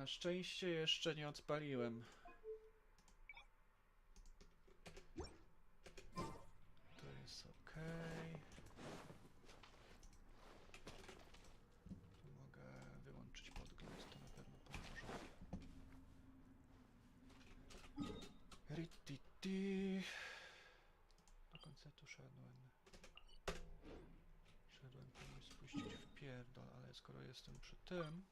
Na szczęście jeszcze nie odpaliłem. To jest ok. Tu mogę wyłączyć podgląd, to na pewno pomoże. Rititi. Do końca tu szedłem. Szedłem powinien spuścić w pierdol, ale skoro jestem przy tym,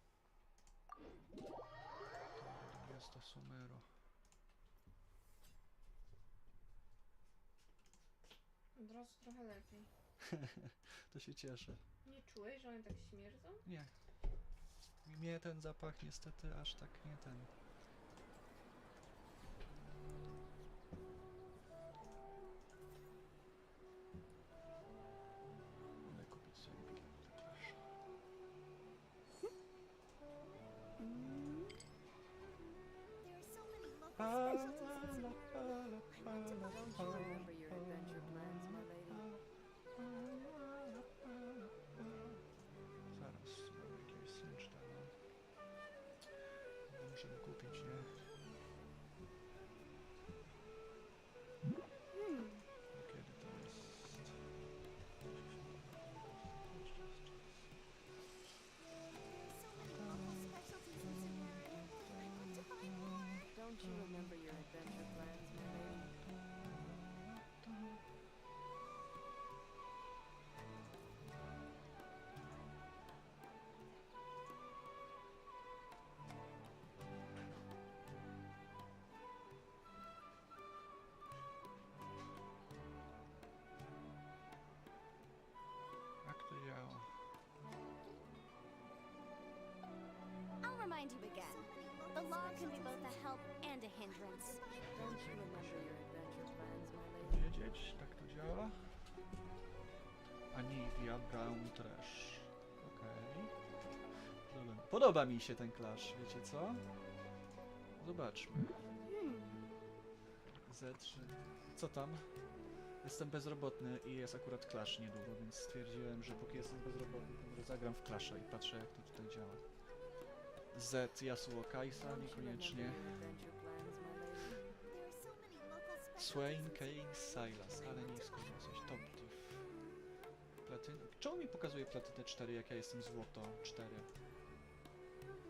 to jest to Sumero. Od razu trochę lepiej. To się cieszę. Nie czułeś, że one tak śmierdzą? Nie. Mnie ten zapach niestety aż tak nie ten. Mogę kupić sobie bilet też. Zaraz, mam jakiegoś Sinchtana. Musimy kupić, nie? Kiedy to jest? Don't you remember your adventure plans, my lady? Jak to działa? I'll remind you again. The law can be both a help and a hindrance. Don't you remember your adventure plans, my lady? Wiedzieć, tak to działa. Anivia, Brown Trash. Okej. Podoba mi się ten clash, wiecie co? Zobaczmy. Z3. Co tam? Jestem bezrobotny i jest akurat clash niedługo, więc stwierdziłem, że póki jestem bezrobotny, to może zagram w clasha i patrzę, jak to tutaj działa. Z Yasuo Kaisa, niekoniecznie. Swain, Kane, Silas, ale nisko coś. Top Div. Platyn... Czemu mi pokazuje platynę 4, jak ja jestem złoto 4?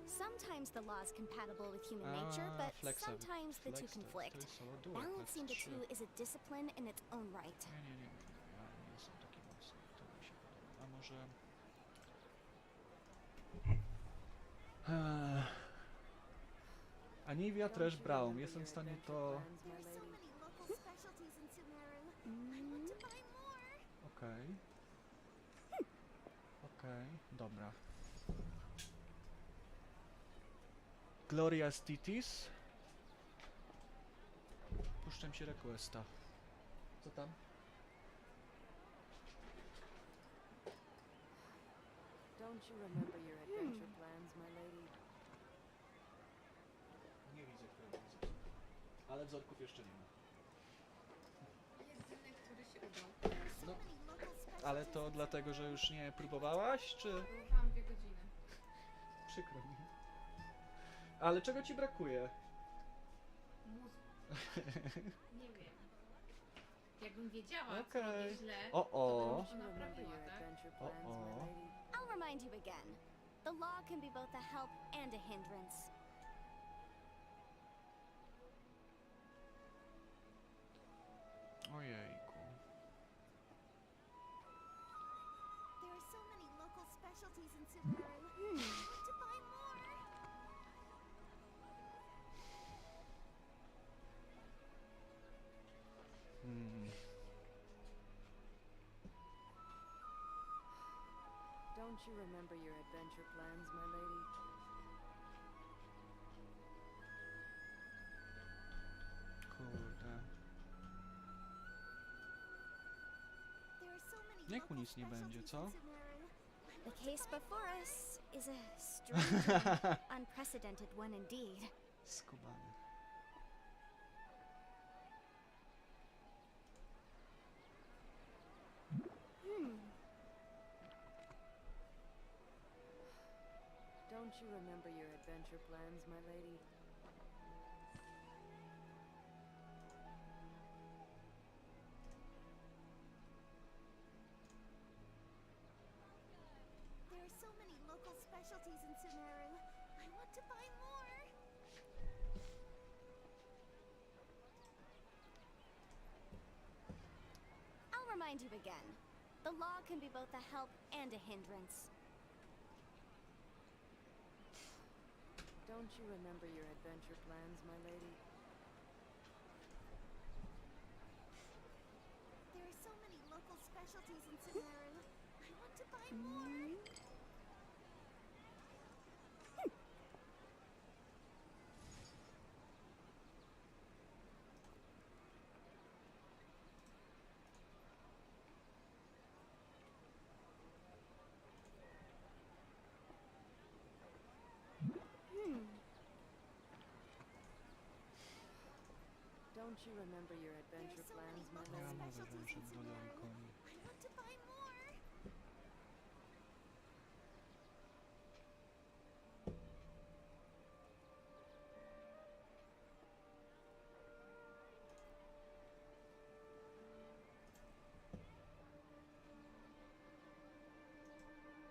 Sometimes the law is compatible with human nature, but Flexer. sometimes the two Flexter. To conflict. jest solo duel, Balancing the Flex 3. two is a discipline in its own right. Nie. Ja nie jestem taki mocny, to mi się podoba. A może... Anivia, Trash, Brown. Jestem w stanie to... Okej. Okej, dobra. Gloria Stitis. Puszczam ci requesta. Co tam? Don't you remember your adventure plans, my lady? Nie widzę, którego widzę. Ale wzorków jeszcze nie ma. Jedyny, który się udał. No, ale to dlatego, że już nie próbowałaś, czy... Próbowałam 2 godziny. Przykro mi. Ale czego ci brakuje? Mózg. Nie wiem. Jakbym wiedziała, co Okej. robię źle, O, to o. bym to Don't you remember naprawiła, your tak? adventure plans, my Uh-oh. lady? I'll remind you again. The law can be both a help and a hindrance. Ojejku. There are so many local specialties in Subaru. I want to buy more. Don't you remember your adventure plans, my lady? Kurde. There are so many Niech mu local nic nie będzie, specialties co? in Subaru. The case before us is a strange and unprecedented one indeed. Skubany. Don't Don't you remember your adventure plans, my lady? There are so many local specialties in Sumeru. I want to buy more. I'll remind you again. The law can be both a help and a hindrance. Don't you remember your adventure plans, my lady? There are so many local specialties in Sumeru. I want to buy more. Don't you remember your adventure There are so plans, many my local lady? Ja specialties in uważam, że wolałem Sumeru. koni. I want to buy more.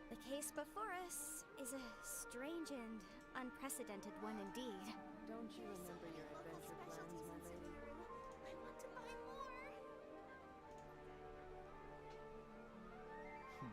The case before us is a strange and unprecedented one indeed. Don't you remember your adventure plans, my lady? I want to buy more. Hmm.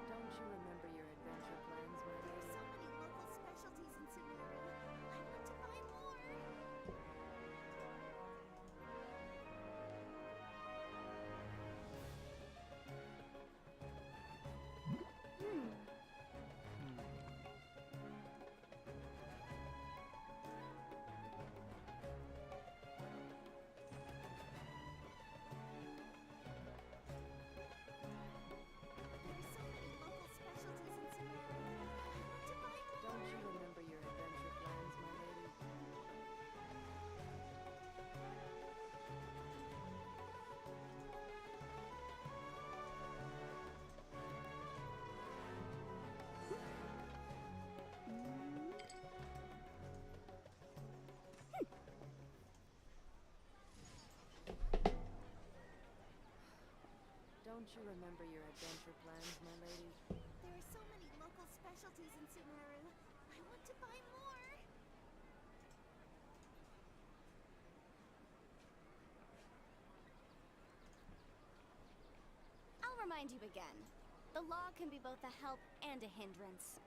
Don't you remember your adventure plans, my There are lady? so many local specialties in Sumeru. I want to buy more. There are so many local specialties in Sumeru. I want to buy more. Don't you remember your adventure plans, my lady? Don't you remember your adventure plans, my lady? There are so many local specialties in Sumeru. I want to buy more. I'll remind you again. The law can be both a help and a hindrance.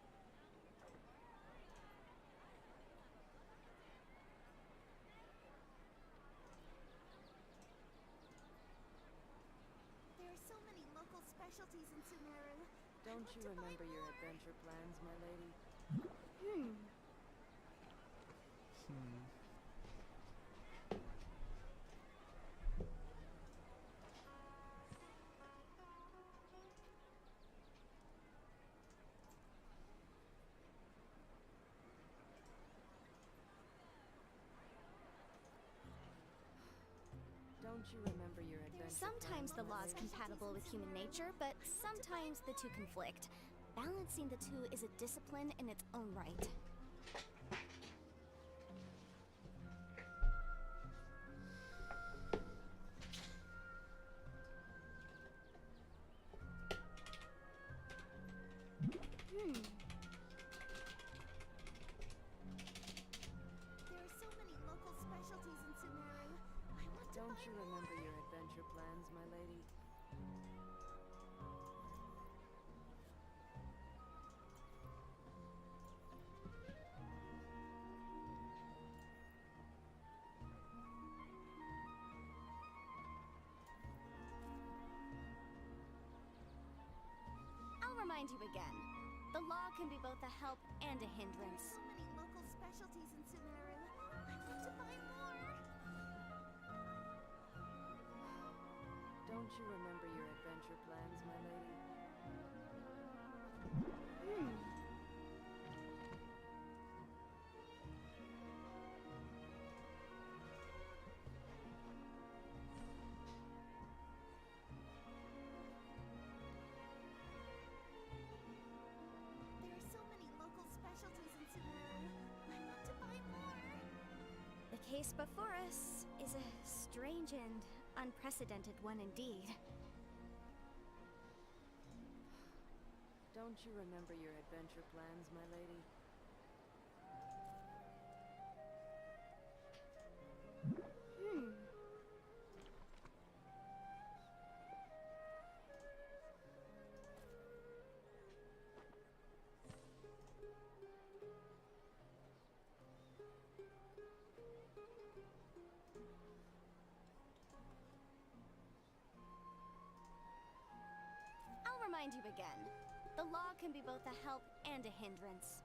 There are so many local specialties in Sumeru. Don't you remember your adventure plans, my lady? Hmm. Don't you remember your adventure Sometimes the plans, my law is lady? compatible with human nature, but sometimes the two conflict. Balancing the two is a discipline in its own right. There are so many local specialties in Sumeru. I want to Don't buy you more. remember your adventure plans, my lady? I'll remind you again. The law can be both a help and a hindrance. So many local specialties in Sumeru. I want to buy more. Don't you remember your adventure adventure plans, my lady? There are so many local specialties in Sumeru. I want to buy more. The case before us is a strange and unprecedented one indeed. Don't you remember your adventure plans, my lady? I'll remind you again. The law can be both a help and a hindrance.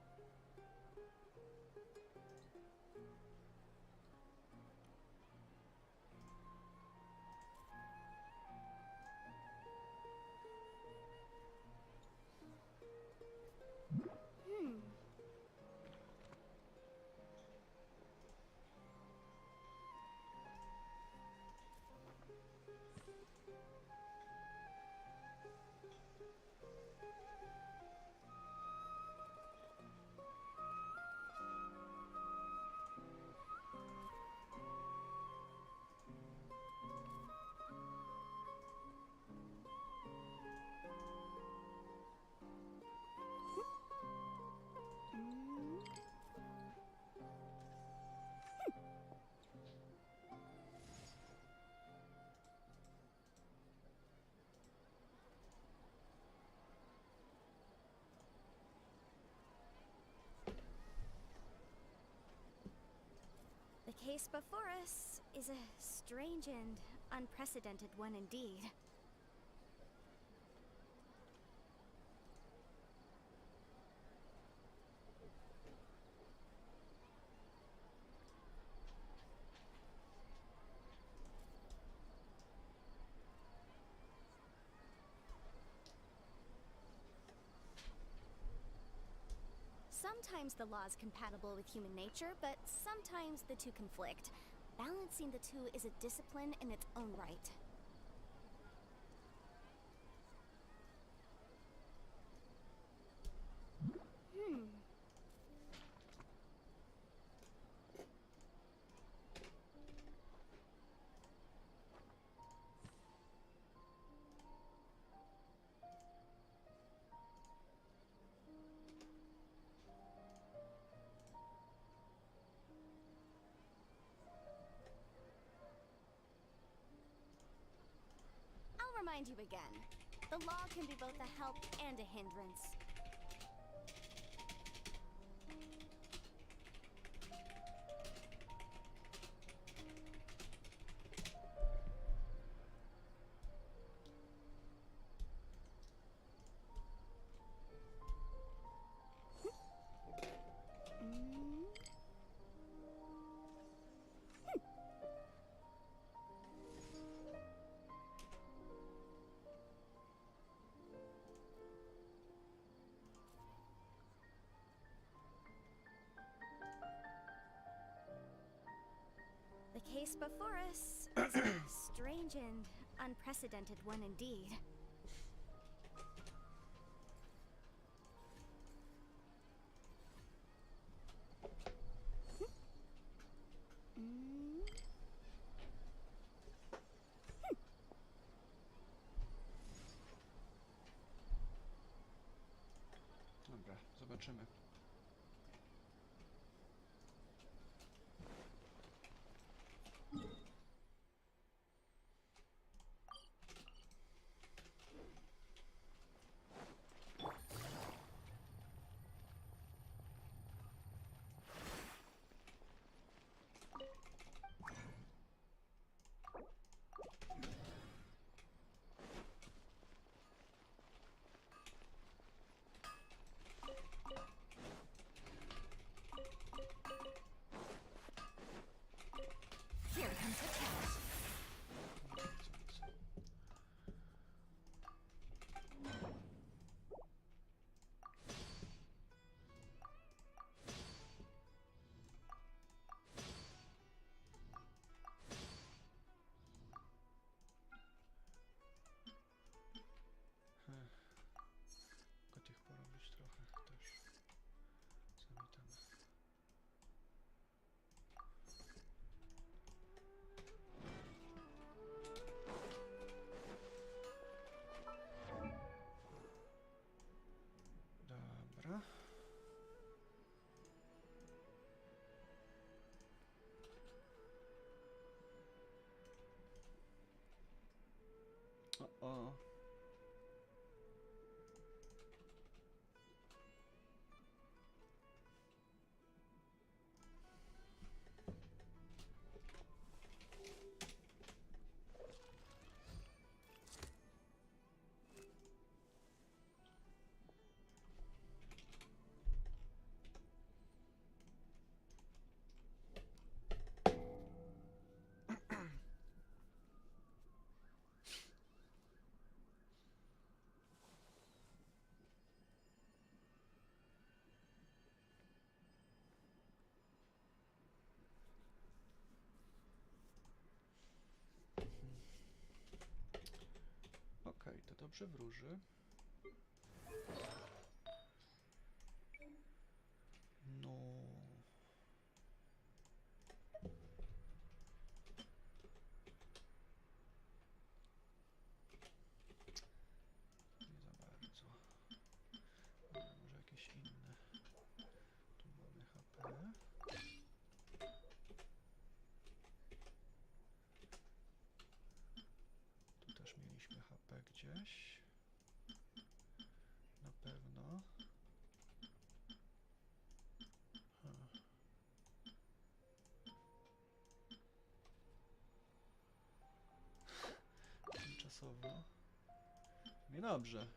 The case before us is a strange and unprecedented one indeed. Sometimes the law is compatible with human nature, but sometimes the two conflict. Balancing the two is a discipline in its own right. I'll remind you again. The law can be both a help and a hindrance. The case before us is a strange and unprecedented one indeed. Dobra, zobaczymy. O. Okej, to dobrze wróży. No. Nie za bardzo. Może jakieś inne. Tu mamy HP. Tu też mieliśmy HP gdzieś. Na pewno. Tymczasowo. Niedobrze.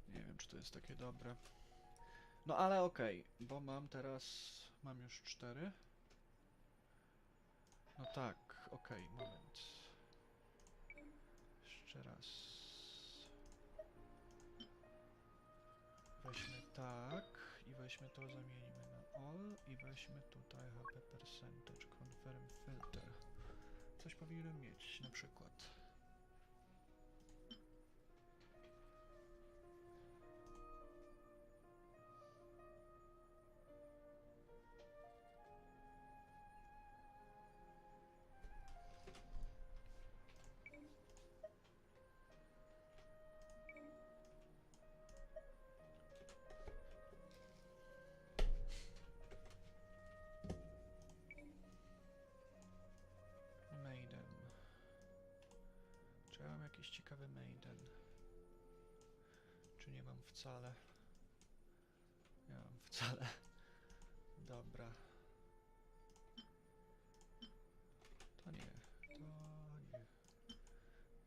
Nie wiem, czy to jest takie dobre. No ale okej, bo mam teraz... Mam już 4. No tak, okej, moment. Jeszcze raz. Weźmy tak i weźmy to, zamienimy na all i weźmy tutaj HP percentage, confirm filter. Coś powinienem mieć, na przykład. Maiden. Czy ja mam jakiś ciekawy maiden? Czy nie mam wcale? Nie mam wcale. Dobra. To nie.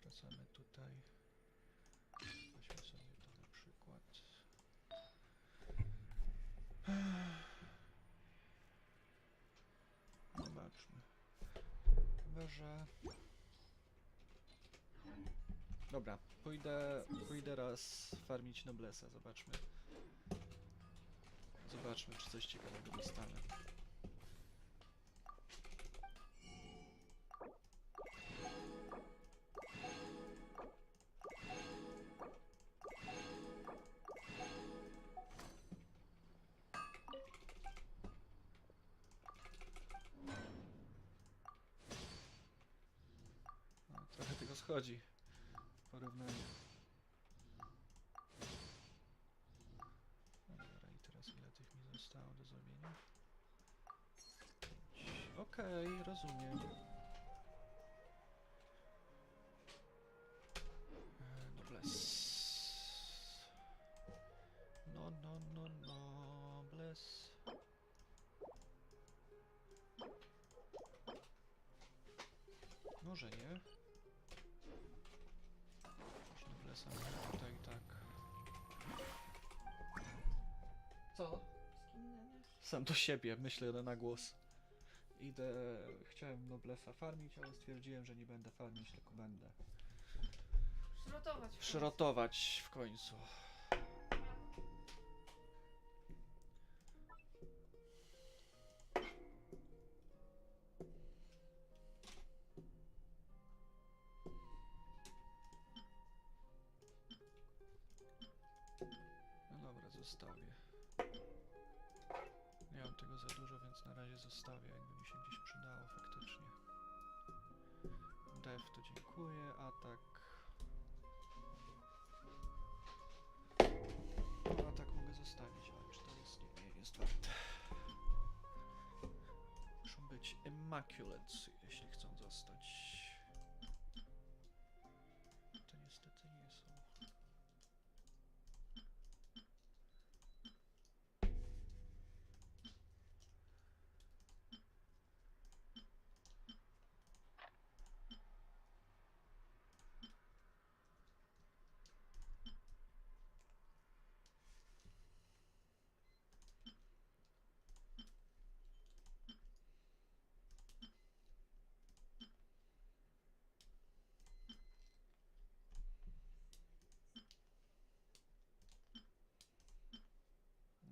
Wracamy tutaj. Weźmy sobie to na przykład. Zobaczmy. Chyba, że... Dobra, pójdę raz farmić Noblesa, zobaczmy. Zobaczmy, czy coś ciekawego dostanę. No, trochę tego schodzi w porównaniu. Dobra, i teraz ile tych mi zostało do zrobienia? Okej, rozumiem. Nobles. Nobles. Może nie. Noblesa mamy tutaj tak. Co? Z kim gadasz? Sam do siebie, myślę na głos. Idę, chciałem Noblesa farmić, ale stwierdziłem, że nie będę farmić, tylko będę Szrotować. szrotować w końcu. zostawię. Nie mam tego za dużo, więc na razie zostawię, jakby mi się gdzieś przydało faktycznie. Def to dziękuję, atak. No, atak mogę zostawić, ale czy to jest, nie jest warte. Muszą być immaculate, jeśli chcą zostać. To niestety nie są.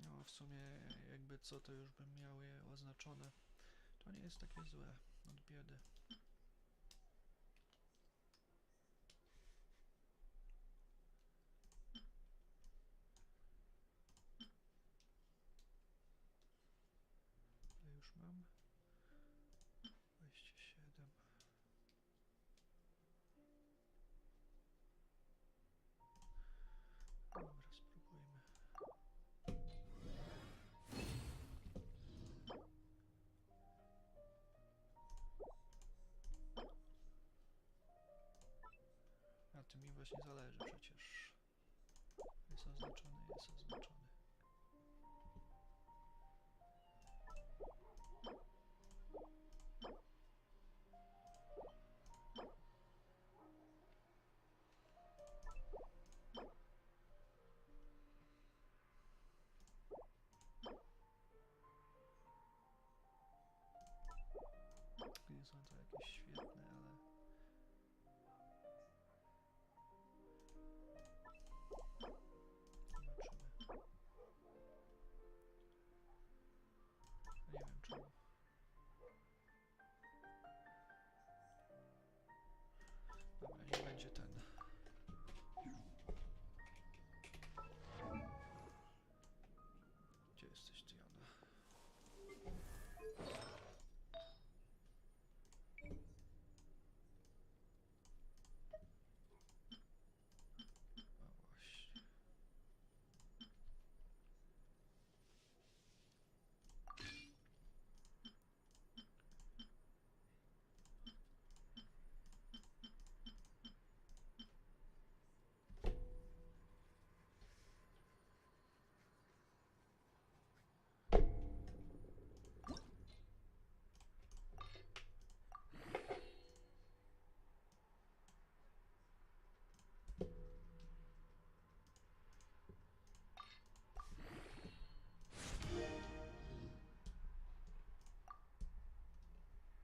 No, w sumie jakby co, to już bym miał je oznaczone. To nie jest takie złe, od biedy. Ile już mam? 27. Dobra, spróbujmy. Na tym mi właśnie zależy przecież. Jest oznaczony, jest oznaczony. Nie są to jakieś świetne, ale... Zobaczymy. Nie wiem czemu. Dobra, nie będzie ten. Gdzie jesteś, ty, Jana?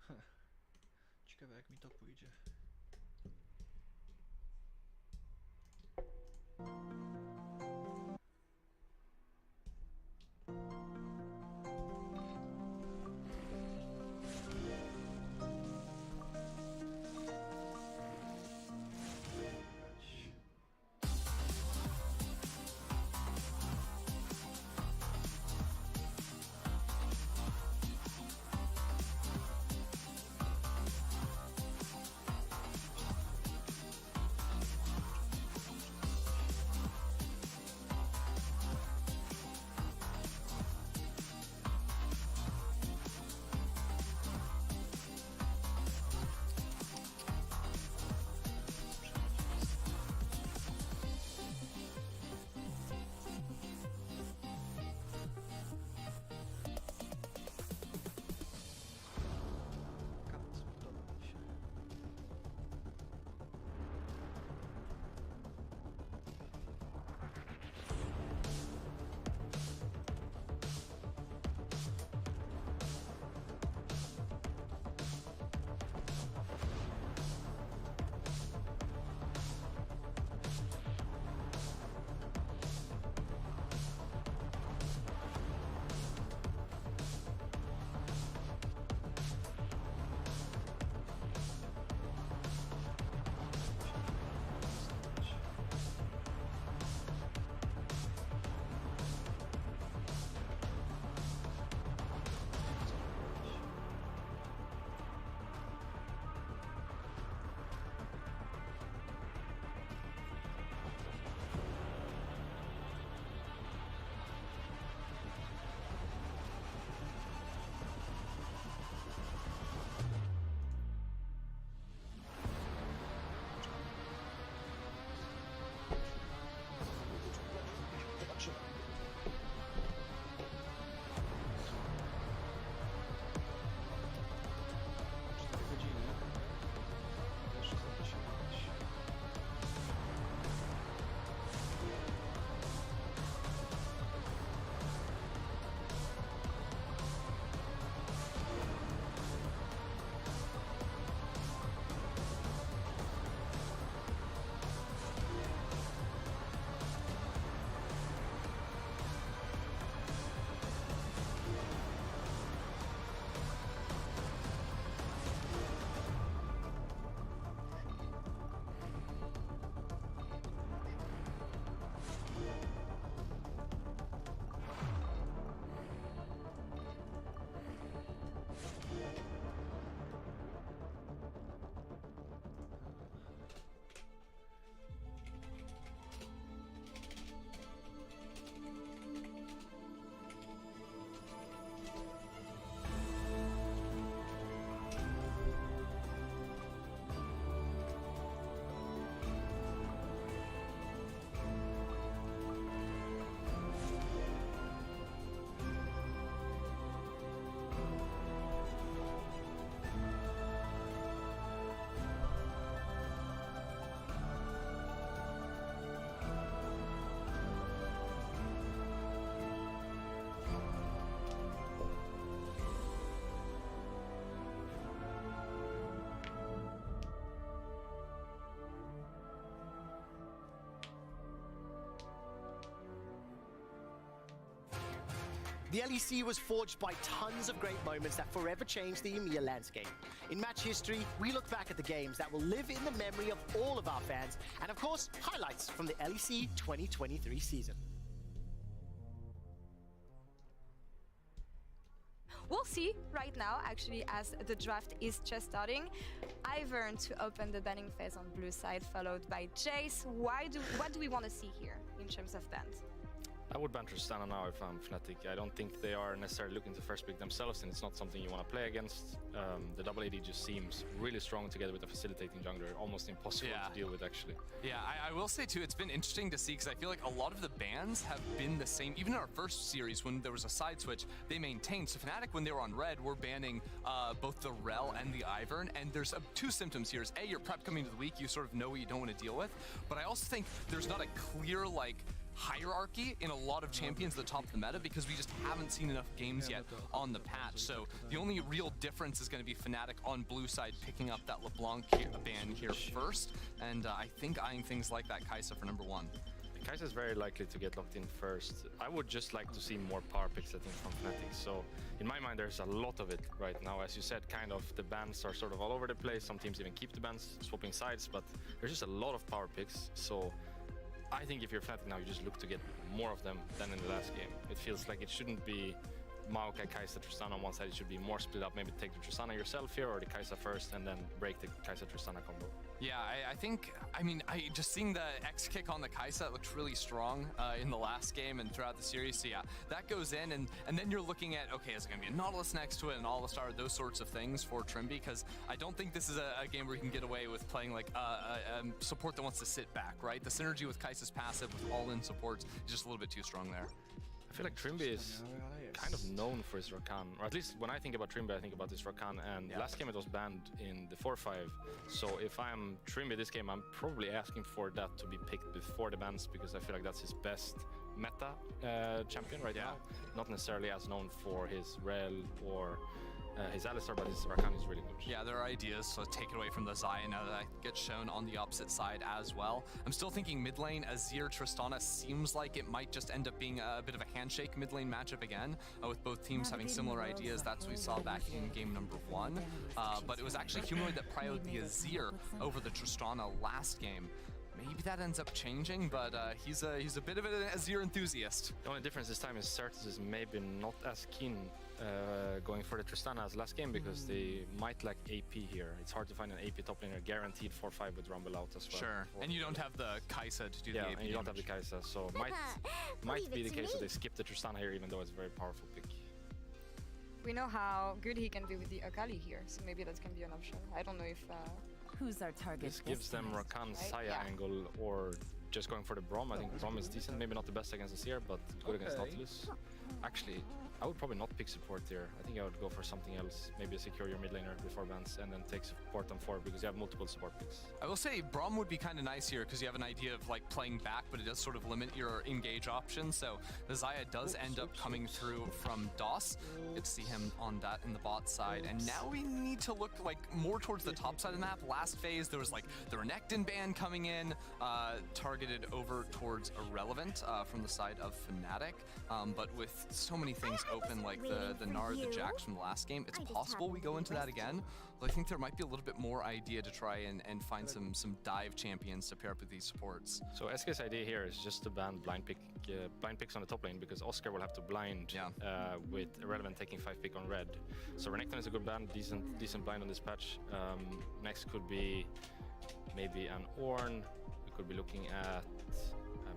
No właśnie. Ciekawe jak mi to pójdzie. The LEC was forged by tons of great moments that forever changed the EMEA landscape. In match history, we look back at the games that will live in the memory of all of our fans, and of course, highlights from the LEC 2023 season. We'll see right now, actually, as the draft is just starting. Ivern to open the banning phase on blue side, followed by Jace. What do we want to see here in terms of bans? I would ban Tristana now if I'm Fnatic. I don't think they are necessarily looking to first pick themselves, and it's not something you want to play against. The double AD just seems really strong together with a facilitating jungler, almost impossible to deal with, actually. Yeah, I will say too, it's been interesting to see, because I feel like a lot of the bans have been the same. Even in our first series, when there was a side switch, they maintained. So Fnatic, when they were on red, were banning both the Rel and the Ivern, and there's two symptoms here. Is A, your prep coming into the week, you sort of know what you don't want to deal with, but I also think there's not a clear, like, hierarchy in a lot of champions at the top of the meta, because we just haven't seen enough games yet on the patch. So the only real difference is going to be Fnatic on blue side picking up that LeBlanc ban here first, and I think eyeing things like that Kai'Sa for number one. Kai'Sa is very likely to get locked in first. I would just like to see more power picks, I think, from Fnatic. So in my mind, there's a lot of it right now. As you said, kind of the bans are sort of all over the place. Some teams even keep the bans, swapping sides, but there's just a lot of power picks. So I think if you're Fnatic now, you just look to get more of them than in the last game. It feels like it shouldn't be Maokai, Kai'Sa, Tristana on one side. It should be more split up. Maybe take the Tristana yourself here, or the Kai'Sa first, and then break the Kai'Sa Tristana combo. Yeah, I think, I mean, just seeing the X kick on the Kai'Sa looked really strong in the last game and throughout the series. So yeah, that goes in, and then you're looking at, okay, is it going to be a Nautilus next to it, an All-Star, those sorts of things for Trimby, because I don't think this is a game where you can get away with playing like a support that wants to sit back, right? The synergy with Kai'Sa's passive with all-in supports is just a little bit too strong there. I feel like Trimby is kind of known for his Rakan, or at least when I think about Trimby, I think about this Rakan, and last game it was banned in the 4-5, so if I'm Trimby this game, I'm probably asking for that to be picked before the bans, because I feel like that's his best meta champion right now, not necessarily as known for his Rel or his Alistar, but his Rakan is really good. Yeah, there are ideas, so take it away from the Xayah now that gets shown on the opposite side as well. I'm still thinking mid lane, Azir, Tristana seems like it might just end up being a bit of a handshake mid lane matchup again, with both teams having similar ideas. That's what we saw back in game number 1. But it was actually Humanoid that prioed the Azir over the Tristana last game. Maybe that ends up changing, but he's a bit of an Azir enthusiast. The only difference this time is Certus is maybe not as keen going for the Tristana as last game, because they might lack AP here. It's hard to find an AP top laner guaranteed 4-5 with Rumble out as well. Sure, and you don't have the Kai'Sa to do the AP and you don't have the Kai'Sa, so might be the case that they skip the Tristana here, even though it's a very powerful pick. We know how good he can be with the Akali here, so maybe that can be an option. I don't know if... Who's our target? This gives them Rakan Xayah angle, or just going for the Braum. I think Braum is decent, maybe not the best against Azir, but good against Nautilus. Actually, I would probably not pick support here. I think I would go for something else. Maybe secure your mid laner before bans and then take support on 4, because you have multiple support picks. I will say Braum would be kind of nice here, because you have an idea of like playing back, but it does sort of limit your engage options. So the Xayah does end up coming through from DOS. Good to see him on that in the bot side. And now we need to look like more towards the top side of the map. Last phase, there was like the Renekton ban coming in, targeted over towards Irrelevant from the side of Fnatic. But with so many things open, like the Nard, the Jax from the last game, it's possible we go into that again. But I think there might be a little bit more idea to try and find some dive champions to pair up with these supports. So SK's idea here is just to ban blind picks on the top lane, because Oscar will have to blind with Irrelevant taking 5 pick on red. So Renekton is a good ban, decent blind on this patch. Next could be maybe an Ornn. We could be looking at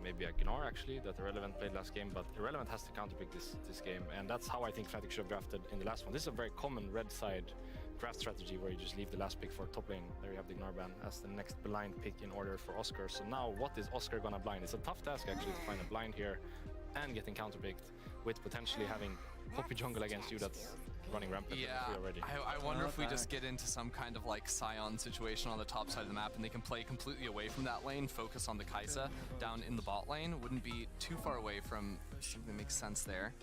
maybe a Gnar, actually, that Irrelevant played last game, but Irrelevant has to counterpick this game, and that's how I think Fnatic should have drafted in the last one. This is a very common red side draft strategy, where you just leave the last pick for top lane. There you have the Gnar ban as the next blind pick in order for Oscar. So now, what is Oscar gonna blind? It's a tough task, actually, to find a blind here and getting counterpicked with potentially having Poppy jungle against you that's running rampant already. I wonder if we just get into some kind of like Scion situation on the top side of the map, and they can play completely away from that lane, focus on the Kai'Sa down in the bot lane. Wouldn't be too far away from something that makes sense there.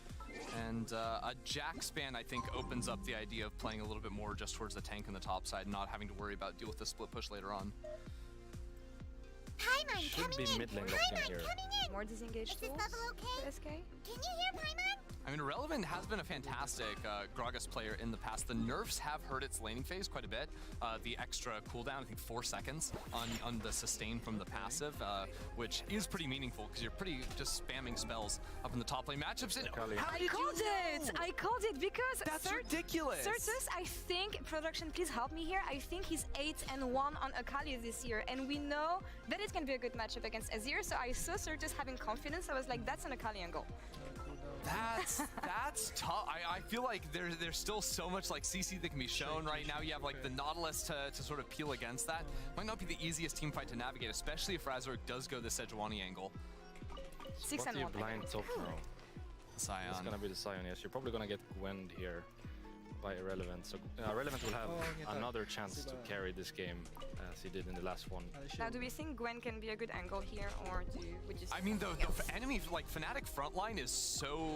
And a Jax ban, I think, opens up the idea of playing a little bit more just towards the tank on the top side, not having to worry about deal with the split push later on. Paimon Should coming be in! mid lane Paimon option here. coming in! More disengaged Is this tools level okay? for SK. Can you hear Paimon? I mean, Relevant has been a fantastic Gragas player in the past. The nerfs have hurt its laning phase quite a bit. The extra cooldown, I think 4 seconds on the sustain from the passive, which is pretty meaningful because you're pretty just spamming spells up in the top lane matchups. And Kali. how I did called you it! know? I called it because That's ridiculous. Certus, I think, production, please help me here. I think he's 8-1 on Akali this year, and we know that it can be a good matchup against Azir, so I saw Certus having confidence. I was like, that's an Akali angle. That's tough. I feel like there's still so much like CC that can be shown right now. You have like the Nautilus to sort of peel against that. Might not be the easiest team fight to navigate, especially if Razork does go the Sejuani angle. 6 What and do you 1. blind top row? Scion. It's gonna be the Scion, yes. You're probably gonna get Gwend here by Irrelevant. So Irrelevant will have another chance to carry this game as he did in the last one. Now, do we think Gwen can be a good angle here, or would you? I mean, the enemy, like, Fnatic frontline is so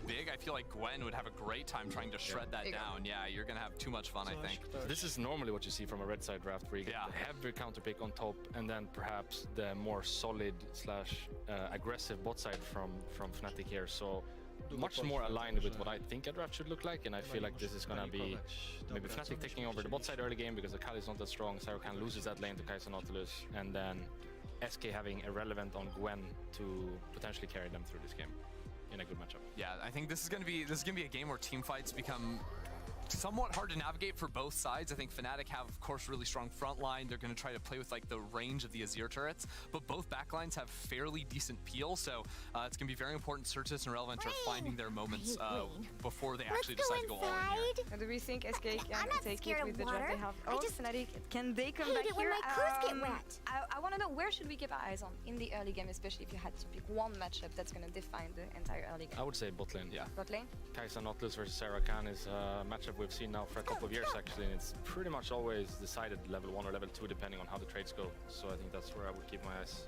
big, I feel like Gwen would have a great time trying to shred that down. Yeah, you're gonna have too much fun, I think. This is normally what you see from a red side draft, where you get the heavy counter pick on top, and then perhaps the more solid slash aggressive bot side from Fnatic here. So much more aligned with what I think a draft should look like, and I feel like this is gonna be maybe Fnatic taking over the bot side early game because the Kali is not that strong. Sarukhan loses that lane to Kai'Sa Nautilus, and then SK having Irrelevant on Gwen to potentially carry them through this game in a good matchup. Yeah, I think this is gonna be a game where team fights become somewhat hard to navigate for both sides. I think Fnatic have, of course, really strong front line. They're going to try to play with like the range of the Azir turrets, but both backlines have fairly decent peel, so it's going to be very important Certus and Relevant are finding their moments before they actually decide to go all in here. And do we think SK can I'm not take scared it of with the draft water. they have? I Oh, just Fnatic, can they come hate back it when here? my clothes get wet. I want to know, where should we keep our eyes on in the early game, especially if you had to pick one matchup that's going to define the entire early game? I would say bot lane. Yeah. Bot lane? Kai'Sa Nautilus versus Sarukhan is a matchup we've seen now for a couple of years actually, and it's pretty much always decided level 1 or level 2 depending on how the trades go. So I think that's where I would keep my eyes.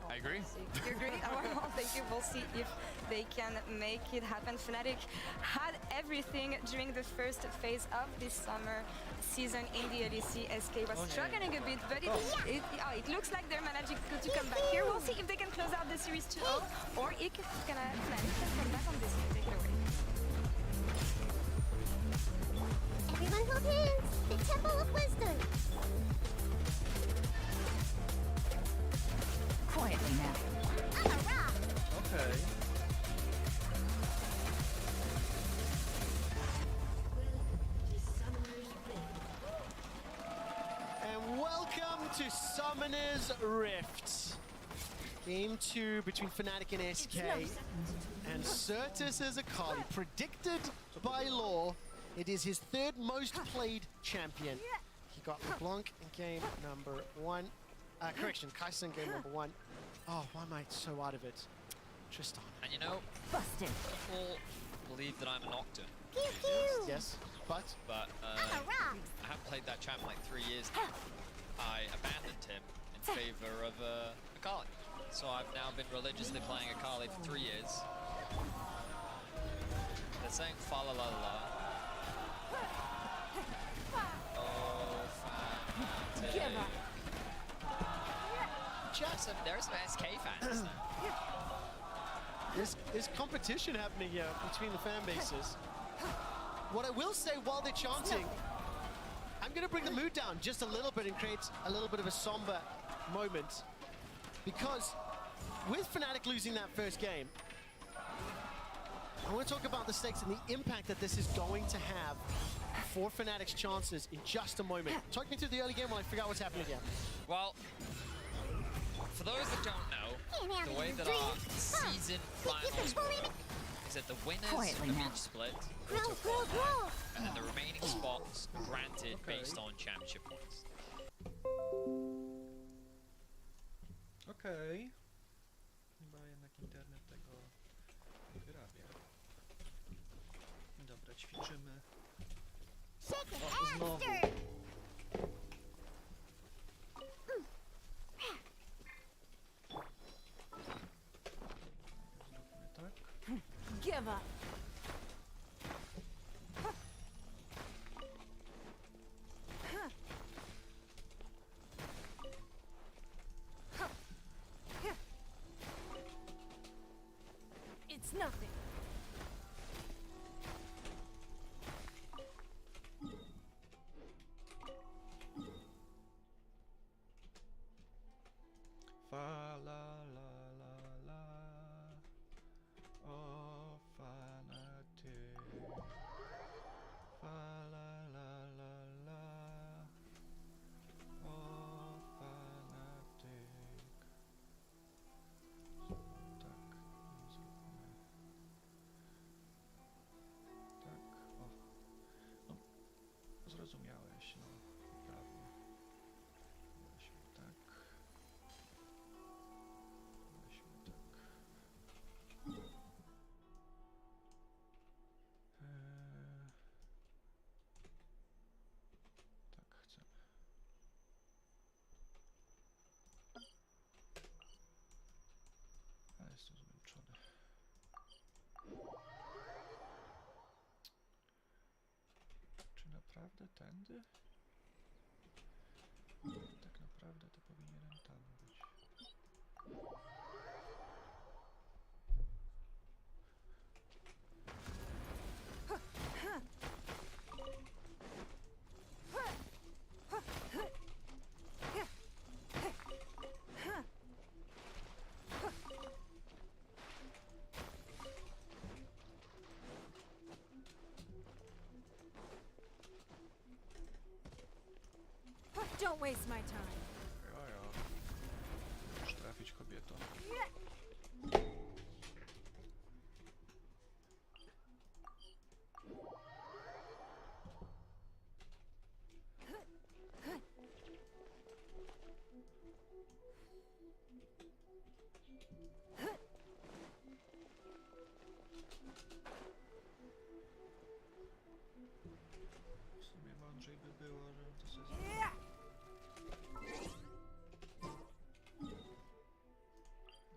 I agree. You agree? Well, thank you. We'll see if they can make it happen. Fnatic had everything during the first phase of this summer season in the LEC. SK was struggling a bit, but it looks like they're managing to come back here. We'll see if they can close out the series 2-0, or if Fnatic can come back on this and take it away. Everyone hold hands! The Temple of Wisdom! Quietly now. I'm a rock! Okay. And welcome to Summoner's Rift. Game 2 between Fnatic and SK. And Certus as Akali, predicted by law, it is his third most played champion. He got LeBlanc in game number 1. Correction, Kai'Sa in game number 1. Oh, why am I so out of it? Tristan. And you know, Busted. people believe that I'm a Nocturne, Pew pew! Yes, but but I'm a rock! I haven't played that champ in like 3 years now. I abandoned him in favor of Akali. So I've now been religiously playing Akali for 3 years. They're saying fa la la la. Oh, Fnatic. Give up. There are some SK fans now. there's competition happening here between the fan bases. What I will say while they're chanting, I'm going to bring the mood down just a little bit and create a little bit of a somber moment. Because with Fnatic losing that first game, I want to talk about the stakes and the impact that this is going to have for Fnatic's chances in just a moment. Talk me through the early game while I figure out what's happening again. Well, for those that don't know, the way that our season finals work is that the winners Quietly of now. each split Grow, go to grow, quarter, grow! and then the remaining spots granted based on championship points. Okej. Chyba jednak internet tego wyrabia. Dobra, ćwiczymy. Shake it, O, znowu. Aster! Zróbmy tak. Give up. naprawdę tędy? Tak naprawdę to powinienem tam być. Don't waste my time. Jojo. Muszę trafić kobieto. W sumie mądrzej by było, żebym to sobie zrobił.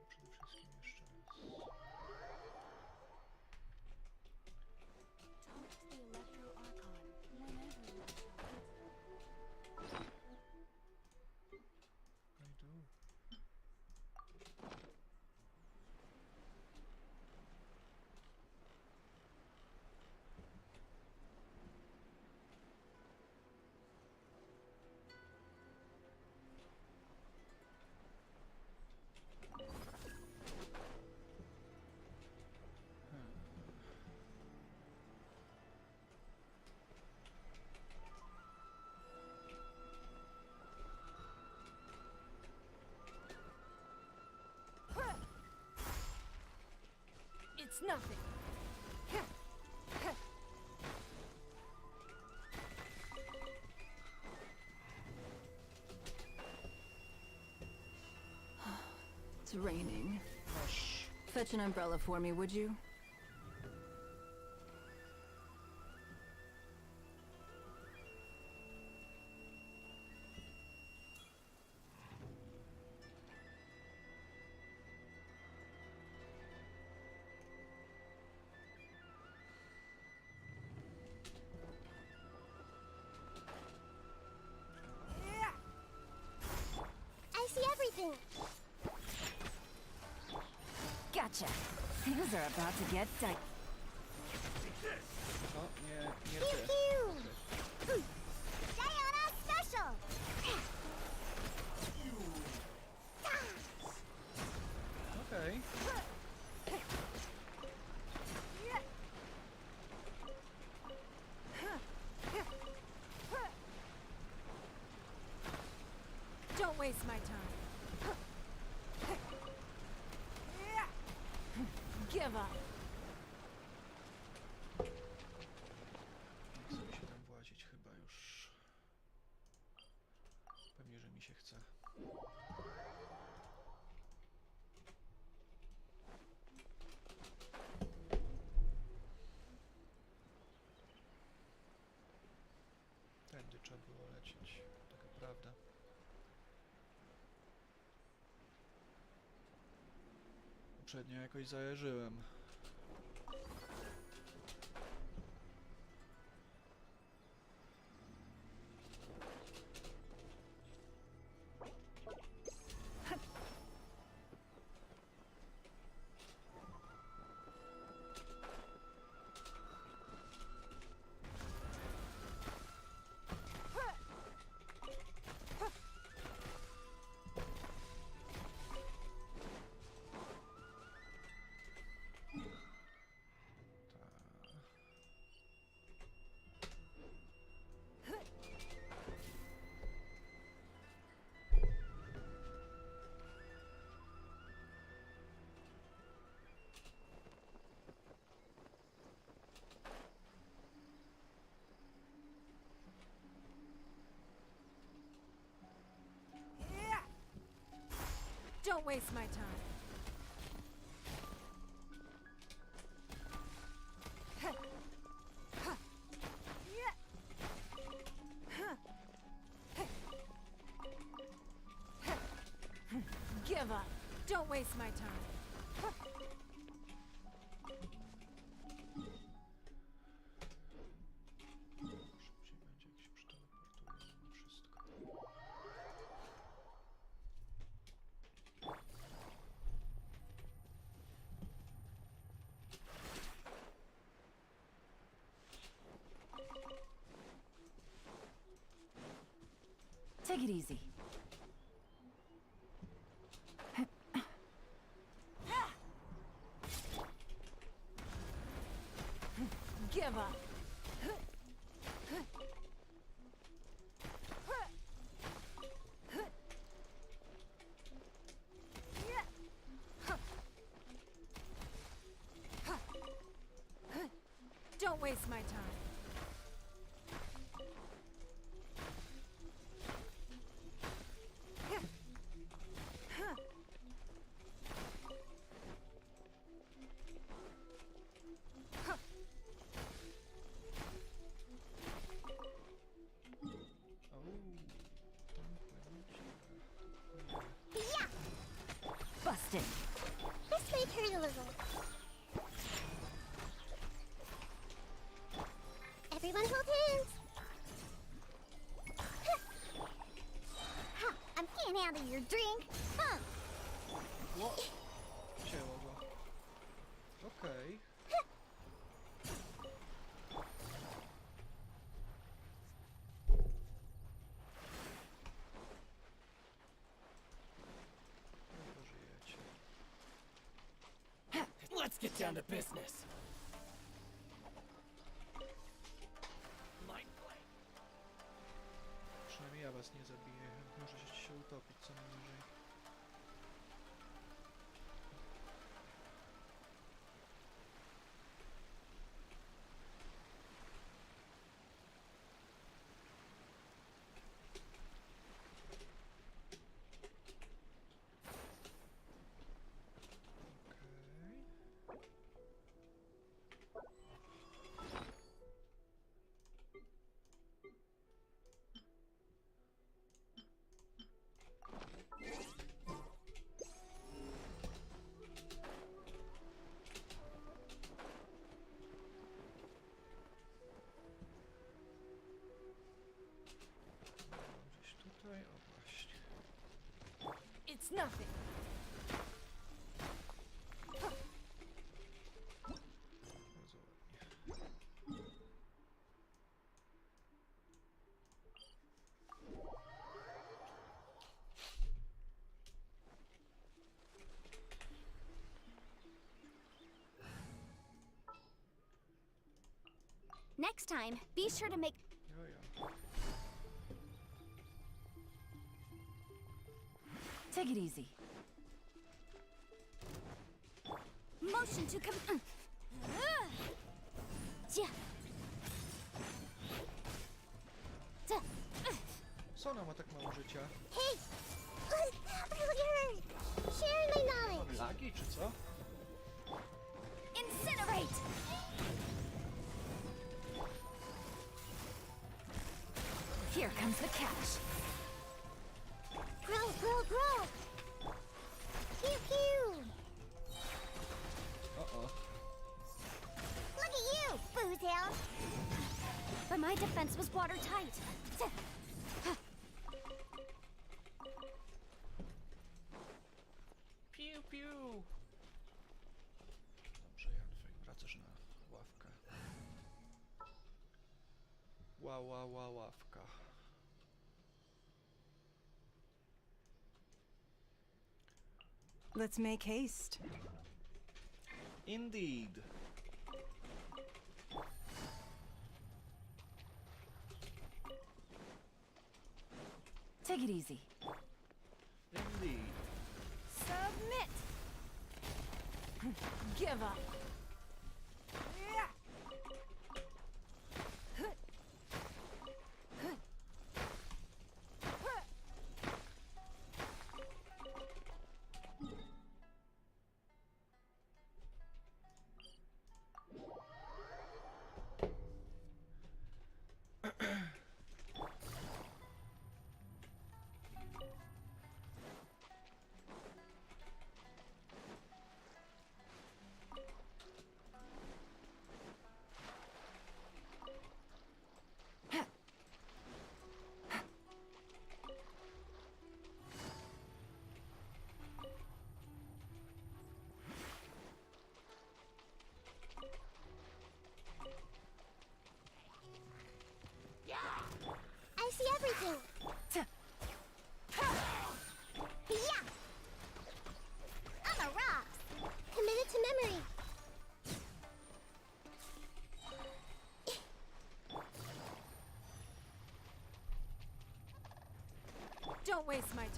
Przede wszystkim jeszcze raz. Talk to the Electro Archon whenever you want. I do. It's nothing. It's raining. Masz. Fetch an umbrella for me, would you? I see everything. Gotcha. Things are about to get tight. O, nie Pew ty. pew. Diana special. Okej. Don't waste my time. Give up. Nie chce mi się tam włazić chyba już. Pewnie, że mi się chce. Tędy trzeba było lecieć, taka prawda. Poprzednio jakoś zajarzyłem. Don't waste my time. Give up. Don't waste my time. Szybciej będzie. Take it easy. Give up. Don't waste my time. Yeah! Busted. This may hurt a little. Everyone hold hands! Ha! I'm getting out of your drink! Huh! What? Wzięło go. Okej. No, żyjecie. Let's get down to business. Przynajmniej ja was nie zabiję. Możecie się utopić co najwyżej. Okej. Gdzieś tutaj, o właśnie. It's nothing. Bardzo ładnie. Next time, be sure to make Jojo. Take it easy. motion to come. Yeah. Co ona ma tak mało życia? Hey! Look at her! Sharing my knowledge! Mamy lagi, czy co? Incinerate! Here comes the catch. Grow, grow, grow! Pew, pew! Uh-oh. Look at you, Boozhound! But my defense was watertight. Piu, piu! Dobrze, Janfej, wracasz na ławkę. Ławka. Let's make haste. Indeed. Take it easy. Indeed. Submit! Give up! Don't waste my time.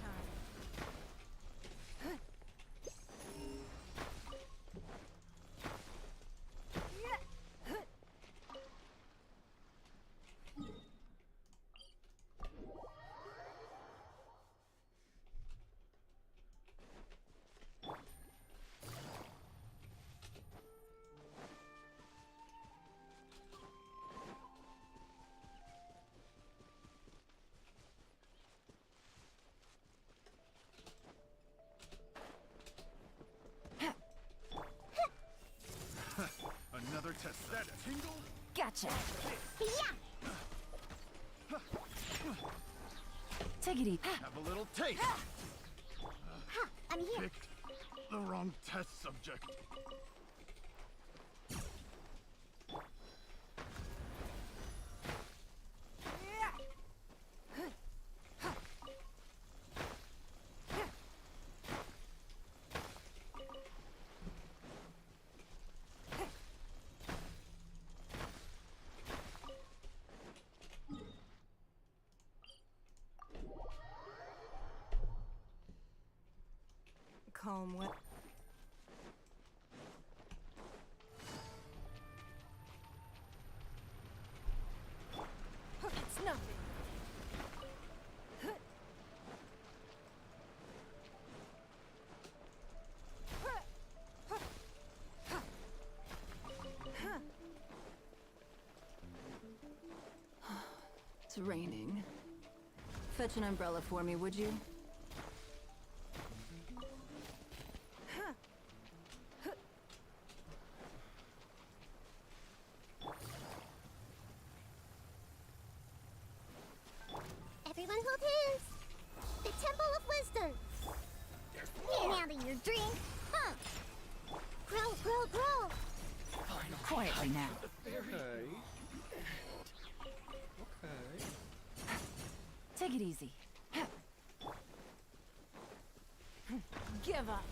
Another test. That tingle? Gotcha. Yeah! Take it easy. Have a little taste. I'm here. Picked the wrong test subject. Calm what? It's nothing. It's raining. Fetch an umbrella for me, would you? Everyone hold hands. The Temple of Wisdom. Now that your drink. Huh. Grow, grow, grow. Quietly now. Okay. Okay. Take it easy. Give up.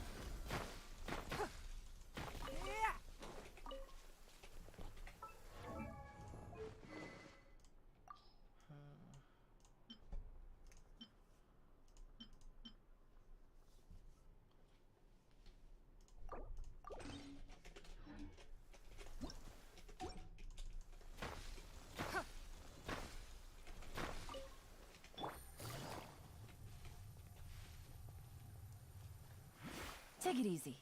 Take it easy.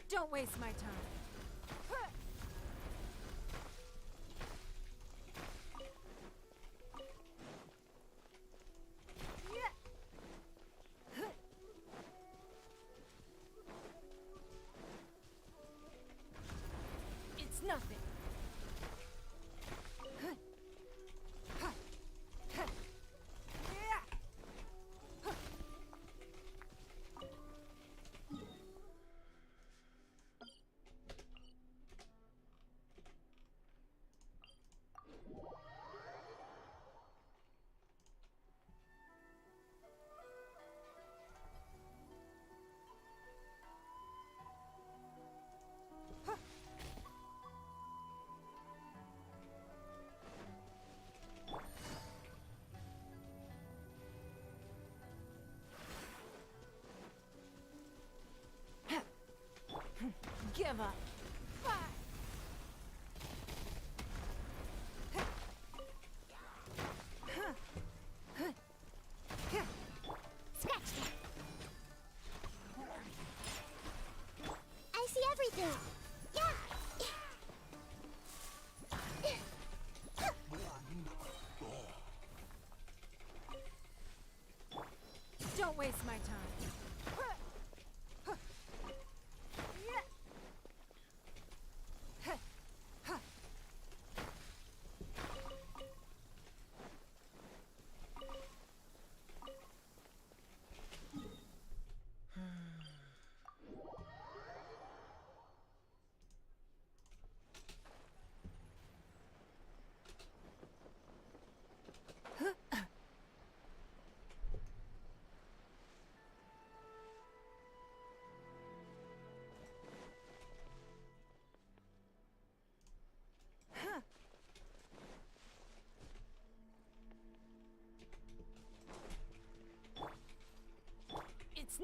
Don't waste my time. It's nothing. Give up. Scratch that. I see everything. Yeah. Don't waste my time.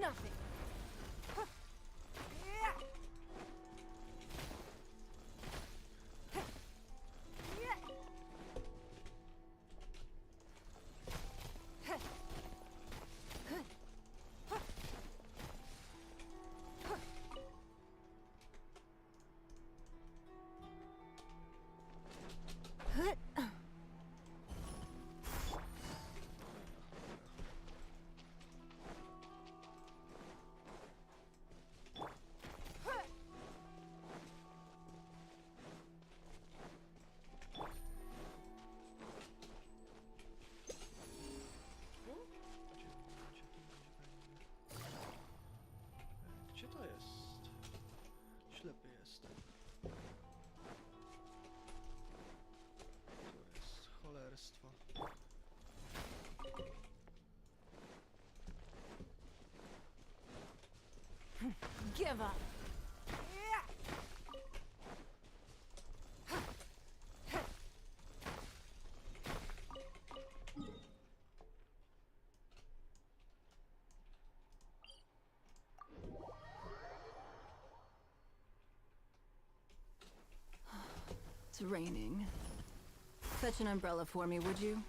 nothing. Gdzie to jest? Ślepy jestem. To jest cholerstwo. Give up. It's raining. Fetch an umbrella for me, would you?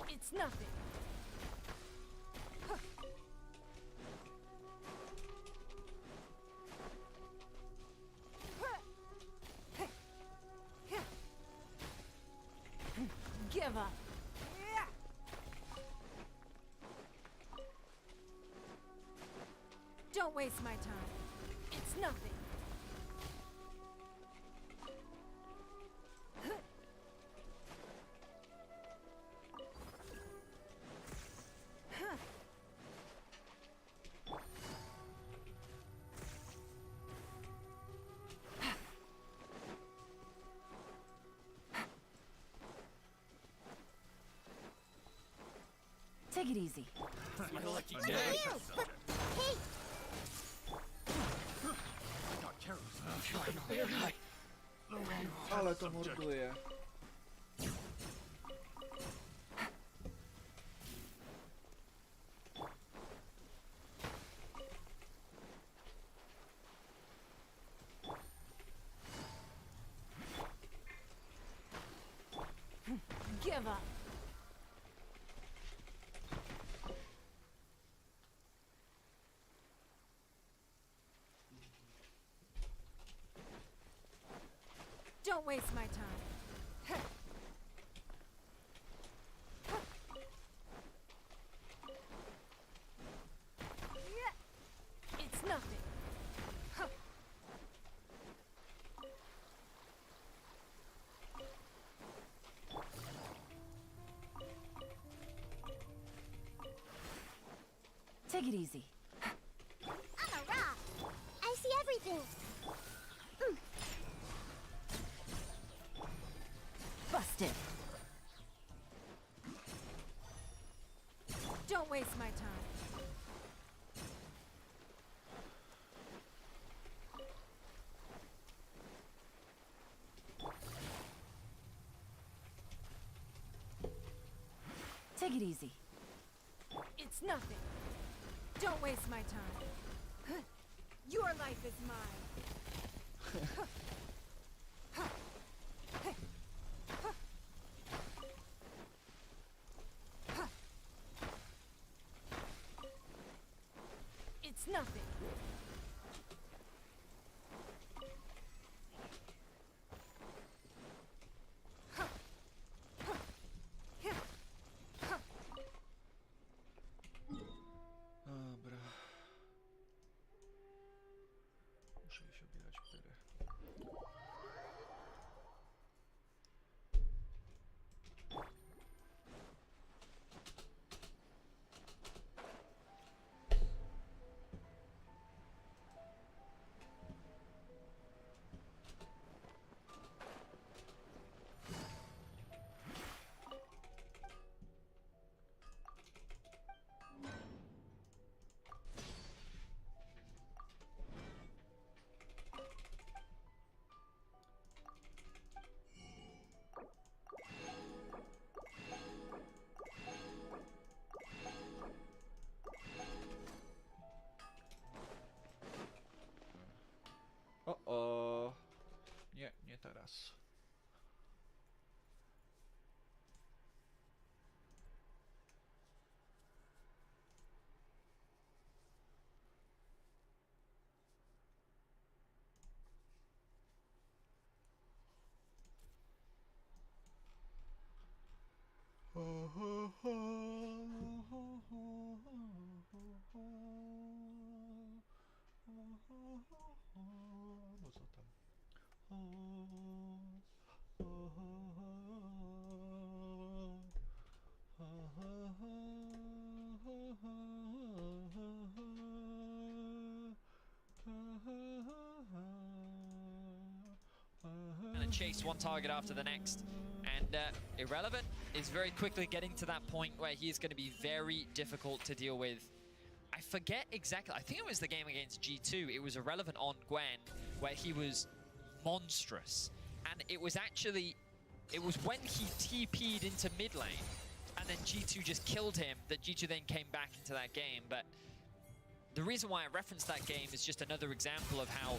It's nothing. Give up. Don't waste my time. It's nothing. Take it easy. Another test subject. Hey! Got careless. The wrong Ale test to subject. morduje. Give up. Don't waste my time. It's nothing. Take it easy. I'm a rock. I see everything. Busted. Don't waste my time. Take it easy. It's nothing. Don't waste my time. Your life is mine. It's nothing. Dobra. Muszę iść obierać pyry. teraz. No co tam? And chase one target after the next. And Irrelevant is very quickly getting to that point where he is going to be very difficult to deal with. I forget exactly, I think it was the game against G2, it was Irrelevant on Gwen, where he was monstrous. And it was when he TP'd into mid lane, and then G2 just killed him, that G2 then came back into that game. But the reason why I referenced that game is just another example of how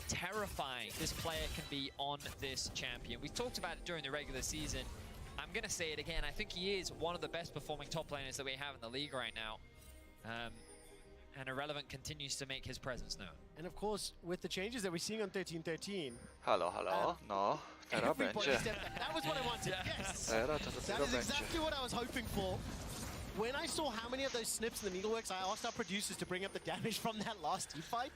terrifying this player can be on this champion. We talked about it during the regular season. I'm going to say it again. I think he is one of the best performing top laners that we have in the league right now. And Irrelevant continues to make his presence known. And of course, with the changes that we're seeing on 13-13... Halo, halo, no, teraz będzie. That was what I wanted, yes! Teraz to That dopiero is będzie. exactly what I was hoping for. When I saw how many of those snips in the needleworks, I asked our producers to bring up the damage from that last fight.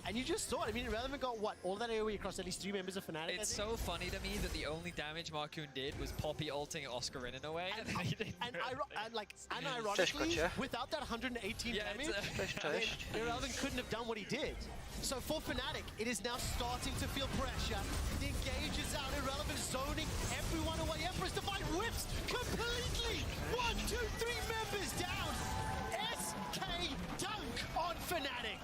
And you just saw it. I mean, Irrelevant got, what, all that AoE across at least 3 members of Fnatic? It's so funny to me that the only damage Markoon did was Poppy ulting Oscar in a way. And ironically, without that 118 damage, Irrelevant couldn't have done what he did. So for Fnatic, it is now starting to feel pressure. The engage is out, Irrelevant zoning everyone away. Empress Divine whips completely! 1, 2, 3 members down! SK dunk on Fnatic!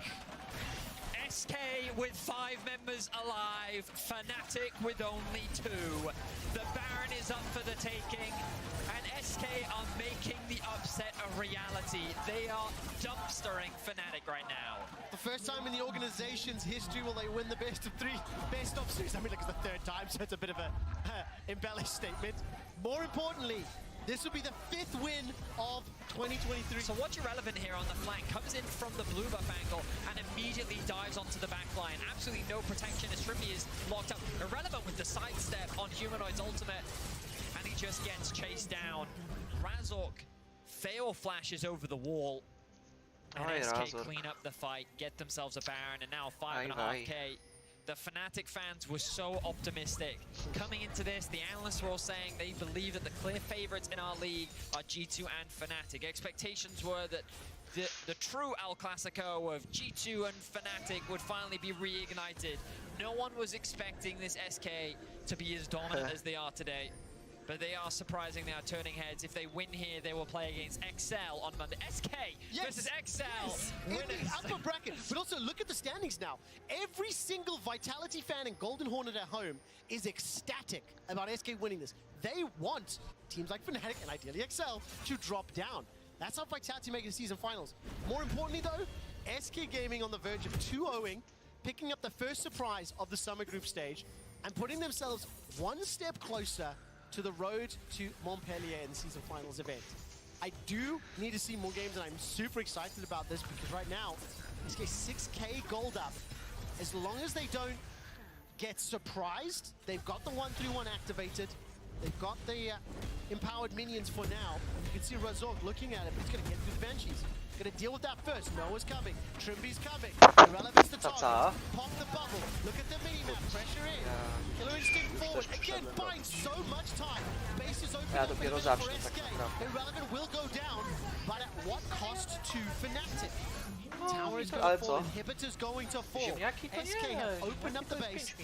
SK with 5 members alive, Fnatic with only 2. The Baron is up for the taking, and SK are making the upset a reality. They are dumpstering Fnatic right now. The first time in the organization's history will they win the best of 3, best of 6. I mean, like it's the 3rd time, so it's a bit of a embellished statement. More importantly, this will be the 5th win of 2023. So watch Irrelevant here on the flank, comes in from the blue buff angle and immediately dives onto the back line. Absolutely no protection as Trippy is locked up. Irrelevant with the sidestep on Humanoid's ultimate, and he just gets chased down. Razork fail flashes over the wall, and SK clean up the fight, get themselves a Baron, and now 5.5k. The Fnatic fans were so optimistic. Coming into this, the analysts were all saying they believe that the clear favorites in our league are G2 and Fnatic. Expectations were that the true El Clasico of G2 and Fnatic would finally be reignited. No one was expecting this SK to be as dominant as they are today. But they are surprising, they are turning heads. If they win here, they will play against XL on Monday. SK versus XL. Yes. In the upper bracket. But also, look at the standings now. Every single Vitality fan in Golden Hornet at home is ecstatic about SK winning this. They want teams like Fnatic and ideally XL to drop down. That's how Vitality make the season finals. More importantly, though, SK Gaming on the verge of 2-0ing, picking up the first surprise of the summer group stage, and putting themselves one step closer to the road to Montpellier in the season finals event. I do need to see more games, and I'm super excited about this because right now, SK 6k gold up. As long as they don't get surprised, they've got the 1-3-1 activated, they've got the empowered minions for now. You can see Razork looking at it, but he's going to get through the Banshees. Gonna deal with that first. nOWA's coming. Trimby's coming. Irrelevant's the target. Pop the bubble. Look at the mini-map. Pressure in. Killer Instinct forward. Again, buying so much time. Base is open for SK. Irrelevant will go down, but at what cost to Fnatic? Towers going to fall. Inhibitors going to fall. SK have opened up the base.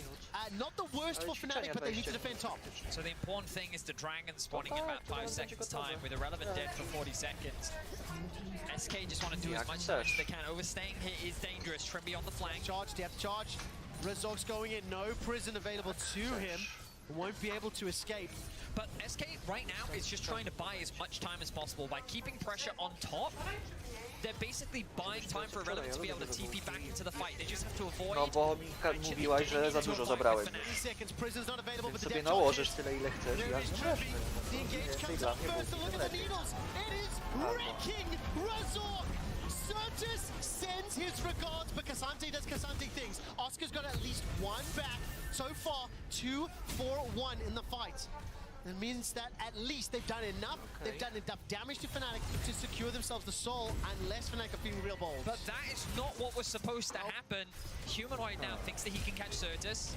Not the worst for Fnatic, but they need to defend top. So the important thing is the Dragon spawning in about 5 seconds time with Irrelevant dead for 40 seconds. SK just want to do as much damage as they can. Overstaying here is dangerous. Trimby on the flank. Charge, depth charge. Razork's going in. No prison available to him. Won't be able to escape. But SK right now is just trying to buy as much time as possible by keeping pressure on top they're basically buying time for Irrelevant to be able to TP back into the fight. They just have to avoid. No bo mi mówiłaś, że za dużo zabrałem. Więc sobie nałożysz tyle, ile chcesz i aż nie weszmy. Więcej dla mnie byłby tym lepiej. Surtus sends his regards, but Cassante does Cassante things. Oscar's got at least one back. So far, 2-4-1 in the fight. That means that at least they've done enough. They've done enough damage to Fnatic to secure themselves the soul, unless Fnatic are feeling real bold. But that is not what was supposed to happen. Humanoid now thinks that he can catch Surtus.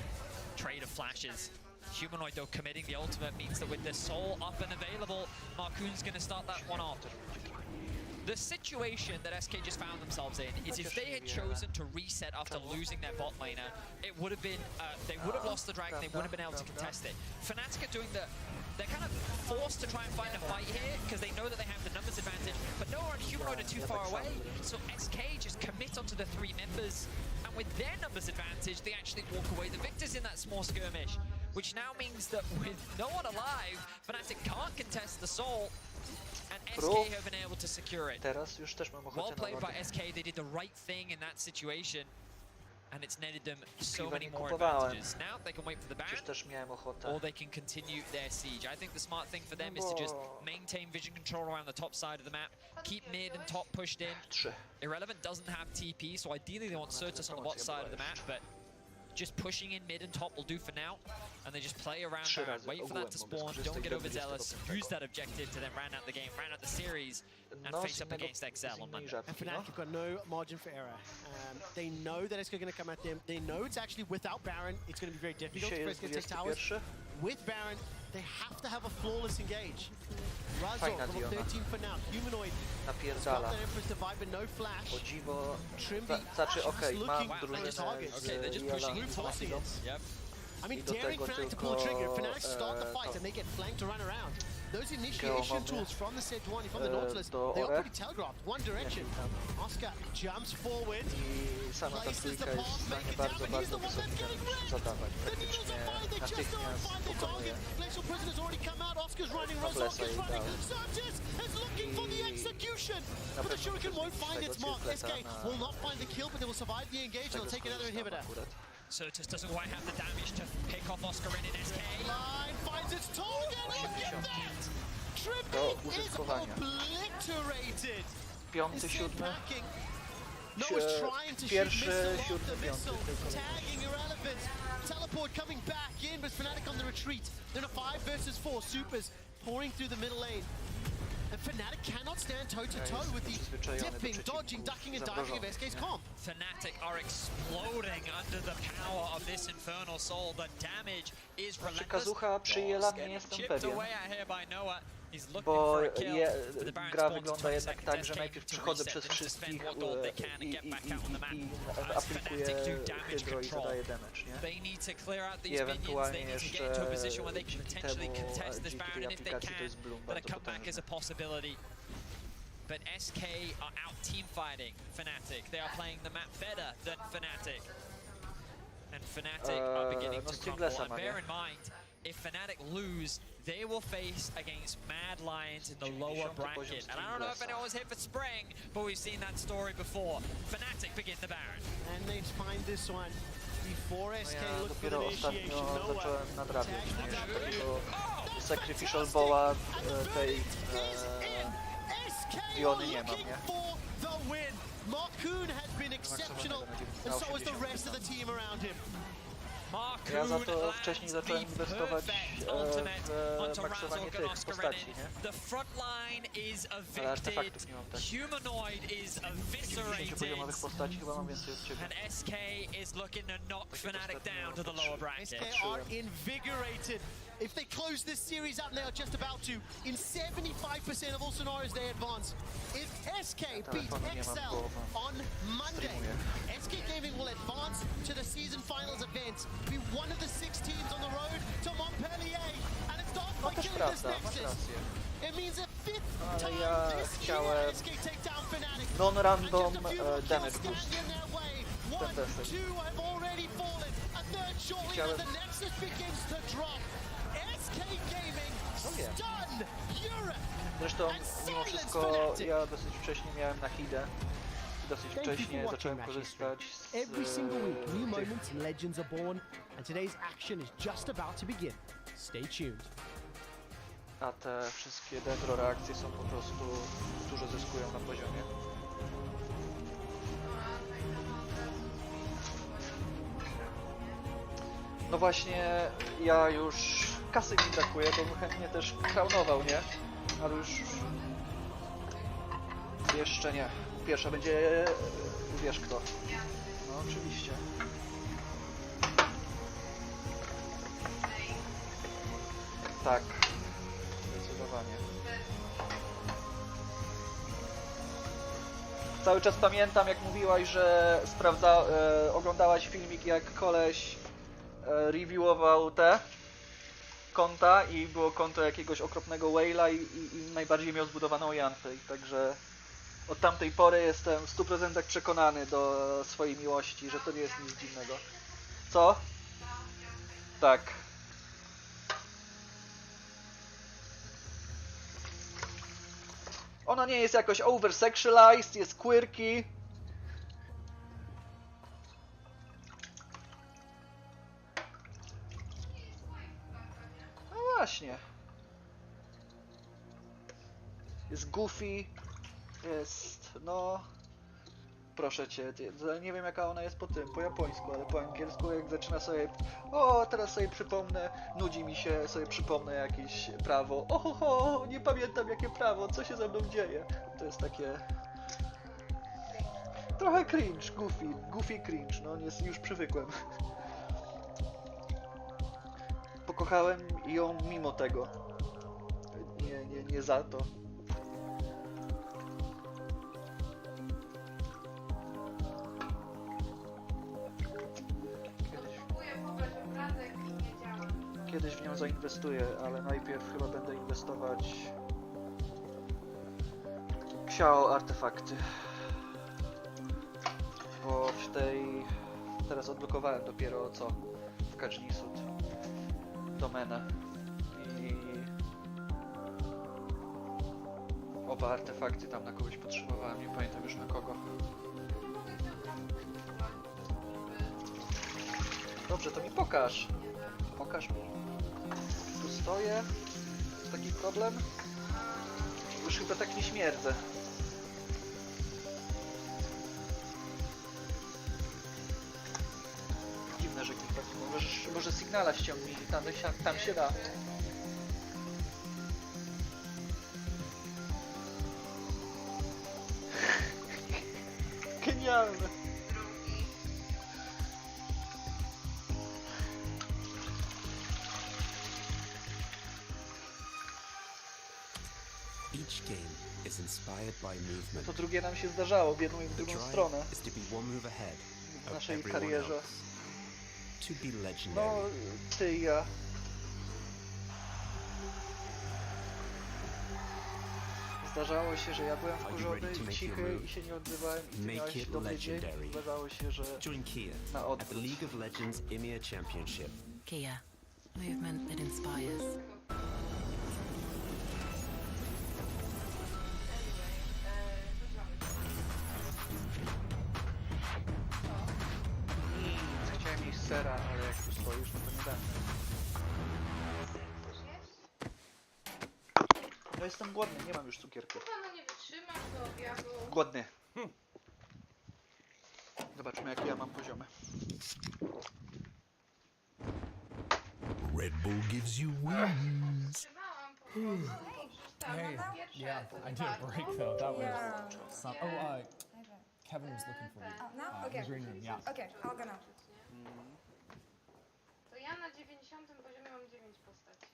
Trade of flashes. Humanoid, though, committing the ultimate means that with the soul up and available, Marcoon's going to start that one off. The situation that SK just found themselves in is if they had chosen to reset after losing their bot laner, it would have been, they would have lost the dragon, they wouldn't have been able to contest it. Fnatic are doing they're kind of forced to try and find a fight here because they know that they have the numbers advantage, but nOWA and Humanoid are too far away, so SK just commit onto the 3 members, and with their numbers advantage, they actually walk away the victors in that small skirmish, which now means that with no one alive, Fnatic can't contest the soul, and SK have been able to secure it. Well played by SK, they did the right thing in that situation, and it's netted them so many more advantages. Now they can wait for the Baron, or they can continue their siege. I think the smart thing for them is to just maintain vision control around the top side of the map, keep mid and top pushed in. Irrelevant doesn't have TP, so ideally they want Surtus on the bot side of the map, but just pushing in mid and top will do for now, and they just play around Baron, wait for that to spawn, don't get overzealous, use that objective to then round out the game, round out the series, and face up against XL on Monday. And Fnatic have got no margin for error. They know that SK are going to come at them. They know it's actually without Baron, it's going to be very difficult for SK to take towers. With Baron, they have to have a flawless engage. Razor, level 13 for now. Humanoid, got that Empress Divide, but no flash. Trimby, just looking for the target. Okay, they're just pushing into targets. Yep. I mean, daring Fnatic to pull the trigger. If Fnatic start the fight and they get flanked to run around, those initiation tools from the Sejuani, from the Nautilus, they are pretty telegraphed. One direction. Oscar jumps forward, places the path, making damage. He's the one that's getting wrecked. The needles are fine. They just don't find the target. Glacial Prisoner's already come out. Oscar's running. Rozorka's running. Surtus is looking for the execution. But the Shuriken won't find its mark. SK will not find the kill, but they will survive the engage. They'll take another inhibitor. Surtus doesn't quite have the damage to pick off Oscar in SK. Line finds its target. Look at that! Trimby is obliterated. Piąty, siódmy. nOWA's trying to shoot missile after missile, tagging Irrelevant. Teleport coming back in, but Fnatic on the retreat. They're in a 5 versus 4. Supers pouring through the middle lane. And Fnatic cannot stand toe-to-toe with the dipping, dodging, ducking and diving of SK's comp. Fnatic are exploding under the power of this Infernal Soul. The damage is relentless. Kazucha przyjęła, nie jestem pewien. Bo gra wygląda jednak tak, że najpierw przechodzę przez wszystkich i aplikuję hydro i zadaję damage, nie? I ewentualnie jeszcze dzięki temu, dzięki tej aplikacji to jest Bloom bardzo potężny. But SK are out team fighting Fnatic. They are playing the map better than Fnatic. And Fnatic are beginning to crumble. And bear in mind, if Fnatic lose, they will face against Mad Lions in the lower bracket. And I don't know if anyone was hit for Spring, but we've seen that story before. Fnatic begin the Baron. And they find this one before SK look for the dopiero initiation. ostatnio zacząłem nadrabiać, tego Sacrificial Bow'a tej Diony nie mam, nie? Marcoon has been exceptional, and so is the rest of the team around him. Ja za to wcześniej zacząłem inwestować w maksowanie tych postaci, nie? The front line is Ale artefaktów evicted. nie mam też. Humanoid is 10-poziomowych postaci chyba mam więcej od ciebie. And SK is looking to knock Fnatic down to the lower bracket. SK are invigorated. If they close this series out, and they are just about to, in 75% of all scenarios they advance. If SK beat XL on Monday, SK Gaming will advance to the season finals event, be one of the 6 teams on the road to Montpellier, and it starts by killing this Nexus. It means a 5th time this year SK take down Fnatic. Non-random damage boost. One, two have already fallen. A third shortly, and the Nexus begins to drop. SK Gaming Zresztą mimo wszystko ja dosyć wcześnie miałem na Hidę. Dosyć wcześnie zacząłem korzystać z Every single week, new moments and legends are born, and today's action is just about to begin. Stay tuned. A te wszystkie dendro reakcje są po prostu dużo zyskują na poziomie. No właśnie, ja już kasy mi brakuje, bo bym chętnie też crownował, nie? Ale już jeszcze nie. Pierwsza będzie, wiesz kto. No oczywiście. Tak, zdecydowanie. Cały czas pamiętam, jak mówiłaś, że oglądałaś filmik, jak koleś reviewował te konta i było konto jakiegoś okropnego whale'a i najbardziej miał zbudowaną jantę. I także od tamtej pory jestem w 100% przekonany do swojej miłości, że to nie jest nic dziwnego. Co? Tak. Ono nie jest jakoś oversexualized, jest quirky. No właśnie. Jest goofy. Jest, no... Proszę cię, nie wiem jaka ona jest po japońsku, ale po angielsku jak zaczyna sobie... O, teraz sobie przypomnę, nudzi mi się, sobie przypomnę jakieś prawo. Ohoho, nie pamiętam jakie prawo, co się ze mną dzieje. To jest takie... Trochę cringe, goofy cringe, no już przywykłem. Pokochałem ją mimo tego. Nie za to. Kiedyś w nią zainwestuję, ale najpierw chyba będę inwestować w Xiao artefakty. Bo w tej... Teraz odblokowałem dopiero co? W Kajnisud domenę. I... Oba artefakty tam na kogoś potrzebowałem, nie pamiętam już na kogo. Dobrze, to mi pokaż. Pokaż mi. Tu stoję. Jest taki problem? Już chyba tak nie śmierdzę. Dziwne, że kilka... Może sygnala ściągnij. Tam się da. Genialne. Each game is inspired by movement. To drugie nam się zdarzało w jedną i w drugą stronę. Is to be one move ahead W naszej karierze. To be legendary. No, ty i ja. Zdarzało się, że ja byłem wkurzony i cichy i się nie odzywałem i ty miałeś dobry dzień. Zdarzało się, że Join Kia na at the odwrót. League of Legends EMEA Championship. Kia, movement that inspires. Chciałem jeść sera, ale jak tu stoisz, no to nie da. No jestem głodny, nie mam już cukierku. No nie wytrzymasz do obiadu. Głodny. Zobaczmy jakie ja mam poziomy. Red Bull gives you wings. Hey, yeah, I did a break though. That was some. Oh, Kevin was looking for me. No? Okay. In the green room, yeah. Okay, I'll go now. To ja na 90 poziomie mam 9 postaci.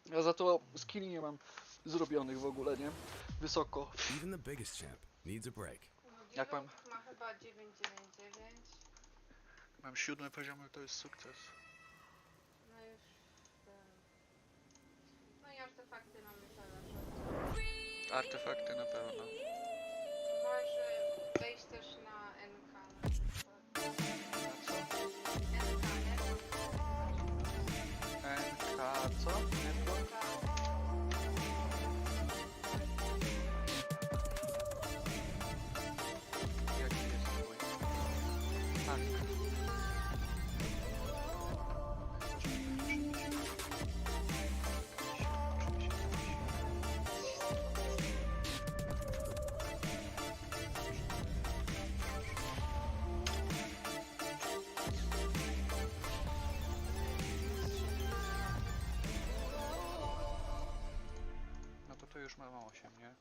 Ja za to skilli nie mam zrobionych w ogóle, nie? Wysoko. Even the biggest champ needs a break. Jak mam? Ma chyba 999. Mam 7 poziomy, to jest sukces. No już... No i artefakty mamy też. Artefakty na pewno. Może wejść też na NK na przykład. NK, nie? co? Netto? Jaki jest twój? Tak. No to już mamy 8, nie?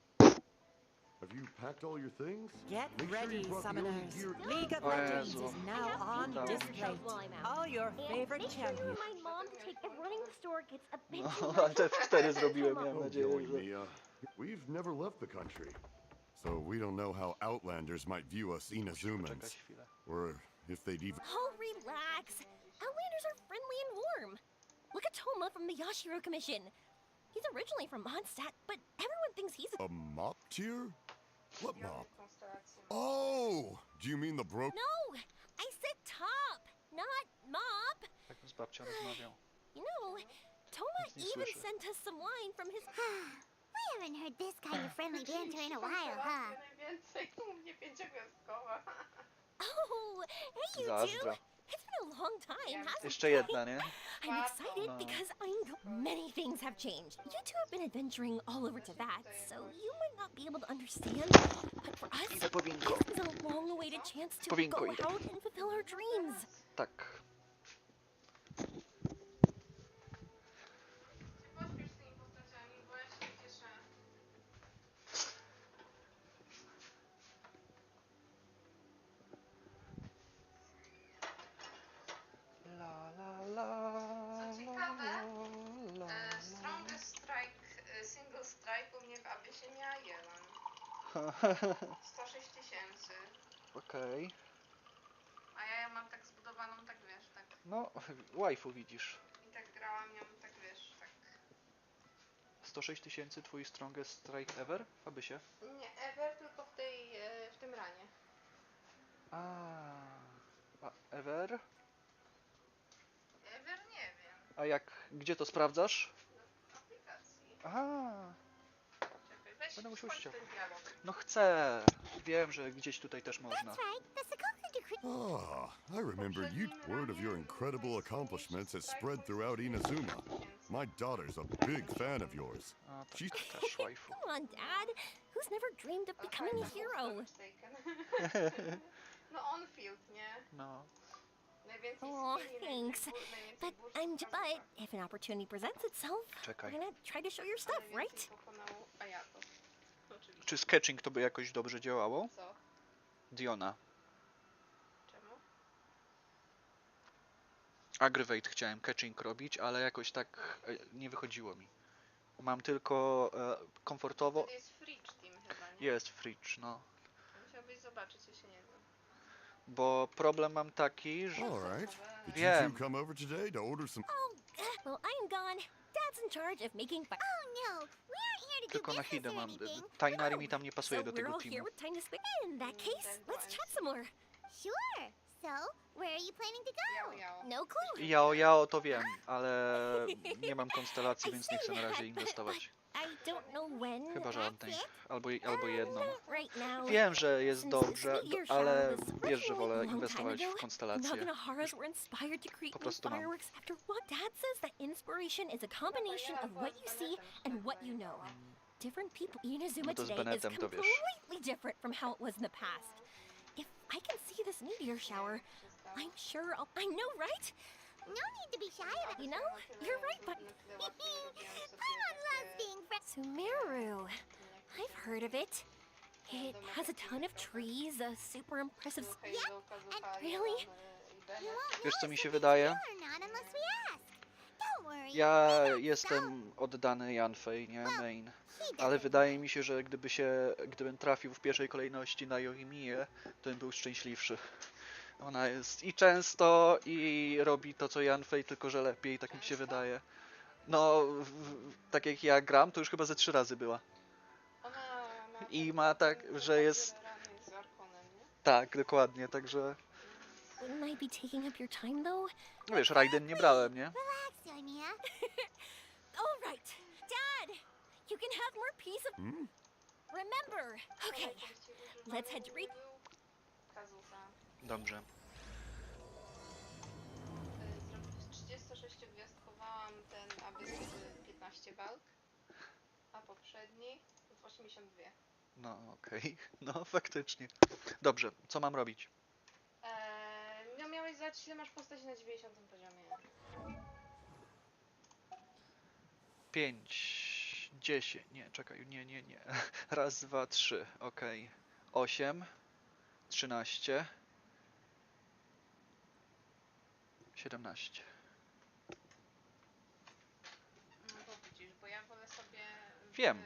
Have you packed all your things? Get Make sure ready, you brought the only summoners. gear- League of Oh, Legends Jezu. is now on Udało mi się. display. All your favorite Make sure champions. my mom to take if running the store gets a bit No, too ale much. te 4 zrobiłem, miałem Don't nadzieję, worry, że... Mia. We've never left the country, so we don't know how Outlanders might view us Poczekać Inazumans, chwilę. or if they'd even. Oh, relax. Outlanders are friendly and warm. Look at Toma from the Yashiro Commission. He's originally from Mondstadt, but everyone thinks he's a... A mop tier? What mop? Oh, do you mean the broke? No! I said top, not mop. Tak z babcią rozmawiał. You know, Toma Nic nie even słyszę. sent us some wine from his... We haven't heard this kind of friendly banter in a while, huh? Najwięcej u mnie pięciogwiazdkowa. Oh, hey you Zazdra. two. It's been a long time, hasn't Jeszcze it? jedna, nie? I'm excited No. because many things have changed. You two have been adventuring all over to that, so you might not be able to understand. But for us, Idę po winko. this is a long-awaited chance to Po winko go idę. out and fulfill our dreams. Tak. Pośpiesz z tymi postaciami, bo ja się cieszę. La la la. Co ciekawe, Strongest Strike, Single Strike u mnie w Abyssie miała 1. 106 tysięcy. Okej. A ja ją mam tak zbudowaną, tak wiesz, tak. No, waifu widzisz. I tak grałam ją, tak wiesz, tak. 106 tysięcy twój strongest strike ever? W Abysie? Nie ever, tylko w tej, w tym ranie. A ever? Ever nie wiem. A jak, gdzie to sprawdzasz? W aplikacji. Aha, Czekaj, weź będę musiał wchodź w ściągnąć. ten dialog. No chcę. Wiem, że gdzieś tutaj też można. Ah, I remember you. Word of your incredible accomplishments has spread throughout Inazuma. My daughter's a big fan of yours. A, tak, She's też waifu. Come on, Dad. Who's never dreamed of becoming a hero? No on-field, nie? No. Najwięcej Oh, skilli, thanks. najwięcej But if an opportunity presents itself, Czekaj. we're gonna try to show your stuff, right? Najwięcej pokonał Ayato. Oczywiście. Czy sketching to by jakoś dobrze działało? Co? Diona. Czemu? Aggravate chciałem catching robić, ale jakoś tak nie wychodziło mi. Mam tylko komfortowo. To jest Fridge Team chyba, nie? Jest fridge, no. Musiałbyś zobaczyć, ja się nie znam. Bo problem mam taki, że... all right. Did you Wiem. two come over today to order some? Well, I'm gone. Dad's in charge of making fire. Oh no, we aren't here to do Tylko na business Hidę or mam. anything. Tainari mi tam nie So pasuje do we're tego all here teamu. with time to spare. In that case, let's chat some more. Sure. So, where are you planning to go? Jao, jao. No clue. Jao to wiem, ale nie mam konstelacji, więc nie chcę na razie inwestować. I don't know when. Chyba żadnej. That's it. Albo jedną. Not right now. Wiem, że jest Since this dobrze, meteor shower ale was wiesz, że wolę originally a long inwestować time w ago, konstelacje. Naganaharas were inspired to create Po new prostu mam. fireworks after what Dad says that inspiration is a combination of what you see and what you know. Different people. Inazuma No to z today is Benetem to wiesz. completely different from how it was in the past. If I can see this meteor shower, I'm sure I know, right? No need to be shy about You know, you're right, but Paimon loves being friends. Sumeru. I've heard of it. It has a ton of trees, a super impressive. Really? You won't Wiesz, co know mi if się it's wydaje? real or not unless we ask. Don't worry. Ja jestem oddany Janfei, nie? Main. Ale wydaje mi się, że gdybym trafił w pierwszej kolejności na Yoimię, to bym był szczęśliwszy. Ona jest i często, i robi to co Janfei, tylko że lepiej, tak mi się wydaje. No, tak jak ja gram, to już chyba ze 3 razy była. I ma tak, że jest... Tak, dokładnie, także... Wouldn't I be taking up your time though? No wiesz, Raiden nie brałem, nie? Relax, Yoimiya. All right, Dad. You can have more peace of. Remember. Okay. Let's head to read. Kazusa. Dobrze. Z 36-gwiazdkowałam ten Abyss w 15 walk, a poprzedni w 82. No okej. No faktycznie. Dobrze, co mam robić? No miałeś zobaczyć, ile masz postaci na 90 poziomie. 5, 10, nie, czekaj, nie. Raz, 2, 3, okej. 8, 13, 17. No bo widzisz, bo ja wolę sobie Wiem.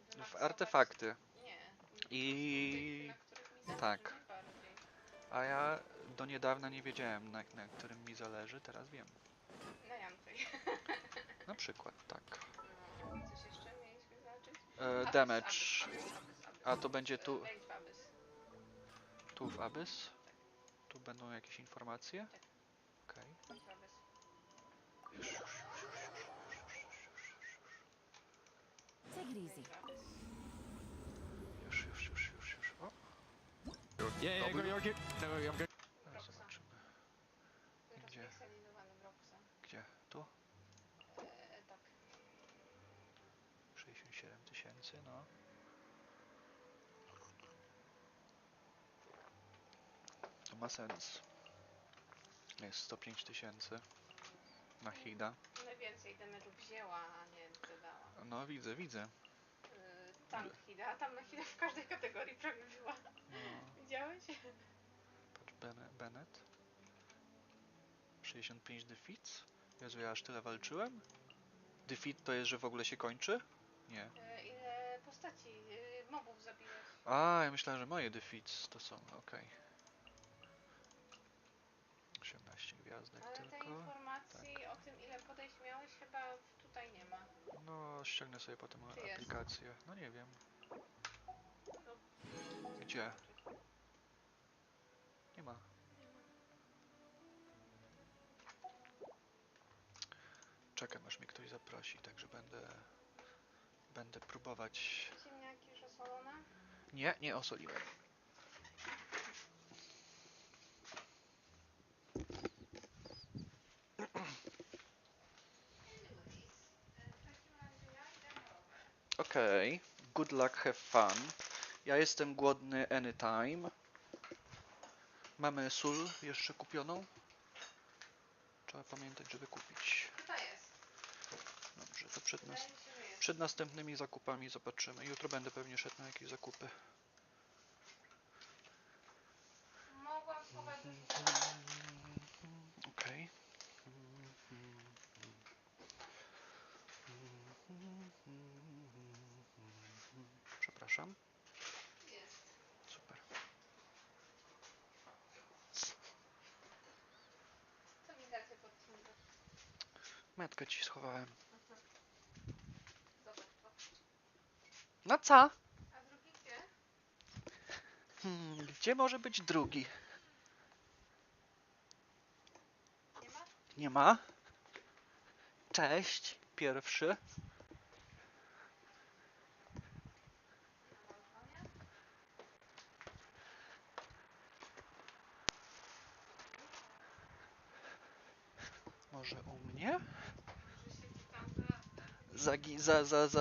W wymaksować... artefakty. Nie. I... Na których mi zależy Tak. najbardziej. A ja do niedawna nie wiedziałem, na którym mi zależy, teraz wiem. Na Jantej. Na przykład, tak. No, coś jeszcze mieliśmy znaczyć? Damage. Abyss. A to będzie tu... Wejdź w Abyss. Tu w Abyss? Tu będą jakieś informacje? Tak. Okej. Wejdź w Abyss. Take it easy. Już. O. Yeah, go, you're good. No, I'm good. Zobaczymy. Gdzie? Wyspecjalizowany Broxa. Gdzie? Tu? Tak. 67 000, no. To ma sens. Jest 105 000 na Hida. Najwięcej damage'u wzięła, a nie dodała. No widzę. Tank Hida, a tam na Hida w każdej kategorii prawie wzięła. No. Widziałeś? Patrz, Bennett. 65 defeats. Jezu, ja aż tyle walczyłem? Defeat to jest, że w ogóle się kończy? Nie. Ile postaci, mobów zabiłeś? A, ja myślałem, że moje defeats to są, okej. 18 gwiazdek Ale tylko. tej informacji o tym, ile podejść miałeś, chyba tutaj nie ma. No, ściągnę sobie potem Czy aplikację. jest? No nie wiem. No. Gdzie? Nie ma. Czekam, aż mnie ktoś zaprosi, także będę próbować. Ziemniaki już osolone? Nie osoliłem. Okej, good luck, have fun. Ja jestem głodny anytime. Mamy sól jeszcze kupioną. Trzeba pamiętać, żeby kupić. Tutaj jest. Dobrze, to przed następnymi zakupami zobaczymy. Jutro będę pewnie szedł na jakieś zakupy. Mogłam schować do Okej. Przepraszam. Jest. Super. Co mi dacie pod ciągle? Metkę ci schowałem. Zobacz to. No co? A drugi gdzie? Gdzie może być drugi? Nie ma? Nie ma. Cześć, pierwszy. Na balkonie? Może u mnie? Może siedzi tam za...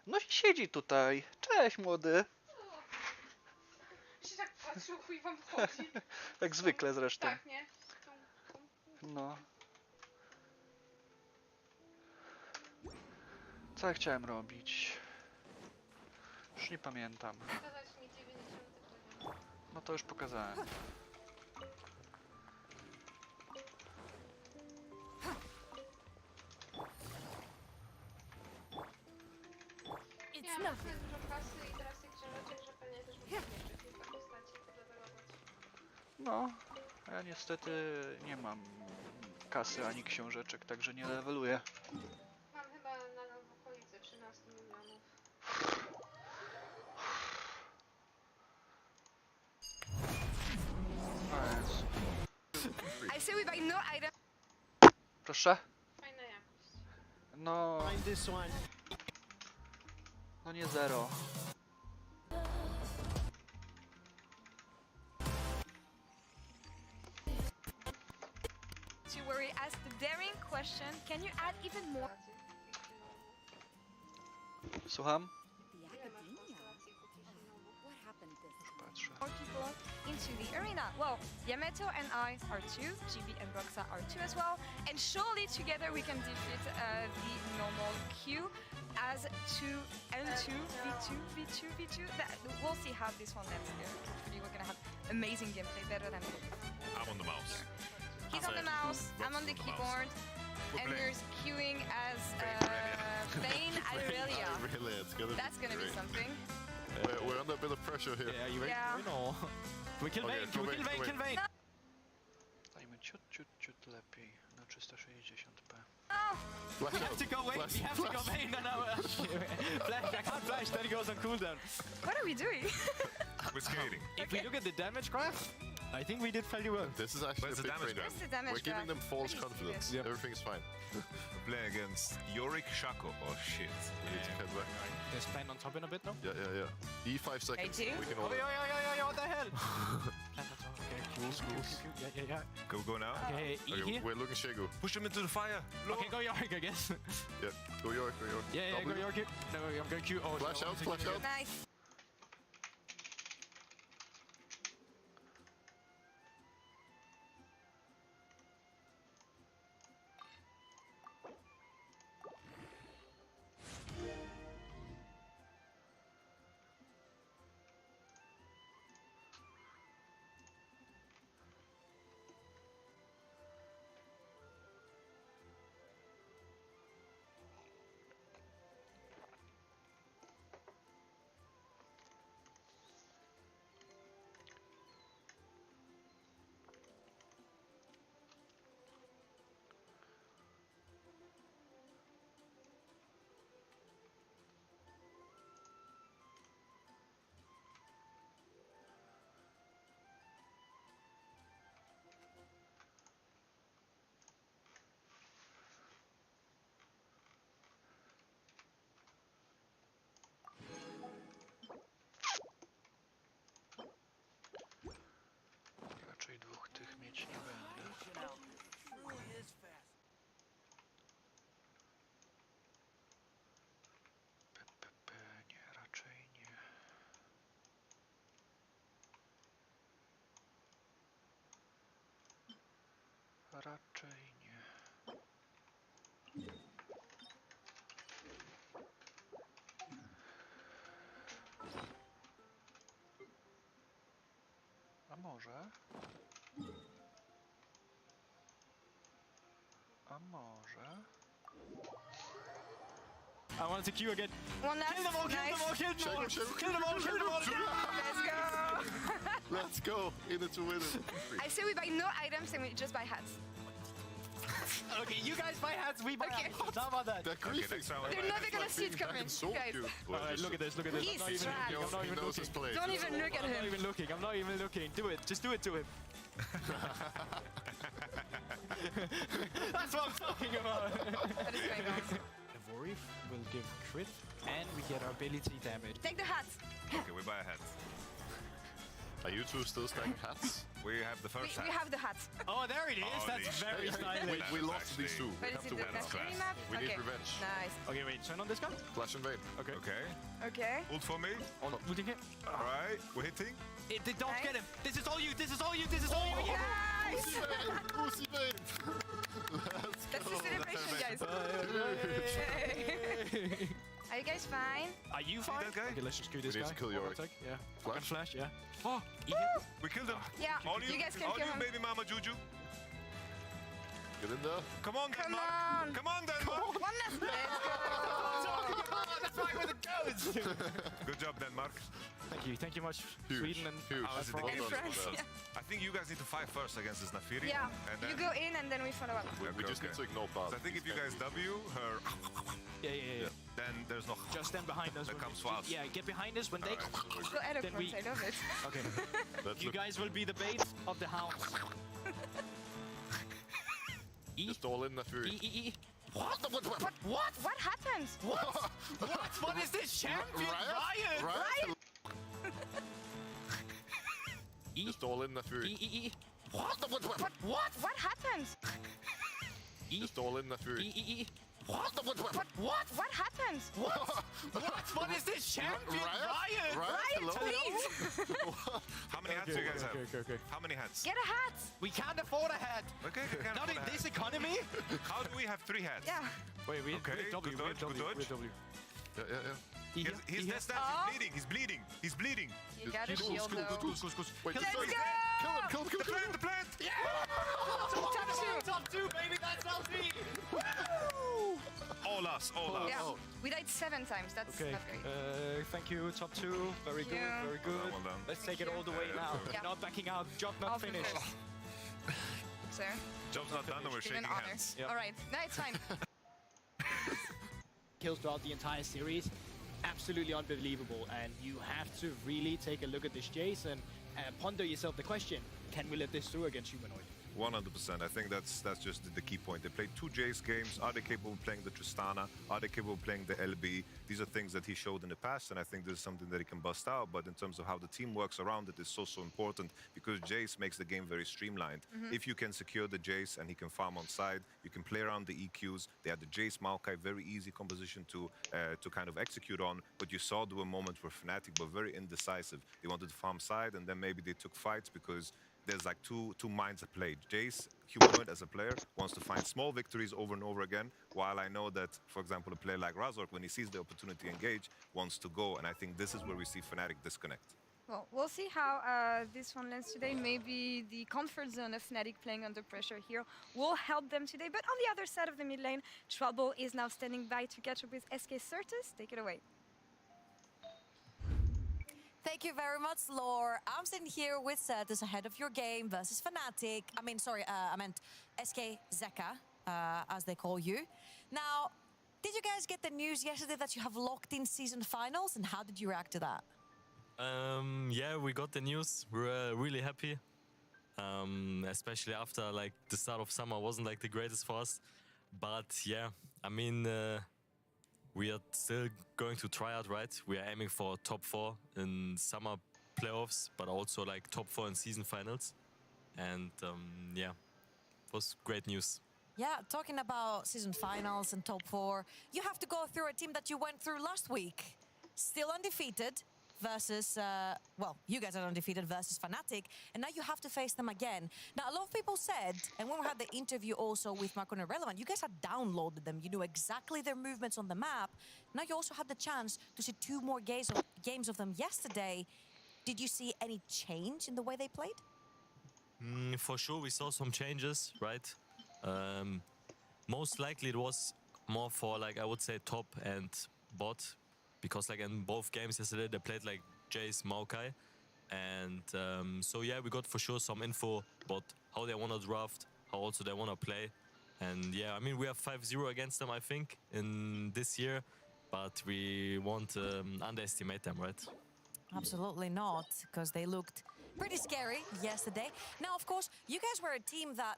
No siedzi tutaj. Cześć, młody. się tak patrzył, chuj wam chodzi. Jak zwykle zresztą. Tak, nie? No. Co ja chciałem robić? Już nie pamiętam. Pokazać mi 90 poziom. No to już pokazałem. Ja mam tyle dużo kasy i teraz tych książeczek, że pewnie też muszę jeszcze kilka postaci podevelować. No, a ja niestety nie mam kasy ani książeczek, także nie leveluję. Mam chyba nadal w okolicy 13 milionów. I say we buy no item. Proszę? Fajna jakość. No... Find this one. No nie zero. To where we ask the daring question, can you add even more Słucham? The academia. What happened this time? Patrzę. people into the arena? Well, Yamato and I are 2, GB and Roxa are 2 as well, and surely together we can defeat the normal queue as 2 and 2, V2, V2, V2. We'll see how this one ends. Hopefully we're gonna have amazing gameplay, better than I'm on the mouse. He's on the mouse, I'm on the keyboard, and we're queuing as Vayne Irelia. Really, it's gonna That's gonna be something. We're under a bit of pressure here. Yeah, are you ready Yeah. to win or? Can we kill Okay, Vayne? Can we kill Vayne? Kill Vayne! Dajmy ciut lepiej. Na 360p. Oh! We have to go Vayne! We have to go Vayne! No. Flash, I can't flash, then he goes on cooldown. What are we doing? We're skating. If we look at the damage graph, I think we did fairly well. This is actually Where's a the big damage brain. graph? Where's the damage We're giving graph? them false Let me see confidence. this. Everything's fine. Play against Yorick Shako. Oh shit. We need to cut back. Just plan on top in a bit now. Yeah. E5 seconds. Hey, We can Oh, hold it. yeah, what the hell? Plan on top, okay, cool. Yeah. Go now. Okay, E Okay, here. we're looking Shegu. Push him into the fire. Okay, go Yorick, I guess. Yeah, go York, go York. Yeah, go W. Yorick. No, I'm going Q. Oh, Flash no, out, I'm flash taking out. Nice. Raczej dwóch tych mieć nie będę. Nie, raczej nie. Raczej nie. A może? A może? I want to Q again. One last. Kill them all, Nice. kill them all. Kill them all. Let's go. Let's go! In it to win it. I say we buy no items and we just buy hats. Okay, you guys buy hats, we buy Okay. hats. How about that? They're creeping. They're never gonna see it coming. Guys. Alright, look at this. He's I'm not even knows his looking. place. Don't even look at I'm not him. even looking. I'm not even looking. Do it. Just do it to him. That's what I'm talking about. What is going on? Evori will give crit, and we get our ability damage. Take the hats. Okay, we buy a hat. Are you two still stacking hats? We have the first We hat. have the hats. Oh, there it is. Holy That's very shit. stylish. We lost these two. But We is have it to the win. Destiny map? We need Okay. revenge. Nice. Okay, wait. Turn on this guy. Flash and Vayne. Okay. Okay. Okay. Ult for me. On looting it. Alright, we're hitting. Don't Nice. get him. This is all you. This is all you. This is all you. Nice. Goosey Vayne! That's the celebration, guys. Yay. Are you guys fine? Are you fine? that guy? Okay, let's just kill this We need guy. to kill Yorick. Yeah. Flash? Flash, yeah. Oh, Eat it. we killed him. Yeah. On you, You guys can on kill you, him. baby mama Juju. Get in there. Come on, Come Denmark. on. Come on, Denmark. One last. Let's go. That's right where it goes. Good job, Denmark. Thank you much, Huge, Sweden and huge. How is it Well again? done, France, well done. yeah. I think you guys need to fight first against this Nafiri. Yeah. And You then, go in and then we follow up. We just need to ignore Bart. So I think if you guys W her, Yeah. then there's no. Just stand behind us. That when comes we- for us. Yeah, get behind us when they. Go eloquence. we- I love it. Okay. Let's You look. guys will be the bait of the hounds. Just all in that fury. E. What happened? What is this champion? Riot? Just all in the Fury. What happened? Just all in the Fury. What happened? What is this champion? Riot, please! How many hats do you guys have? Okay. How many hats? Get a hat! We can't afford a hat. Okay, we can't Not afford in a hat. this economy. How do we have 3 hats? Yeah. Wait, we Okay, have W. good We have dodge, W. good We have W. He's Oh. he's bleeding. He's bleeding. You got a shield though. Wait, Let's go! kill him. The plant. Yeah! Top 2, baby. That's LT. All us. Yeah. We died 7 times. That's Okay. not great. Thank you, top 2. Very good. Yeah. Very good. Well done. Let's take it all the way now. Yeah. Not backing out. Job not Off the finished. first. Sir, Job's not done and we're give shaking an honor. hands. Yep. All right. No, it's fine. Kills throughout the entire series. Absolutely unbelievable, and you have to really take a look at this Jace and ponder yourself the question, can we let this through against Humanoid? 100%. I think that's just the key point. They played 2 Jace games. Are they capable of playing the Tristana? Are they capable of playing the LB? These are things that he showed in the past, and I think this is something that he can bust out. But in terms of how the team works around it is so important, because Jace makes the game very streamlined. If you can secure the Jace and he can farm on side, you can play around the EQs. They had the Jace Maokai, very easy composition to kind of execute on. But you saw there were moments where Fnatic were very indecisive. They wanted to farm side, and then maybe they took fights because there's like two minds at play. Jace, Humanoid as a player, wants to find small victories over and over again, while I know that, for example, a player like Razork, when he sees the opportunity to engage, wants to go, and I think this is where we see Fnatic disconnect. Well, we'll see how this one lands today. Maybe the comfort zone of Fnatic playing under pressure here will help them today. But on the other side of the mid lane, Trouble is now standing by to catch up with SK Certus. Take it away. Thank you very much, Lore. I'm sitting here with Certus ahead of your game versus Fnatic. I meant SK Zeka, as they call you. Now, did you guys get the news yesterday that you have locked in season finals, and how did you react to that? Yeah, we got the news. We were really happy, especially after like the start of summer wasn't like the greatest for us. But yeah, I mean, we are still going to try out, right? We are aiming for top 4 in summer playoffs, but also like top 4 in season finals. And yeah, it was great news. Yeah, talking about season finals and top 4, you have to go through a team that you went through last week. Still undefeated versus, well, you guys are undefeated versus Fnatic, and now you have to face them again. Now, a lot of people said, and when we had the interview also with Marco and Irrelevant, you guys had downloaded them. You knew exactly their movements on the map. Now you also had the chance to see 2 more games of them yesterday. Did you see any change in the way they played? For sure, we saw some changes, right? Most likely it was more for, like, I would say top and bot, because like in both games yesterday they played like Jace, Maokai, and so yeah, we got for sure some info about how they want to draft, how also they want to play. And yeah, I mean, we have 5-0 against them, I think, in this year, but we won't underestimate them, right? Absolutely not, because they looked pretty scary yesterday. Now, of course, you guys were a team that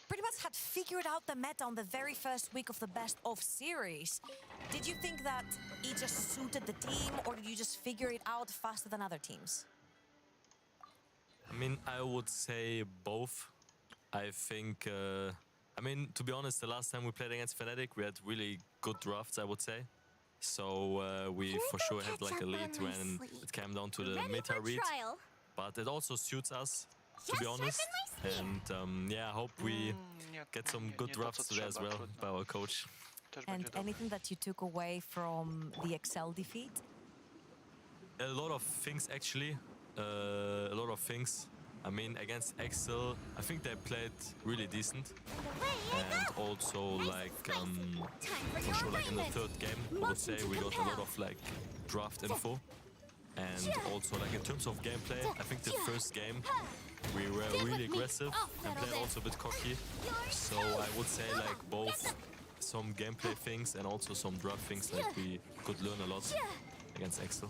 pretty much had figured out the meta on the very first week of the best of series. Did you think that it just suited the team, or did you just figure it out faster than other teams? I mean, I would say both. I think, I mean, to be honest, the last time we played against Fnatic, we had really good drafts, I would say. So we for sure had like a lead when it came down to the meta read. But it also suits us, to be honest. And yeah, I hope we get some good drafts today as well by our coach. And anything that you took away from the Excel defeat? A lot of things, actually. A lot of things. I mean, against Excel, I think they played really decent. And also, like, for sure, like in the 3rd game, I would say we got a lot of, like, draft info. And also, like, in terms of gameplay, I think the first game, we were really aggressive and played also a bit cocky. So I would say, like, both some gameplay things and also some draft things, like we could learn a lot against Excel.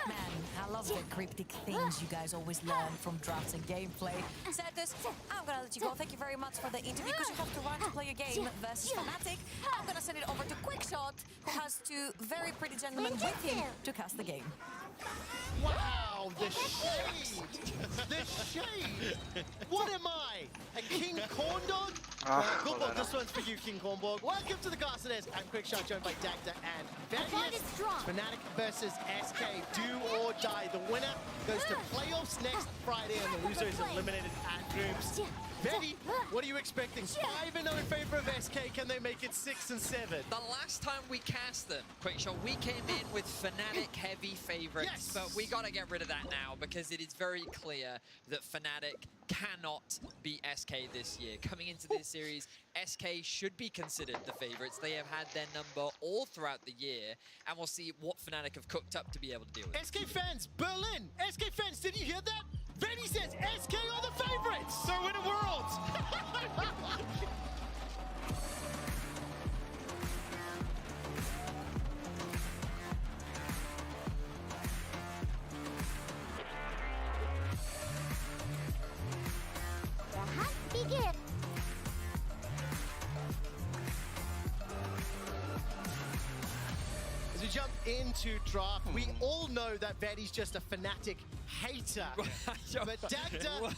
Man, I love the cryptic things you guys always learn from drafts and gameplay. Certus, I'm gonna let you go. Thank you very much for the interview because you have to run to play your game versus Fnatic. I'm gonna send it over to Quickshot, who has two very pretty gentlemen with him to cast the game. Wow, the shade! The shade! What am I? A King Corn Dog? Good luck, this one's for you, King Cornborg. Welcome to the Castles. I'm Quickshot, joined by Dagda and Venius. Fnatic versus SK, do or die. The winner goes to playoffs next Friday, and the loser is eliminated at groups. Benny, what are you expecting? 5-0 in favor of SK. Can they make it 6 and 7? The last time we cast them, Quickshot, we came in with Fnatic heavy favorites, but we got to get rid of that now because it is very clear that Fnatic cannot beat SK this year. Coming into this series, SK should be considered the favorites. They have had their number all throughout the year, and we'll see what Fnatic have cooked up to be able to deal with it. SK fans, Berlin! SK fans, did you hear that? Benny says SK are the favorites! So winning worlds! The hunt begins. As we jump into draft, we all know that Betty's just a Fnatic hater. But Dagda,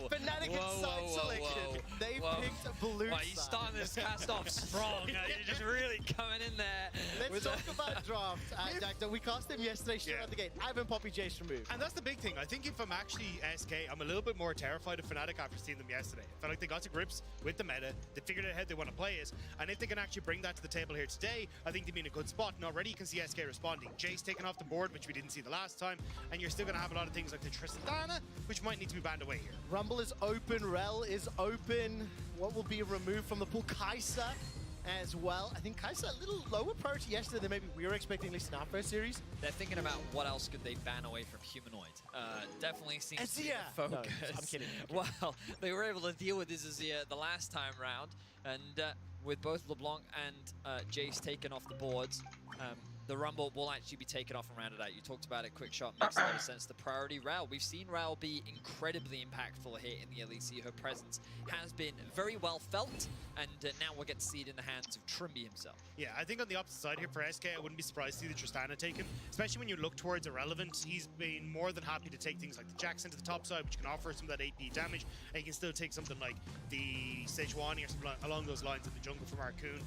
Fnatic and side selection, they picked blue Well, he's starting this cast off strong. You're just really coming in there. Let's talk about draft, Dagda. We cast him yesterday, straight out the gate. Ivan Poppy Jace removed. And that's the big thing. I think if I'm actually SK, I'm a little bit more terrified of Fnatic after seeing them yesterday. I felt like they got to grips with the meta. They figured out how they want to play it. And if they can actually bring that to the table here today, I think they'd be in a good spot. And already you can see SK responding. Jace taken off the board, which we didn't see the last time. And you're still going to have a lot of things like the Tristana, which might need to be banned away here. Rumble is open, Rel is open. What will be removed from the pool? Kai'Sa as well. I think Kai'Sa a little lower priority yesterday than maybe we were expecting, at least in our first series. They're thinking about what else could they ban away from Humanoid. Definitely seems to be the focus. No, I'm kidding. Well, they were able to deal with this Azir the last time round, and with both LeBlanc and Jace taken off the boards, the Rumble will actually be taken off and rounded out. You talked about it, Quickshot makes a lot of sense. The priority Rel. We've seen Rel be incredibly impactful here in the LEC. Her presence has been very well felt, and now we'll get to see it in the hands of Trimby himself. Yeah, I think on the opposite side here for SK, I wouldn't be surprised to see the Tristana taken, especially when you look towards Irrelevant. He's been more than happy to take things like the Jackson to the top side, which can offer some of that AP damage, and you can still take something like the Sejuani or something along those lines in the jungle from Arcoon.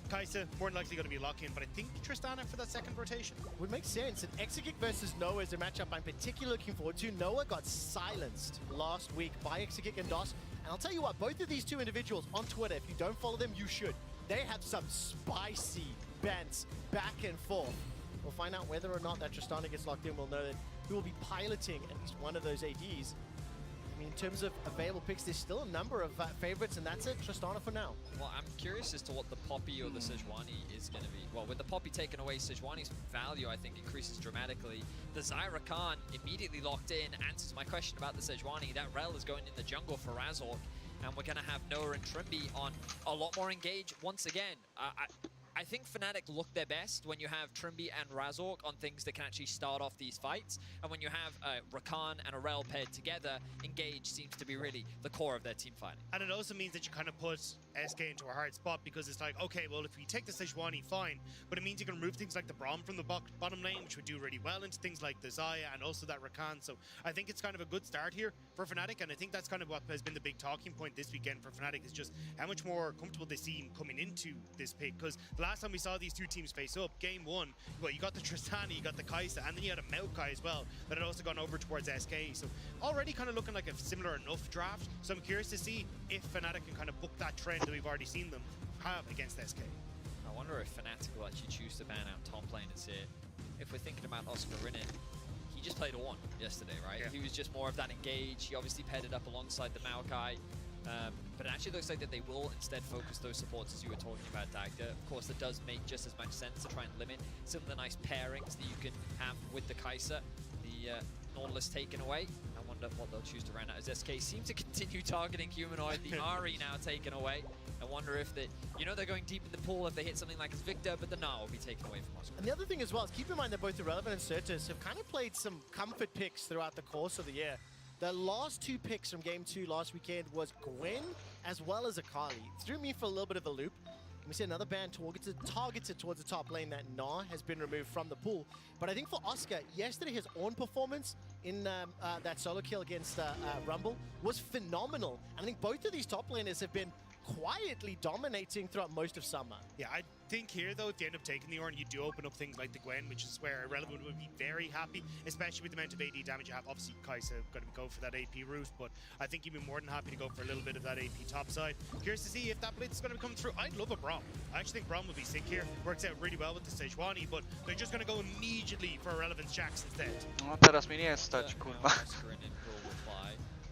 Kai'Sa, more than likely going to be lock-in, but I think Tristana for that second rotation. Would make sense. And Exegeek versus nOWA is a matchup I'm particularly looking forward to. nOWA got silenced last week by Exegeek and DOS. And I'll tell you what, both of these two individuals on Twitter, if you don't follow them, you should. They have some spicy bants back and forth. We'll find out whether or not that Tristana gets locked in. We'll know that we will be piloting at least one of those ADs. I mean, in terms of available picks, there's still a number of favorites, and that's it, Tristana for now. Well, I'm curious as to what the Poppy or the Sejuani is going to be. Well, with the Poppy taken away, Sejuani's value, I think, increases dramatically. The Zyra Khan immediately locked in answers my question about the Sejuani. That Rel is going in the jungle for Razork, and we're going to have nOWA and Trimby on a lot more engaged once again. I think Fnatic look their best when you have Trimby and Razork on things that can actually start off these fights. And when you have Rakan and a Rel paired together, engage seems to be really the core of their team fighting. And it also means that you kind of put SK into a hard spot because it's like, okay, well, if we take the Sejuani, fine. But it means you can remove things like the Braum from the bottom lane, which would do really well into things like the Xayah and also that Rakan. So I think it's kind of a good start here for Fnatic. And I think that's kind of what has been the big talking point this weekend for Fnatic is just how much more comfortable they seem coming into this pick. Because the last time we saw these two teams face up, game one, well, you got the Tristana, you got the Kai'Sa, and then you had a Maokai as well that had also gone over towards SK. So already kind of looking like a similar enough draft. So I'm curious to see if Fnatic can kind of book that trend that we've already seen them have against SK. I wonder if Fnatic will actually choose to ban out top laners here. If we're thinking about Oscar Rinnet, he just played a 1 yesterday, right? Yeah. He was just more of that engage. He obviously paired it up alongside the Maokai. But it actually looks like that they will instead focus those supports as you were talking about, Dagda. Of course, that does make just as much sense to try and limit some of the nice pairings that you can have with the Kai'Sa. The Nautilus taken away. I wonder wonder what they'll choose to run out, as SK seem to continue targeting Humanoid. The Ari now taken away. I wonder if they, they're going deep in the pool if they hit something like as Victor, but the nOWA will be taken away from Oscar. And the other thing as well is keep in mind that both Irrelevant and Certus have kind of played some comfort picks throughout the course of the year. The last 2 picks from Game 2 last weekend was Gwen as well as Akali. It threw me for a little bit of a loop. We see another ban targeted towards the top lane that nOWA has been removed from the pool. But I think for Oscar, yesterday his own performance in that solo kill against Rumble was phenomenal. And I think both of these top laners have been quietly dominating throughout most of summer. Yeah, I think here, though, if you end up taking the Ornn, you do open up things like the Gwen, which is where Irrelevant would be very happy, especially with the amount of AD damage you have. Obviously, Kai'Sa going to go for that AP route, but I think you'd be more than happy to go for a little bit of that AP top side. Curious to see if that blitz is going to come through. I'd love a Braum. I actually think Braum would be sick here. Works out really well with the Sejuani, but they're just going to go immediately for Irrelevant's Jax instead. No teraz mi nie stać, kurwa.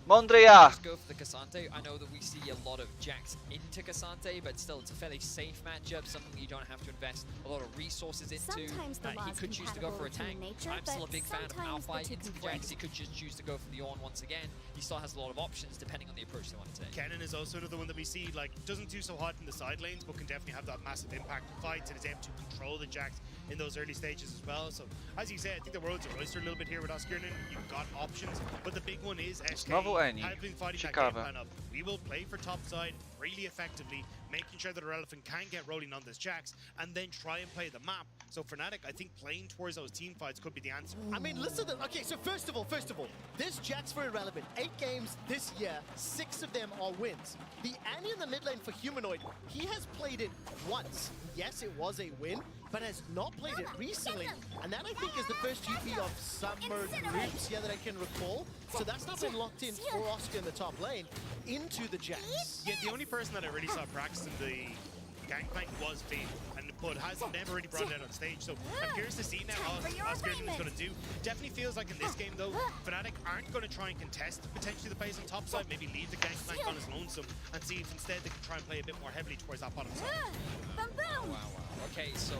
Mądry Just go for the Cassante. I know that we see a lot of Jax into Cassante, but still it's a fairly safe matchup, something you don't have to invest a lot of resources into. He could choose to go for a tank. I'm still a big fan of Malphite into the Jax. He could just choose to go for the Ornn once again. He still has a lot of options depending on the approach they want to take. Kennen is also another one that we see, like, doesn't do so hot in the side lanes, but can definitely have that massive impact in fights and is able to control the Jax in those early stages as well. So, as you said, I think the world's your oyster a little bit here with Oscar. You've got options, but the big one is SK. I've been fighting that game plan up. We will play for top side really effectively, making sure that Irrelevant can get rolling on this Jax, and then try and play the map. So Fnatic, I think playing towards those team fights could be the answer. I mean, listen to okay, so first of all, this Jax for Irrelevant, 8 games this year, 6 of them are wins. The Annie in the mid lane for Humanoid, he has played it once. Yes, it was a win, but has not played it recently. And that, I think, is the first GP of summer groups here that I can recall. So that's not been locked in for Oscar in the top lane into the Jax. Yeah, the only person that I really saw practicing the Gangplank was Fade, but has never really brought it out on stage. So I'm curious to see now how Oscar is going to do. Definitely feels like in this game, though, Fnatic aren't going to try and contest potentially the plays on top side, maybe leave the Gangplank on his lonesome and see if instead they can try and play a bit more heavily towards that bottom side. Wow. Okay, so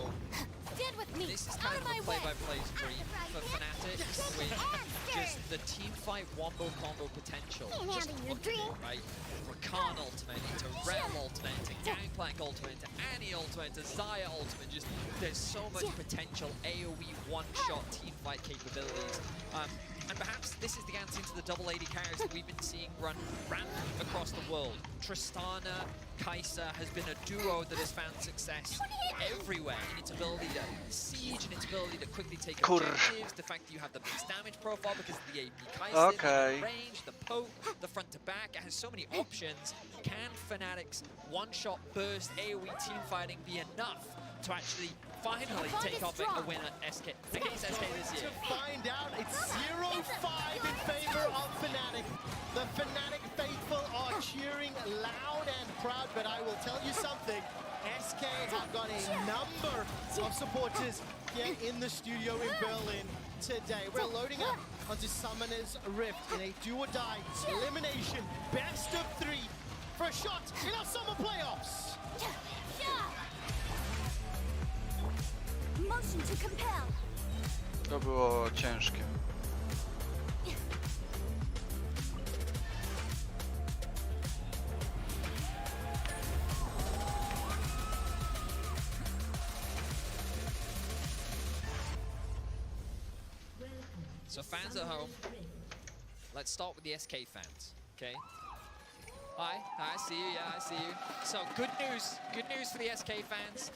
this is kind of a play-by-play stream for Fnatic with just the teamfight wombo combo potential. Just look at it, right? Rakan ultimate into Rel ultimate into Gangplank ultimate into Annie ultimate into Xayah ultimate. Just there's so much potential AoE one-shot teamfight capabilities. And perhaps this is the answer to the double AD carries that we've been seeing run rampant across the world. Tristana, Kai'Sa has been a duo that has found success everywhere in its ability to siege and its ability to quickly take objectives, the fact that you have the base damage profile because of the AP Kai'Sa, the range, the poke, the front to back. It has so many options. Can Fnatic's one-shot burst AoE teamfighting be enough to actually finally take off a win against SK this year? To find out, it's 0-5 in favor of Fnatic. The Fnatic faithful are cheering loud and proud, but I will tell you something. SK have got a number of supporters here in the studio in Berlin today. We're loading up onto Summoner's Rift in a do-or-die elimination, best of 3 for a shot in our summer playoffs. Motion to compel. To było ciężkie. So fans at home, let's start with the SK fans, okay? Hi, I see you, yeah, I see you. So good news for the SK fans.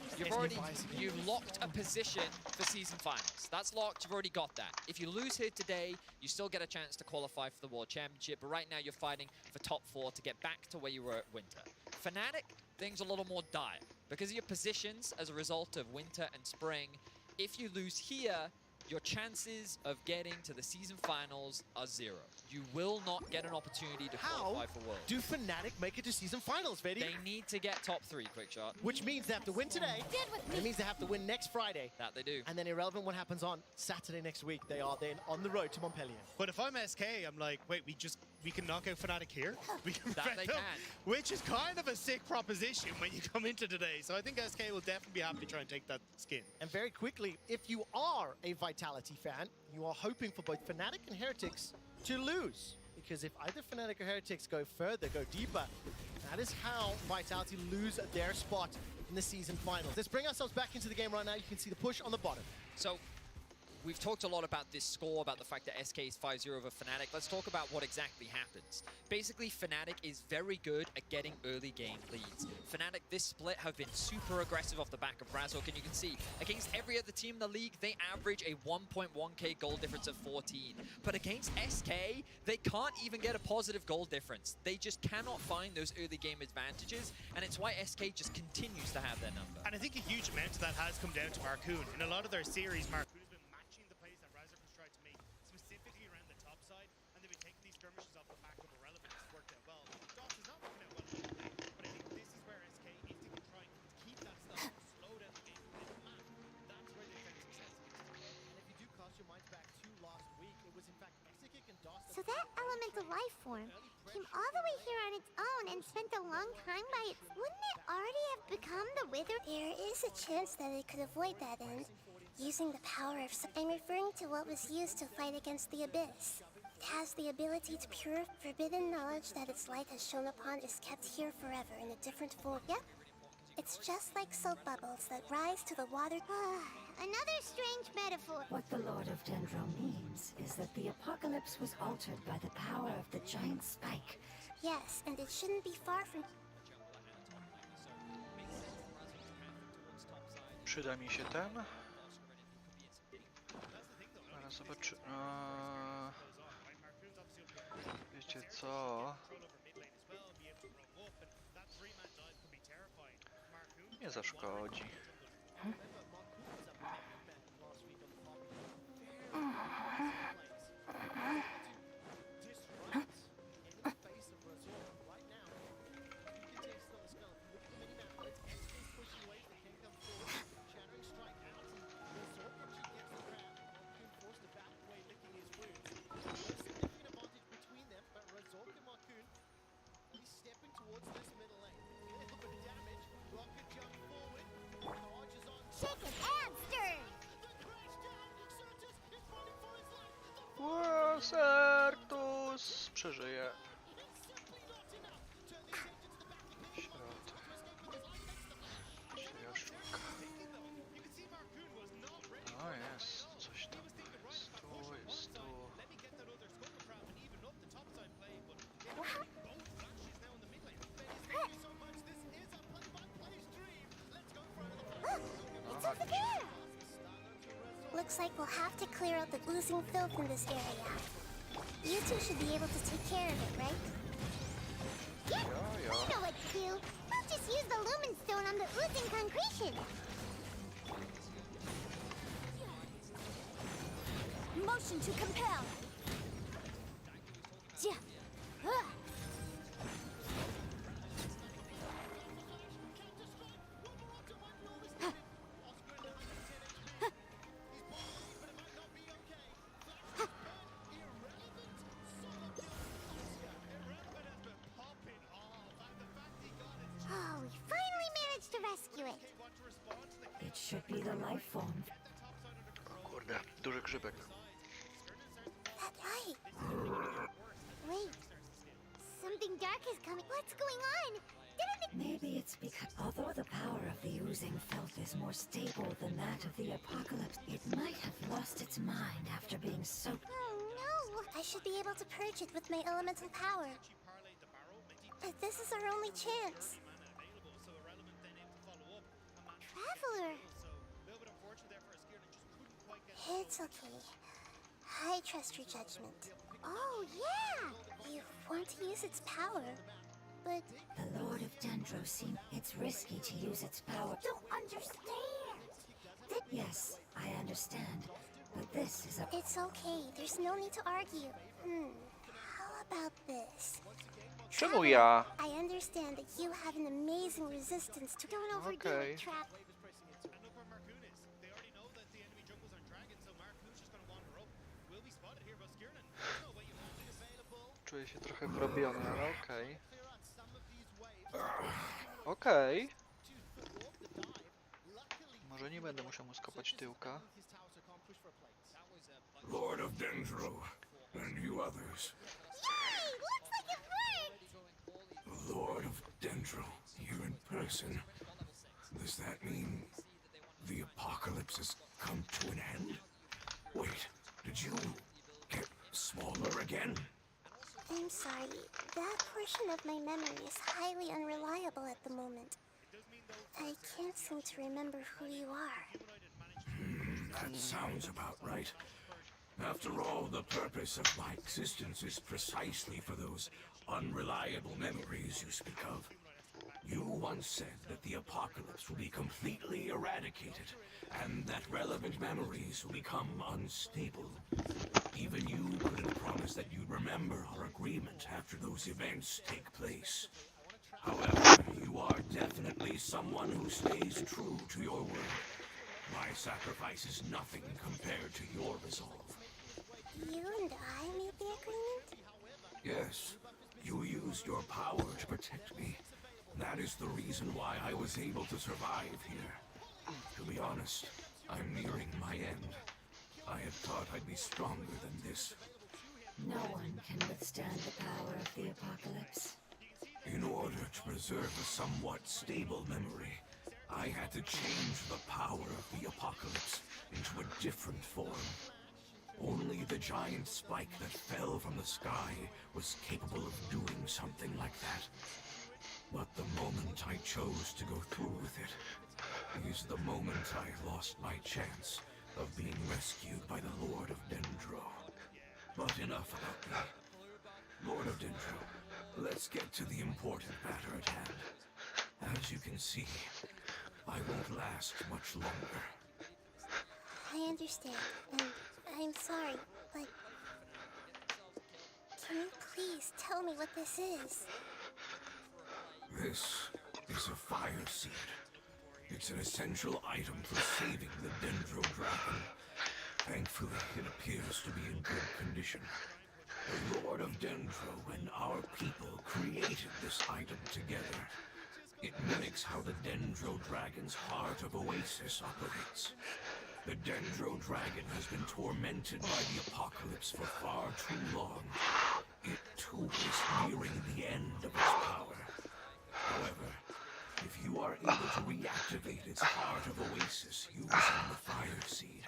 You've locked a position for season finals. That's locked, you've already got that. If you lose here today, you still get a chance to qualify for the World Championship, but right now you're fighting for top 4 to get back to where you were at Winter. Fnatic, things are a little more dire. Because of your positions as a result of Winter and Spring, if you lose here, your chances of getting to the season finals are 0. You will not get an opportunity to qualify for Worlds. Do Fnatic make it to season finals, Vedi? They need to get top 3, Quickshot. Which means they have to win today. It means they have to win next Friday. That they do. And then Irrelevant what happens on Saturday next week. They are then on the road to Montpellier. But if I'm SK, I'm like, wait, we can knock out Fnatic here? We can that they them, can. Which is kind of a sick proposition when you come into today. So I think SK will definitely be happy to try and take that skin. And very quickly, if you are a Vitality fan, you are hoping for both Fnatic and Heretics to lose. because if either Fnatic or Heretics go further, go deeper, that is how Vitality lose their spot in the season finals. Let's bring ourselves back into the game right now. You can see the push on the bottom. So, we've talked a lot about this score, about the fact that SK is 5-0 over Fnatic. Let's talk about what exactly happens. Basically, Fnatic is very good at getting early game leads. Fnatic, this split, have been super aggressive off the back of Razork, and you can see, against every other team in the league, they average a 1.1k goal difference of 14. But against SK, they can't even get a positive goal difference. They just cannot find those early game advantages, and it's why SK just continues to have their number. And I think a huge amount of that has come down to Marcoon. In a lot of their series, Marcoon has been matching the plays that Razork has tried to make, specifically around the top side, and they've been taking these skirmishes off the back of Irrelevant. It's worked out well. Dots is not working out well in the play, but I think this is where SK, if they can try and keep that stuff, slow down the game a bit, that's where they find success against it. And if you do cast your minds back to last week, it was in fact Exekick and Dots. So that elemental life form came all the way here on its own and spent a long time by it. Wouldn't it already have become the Wither? There is a chance that it could avoid that end, using the power of... I'm referring to what was used to fight against the Abyss. It has the ability to pure forbidden knowledge that its light has shone upon is kept here forever in a different form. Yep. It's just like soap bubbles that rise to the water. Another strange metaphor. What the Lord of Dendro means is that the apocalypse was altered by the power of the giant spike. Yes, and it shouldn't be far from... Przyda mi się ten. Zaraz zobaczy... Wiecie co? Nie zaszkodzi. Sertus przeżyje. Środek. Jaśka. No jest, coś tam jest. Tu jest, tu. Looks like we'll have to clear out the oozing filth in this area. You two should be able to take care of it, right? Yeah, we know what to do. We'll just use the Lumen Stone on the oozing concretion. Motion to compel. Yeah. It should be the life form. Kurde, duży grzybek. That's right. Wait. Something dark is coming. What's going on? Maybe it's because although the power of the oozing filth is more stable than that of the apocalypse, it might have lost its mind after being soaked. Oh no! I should be able to purge it with my elemental power. But this is our only chance. Traveler! It's okay. I trust your judgment. Oh, yeah! You want to use its power, but... The Lord of Dendro seems it's risky to use its power. Don't understand! Yes, I understand. But this is a... It's okay. There's no need to argue. How about this? Czemu ja? I understand that you have an amazing resistance to... Don't overdo it, Trap. Czuję się trochę wrobiony, ale okej. Okej. Może nie będę musiał mu skopać tyłka. Lord of Dendro, and you others. looks like it worked! The Lord of Dendro, here in person. Does that mean the apocalypse has come to an end? Wait, did you get smaller again? I'm sorry. That portion of my memory is highly unreliable at the moment. I can't seem to remember who you are. That sounds about right. After all, the purpose of my existence is precisely for those unreliable memories you speak of. You once said that the apocalypse will be completely eradicated, and that relevant memories will become unstable. Even you couldn't promise that you'd remember our agreement after those events take place. However, you are definitely someone who stays true to your word. My sacrifice is nothing compared to your resolve. You and I made the agreement? Yes, you used your power to protect me. That is the reason why I was able to survive here. To be honest, I'm nearing my end. I had thought I'd be stronger than this. No one can withstand the power of the apocalypse. In order to preserve a somewhat stable memory, I had to change the power of the apocalypse into a different form. Only the giant spike that fell from the sky was capable of doing something like that. But the moment I chose to go through with it is the moment I lost my chance of being rescued by the Lord of Dendro. But enough about me. Lord of Dendro, let's get to the important matter at hand. As you can see, I won't last much longer. I understand, and I'm sorry, but... Can you please tell me what this is? This is a fire seed. It's an essential item for saving the Dendro Dragon. Thankfully, it appears to be in good condition. The Lord of Dendro and our people created this item together. It mimics how the Dendro Dragon's heart of Oasis operates. The Dendro Dragon has been tormented by the apocalypse for far too long. It too is nearing the end of its power. However, if you are able to reactivate its heart of Oasis using the fire seed,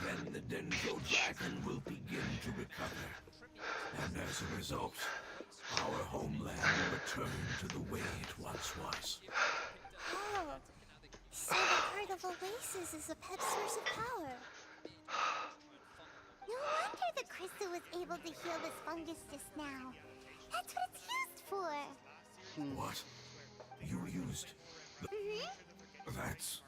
then the Dendro Dragon will begin to recover. And as a result, our homeland will return to the way it once was. Oh, so the heart of Oasis is a pet source of power. No wonder the crystal was able to heal this fungus just now. That's what it's used for. What? You used the... That's...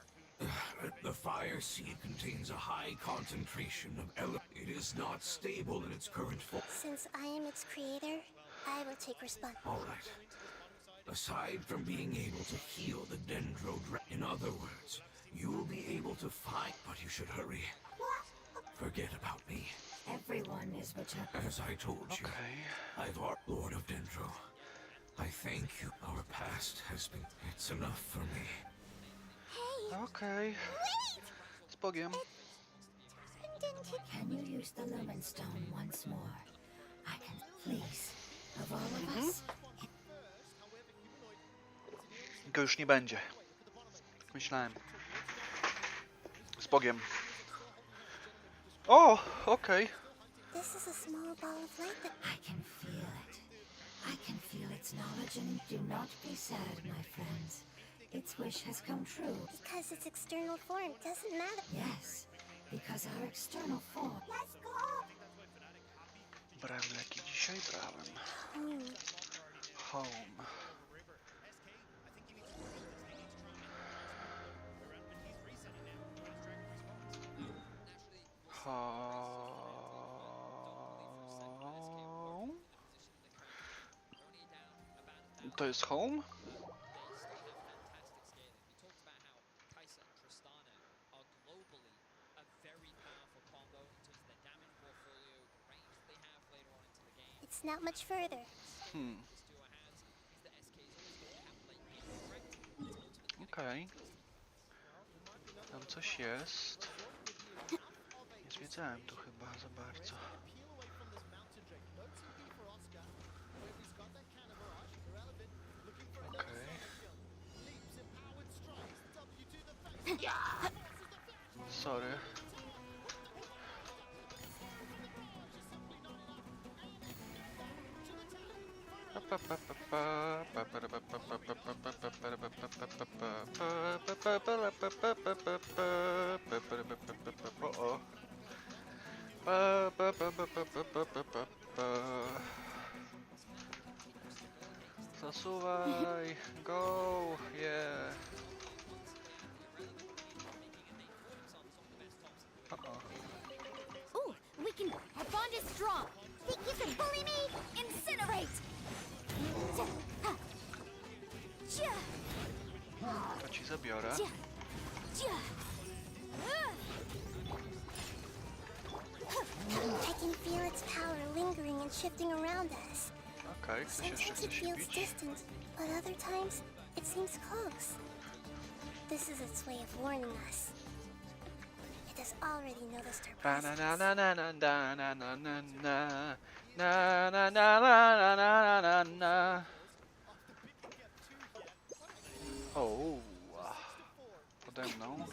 the fire seed contains a high concentration of It is not stable in its current form. Since I am its creator, I will take responsibility. All right. Aside from being able to heal the Dendro Dragon, in other words, you will be able to fight, but you should hurry. Forget about me. Everyone is returned. As I told you, I've our Lord of Dendro. I thank you. Our past has been... It's enough for me. Okej. Z Bogiem. Can you use the Lumen Stone once more? I can, please. Of all of us. Go już nie będzie. Tak myślałem. Z Bogiem. O, okej. This is a small ball of light that... I can feel it. I can feel its knowledge, and do not be sad, my friends. Its wish has come true. Because its external form doesn't matter. Yes, because our external form. Let's go! Brałem leki dzisiaj, brałem. Home. Home. To jest home? It's not much further. Okej. Tam coś jest. Nie zwiedzałem tu chyba za bardzo. Sorry. Uh-oh. Zasuwaj! Go! Yeah! Ooh, we can. Our bond is strong. Think you can bully me? Incinerate! To ci zabiorę. I can feel its power lingering and shifting around us. Okej, ktoś jeszcze Sometimes it chce się feels bić? distant, but other times it seems close. This is its way of warning us. It has already noticed our presence. O, pode mną.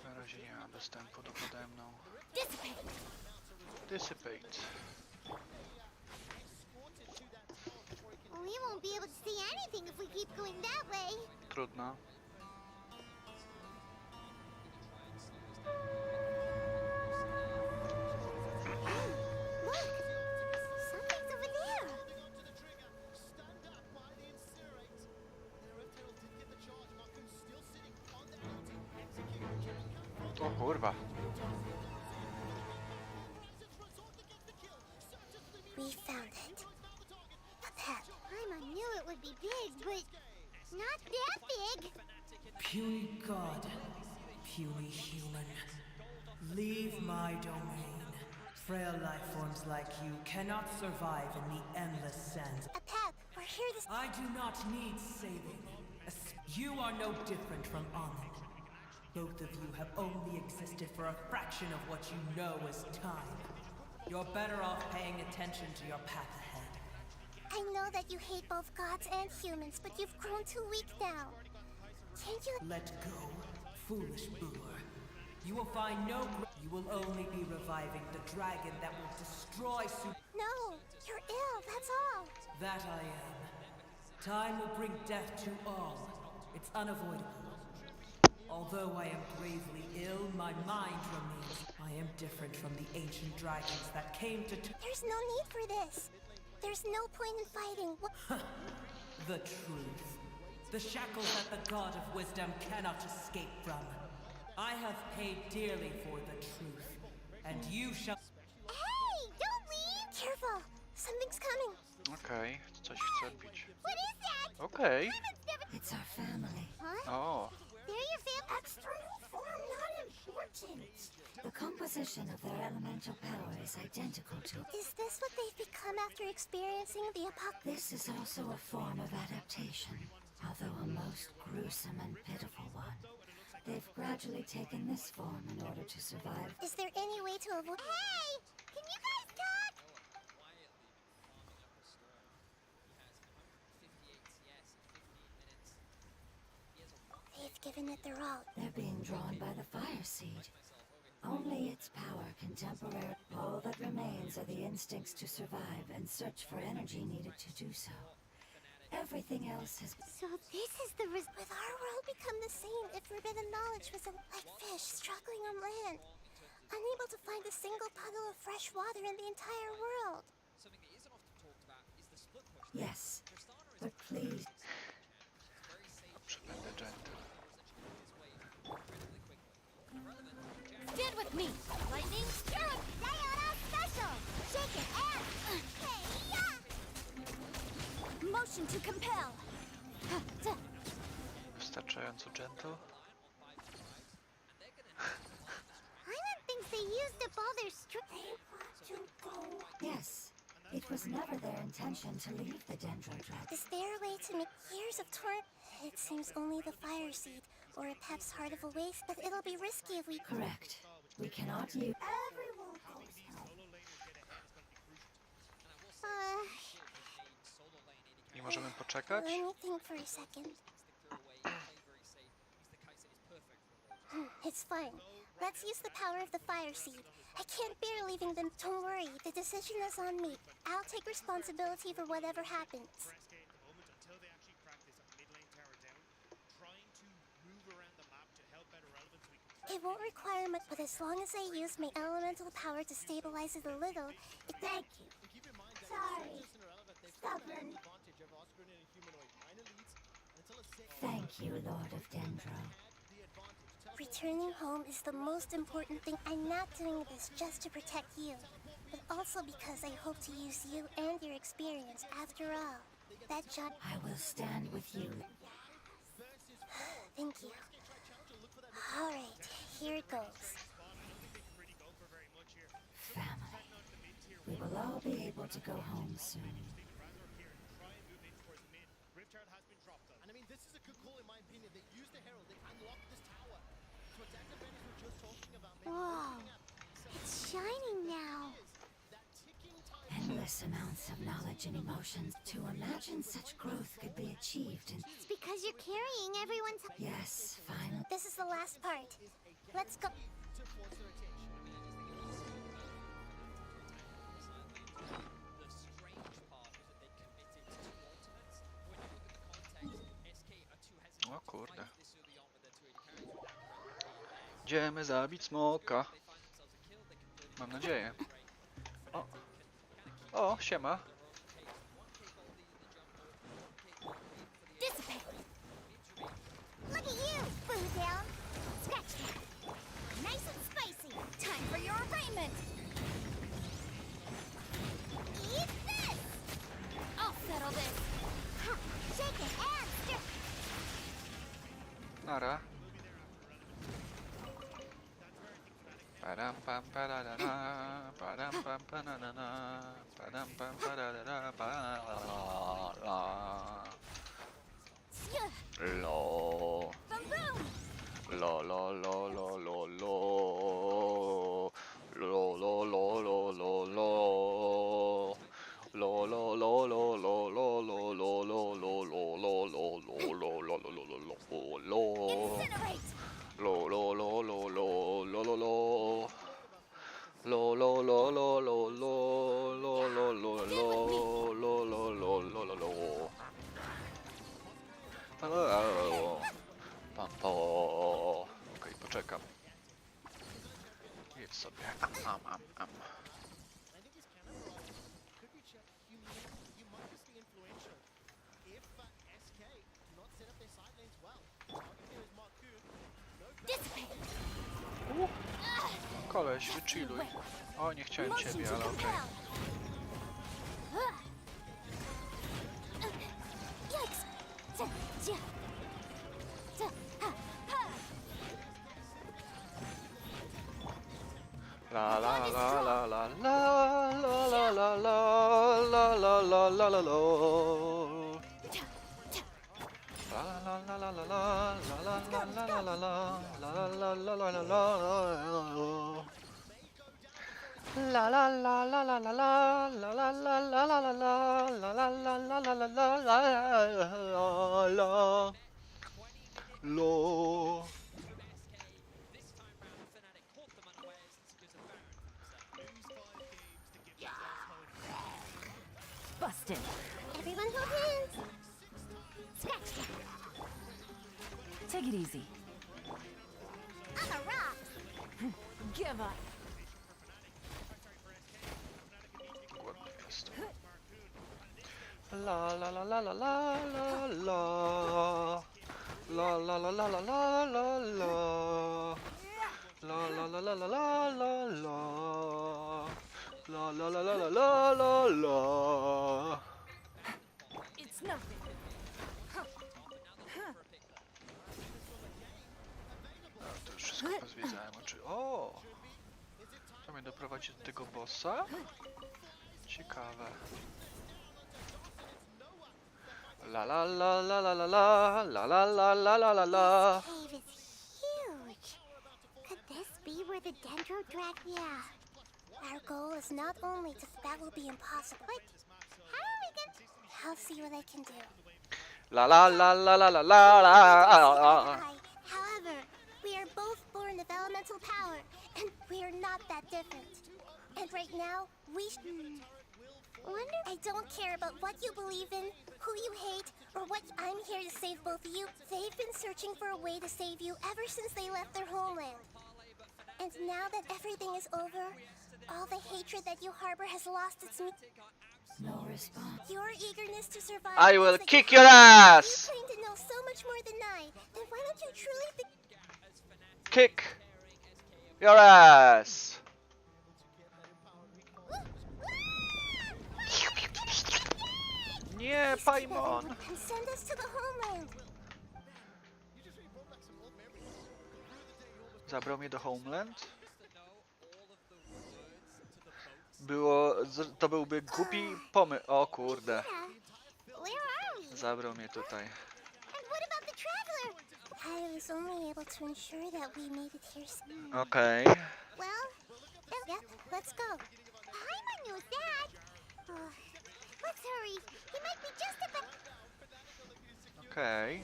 Na razie nie mam dostępu do pode mną. Dissipate. We won't be able to see anything if we keep going that way. Trudno. Look! Something's over there. O kurwa. We found it. A pet. I knew it would be big, but not that big. Puny god, puny human, leave my domain. Frail life forms like you cannot survive in the endless sands. A pet. We're here to. I do not need saving. You are no different from Amen. Both of you have only existed for a fraction of what you know as time. You're better off paying attention to your path ahead. I know that you hate both gods and humans, but you've grown too weak now. Can't you let go, foolish boor? You will find no. You will only be reviving the dragon that will destroy No, you're ill, that's all. That I am. Time will bring death to all. It's unavoidable. Although I am gravely ill, my mind remains. I am different from the ancient dragons that came to. There's no need for this. There's no point in fighting. The truth. The shackles that the god of wisdom cannot escape from. I have paid dearly for the truth, and you shall. Hey, don't leave! Careful, something's coming. Okej, coś chce bić. What is that? Okej. It's our family. Huh? O. They're your family. External form, not important. The composition of their elemental power is identical to. Is this what they've become after experiencing the apocalypse? This is also a form of adaptation, although a most gruesome and pitiful one. They've gradually taken this form in order to survive. Is there any way to avoid? Hey! Can you guys talk? They've given it their all. They're being drawn by the fire seed. Only its power can temporarily. All that remains are the instincts to survive and search for energy needed to do so. Everything else has. So this is the With our world become the same if forbidden knowledge was like fish struggling on land, unable to find a single puddle of fresh water in the entire world. Yes, but please. Stand with me. Lightning, Spirit, Diana Special. Shake it and. Hey, motion to compel. Wystarczająco gentle. Island thinks they used up all their strength. They want to go. Yes, it was never their intention to leave the Dendro Dragon. Is there a way to make years of torrent? It seems only the fire seed, or perhaps heart of a waste, but it'll be risky if we. Correct. We cannot use. Everyone goes Możemy poczekać? Let me think for a second. It's fine. Let's use the power of the fire seed. I can't bear leaving them. Don't worry, the decision is on me. I'll take responsibility for whatever happens. It won't require much, but as long as I use my elemental power to stabilize it a little, it... Thank you. Sorry. Stubborn. Thank you, Lord of Dendro. Returning home is the most important thing. I'm not doing this just to protect you, but also because I hope to use you and your experience. After all, that job... I will stand with you. Thank you. Alright, here it goes. Family. We will all be able to go home soon. And I mean, this is a good call in my opinion. They used the Herald, they unlocked this tower. So what Dr. Bennett was just talking about. Whoa, it's shining now. Endless amounts of knowledge and emotions. To imagine such growth could be achieved in... It's because you're carrying everyone's... Yes, finally. This is the last part. Let's go. O kurde. Idziemy zabić smoka. Mam nadzieję. O. O, siema. Look at you, boo down. Scratch that. Nice and spicy. Time for your arraignment. Eat this. I'll settle this. Ha, shake it and stir. Nara. Padam pam padadada, padam pam pananana, padam pam padadada, la. Lo. Lo lo lo lo lo lo. Lo lo lo lo lo lo. Lo lo lo lo lo lo lo lo lo lo lo lo lo lo lo lo. Lo lo lo lo lo lo lo lo. Lo lo lo lo lo lo lo lo lo lo lo lo lo lo lo. Pampo. Okej, poczekam. Jedz sobie. Am. Koleś, wychilluj. O, nie chciałem ciebie, ale okej. La la la la la la la la la la la la la la la. La la la la la la la la la la la la la la la la la. La la la la la la la la la la la la la la la la la la la la. Lo. Busted. Everyone hold hands. Scratch that. Take it easy. I'm a rock. Give up. La la la la la la la la. La la la la la la la la. La la la la la la la la. La la la la la la la la. It's nothing. To już wszystko pozwiedzałem oczy. O! To mnie doprowadzi do tego bossa? Ciekawe. La la la la la la la la la la la la la la. This cave is huge. Could this be where the Dendro Dragon... Yeah. Our goal is not only to... That will be impossible. But how are we going to... I'll see what I can do. La la la la la la la. However, we are both born of elemental power, and we are not that different. And right now, we wonder. I don't care about what you believe in, who you hate, or what. I'm here to save both of you. They've been searching for a way to save you ever since they left their homeland. And now that everything is over, all the hatred that you harbor has lost its No response. Your eagerness to survive. I will kick your ass. You claim to know so much more than I. Then why don't you truly Kick your ass. Nie, Paimon. And send us to the homeland. Zabrał mnie do Homeland? To byłby głupi pomysł. O kurde. Zabrał mnie tutaj. And what about the traveler? I was only able to ensure that we made it here. Okay. Well, yeah, let's go. Paimon knows that. Let's hurry. He might be just about. Okay.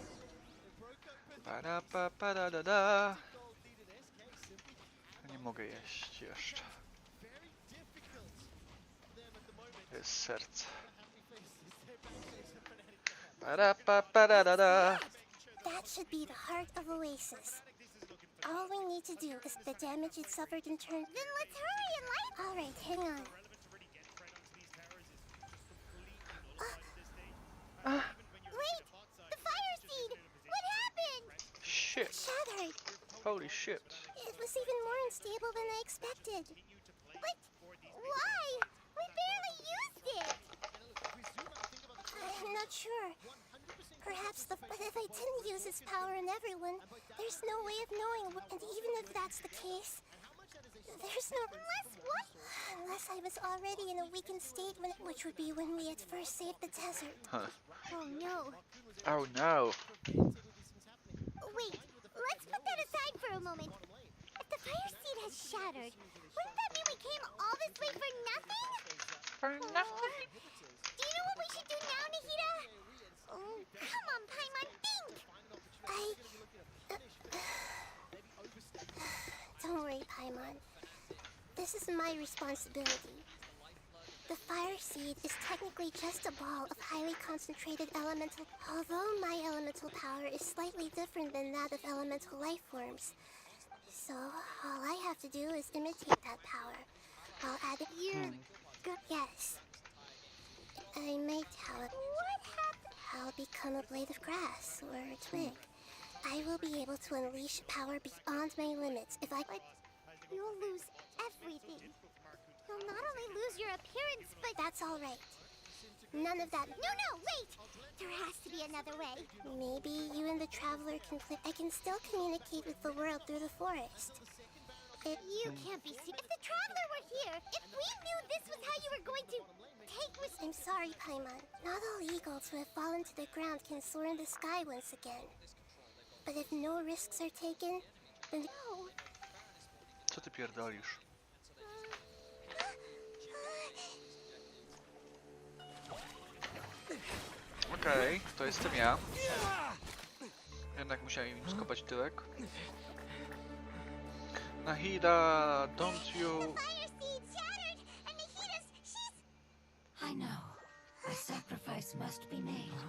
Pa-da-pa-pa-da-da-da. Nie mogę jeść jeszcze. Jest serce. Pa-da-pa-pa-da-da-da. That should be the heart of Oasis. All we need to do is the damage it suffered in turn. Then let's hurry and light. All right, hang on. Wait, the fire seed. What happened? Shit. It shattered. Holy shit. It was even more unstable than I expected. But why? We barely used it. I'm not sure. Perhaps but if I didn't use its power on everyone, there's no way of knowing. And even if that's the case, there's no unless I was already in a weakened state, which would be when we had first saved the desert. Huh. Oh no. Oh no. Wait, let's put that aside for a moment. If the fire seed has shattered, wouldn't that mean we came all this way for nothing? For nothing? Do you know what we should do now, Nahida? Oh, come on, Paimon, think! Don't worry, Paimon. This is my responsibility. The fire seed is technically just a ball of highly concentrated elemental... Although my elemental power is slightly different than that of elemental life forms. So, all I have to do is imitate that power. While adding... Yes. I might, however... What happened? I'll become a blade of grass, or a twig. I will be able to unleash power beyond my limits if I... But you'll lose everything. You'll not only lose your appearance, but... That's all right. None of that... No, wait! There has to be another way. Maybe you and the Traveler can play... I can still communicate with the world through the forest. You can't be serious. If the Traveler were here, if we knew this was how you were going to take risks... I'm sorry, Paimon. Not all eagles who have fallen to the ground can soar in the sky once again. But if no risks are taken, then... No. Co ty pierdolisz? Okej, to jestem ja. Jednak musiałem im skopać tyłek. Nahida, don't you... I know. A sacrifice must be made,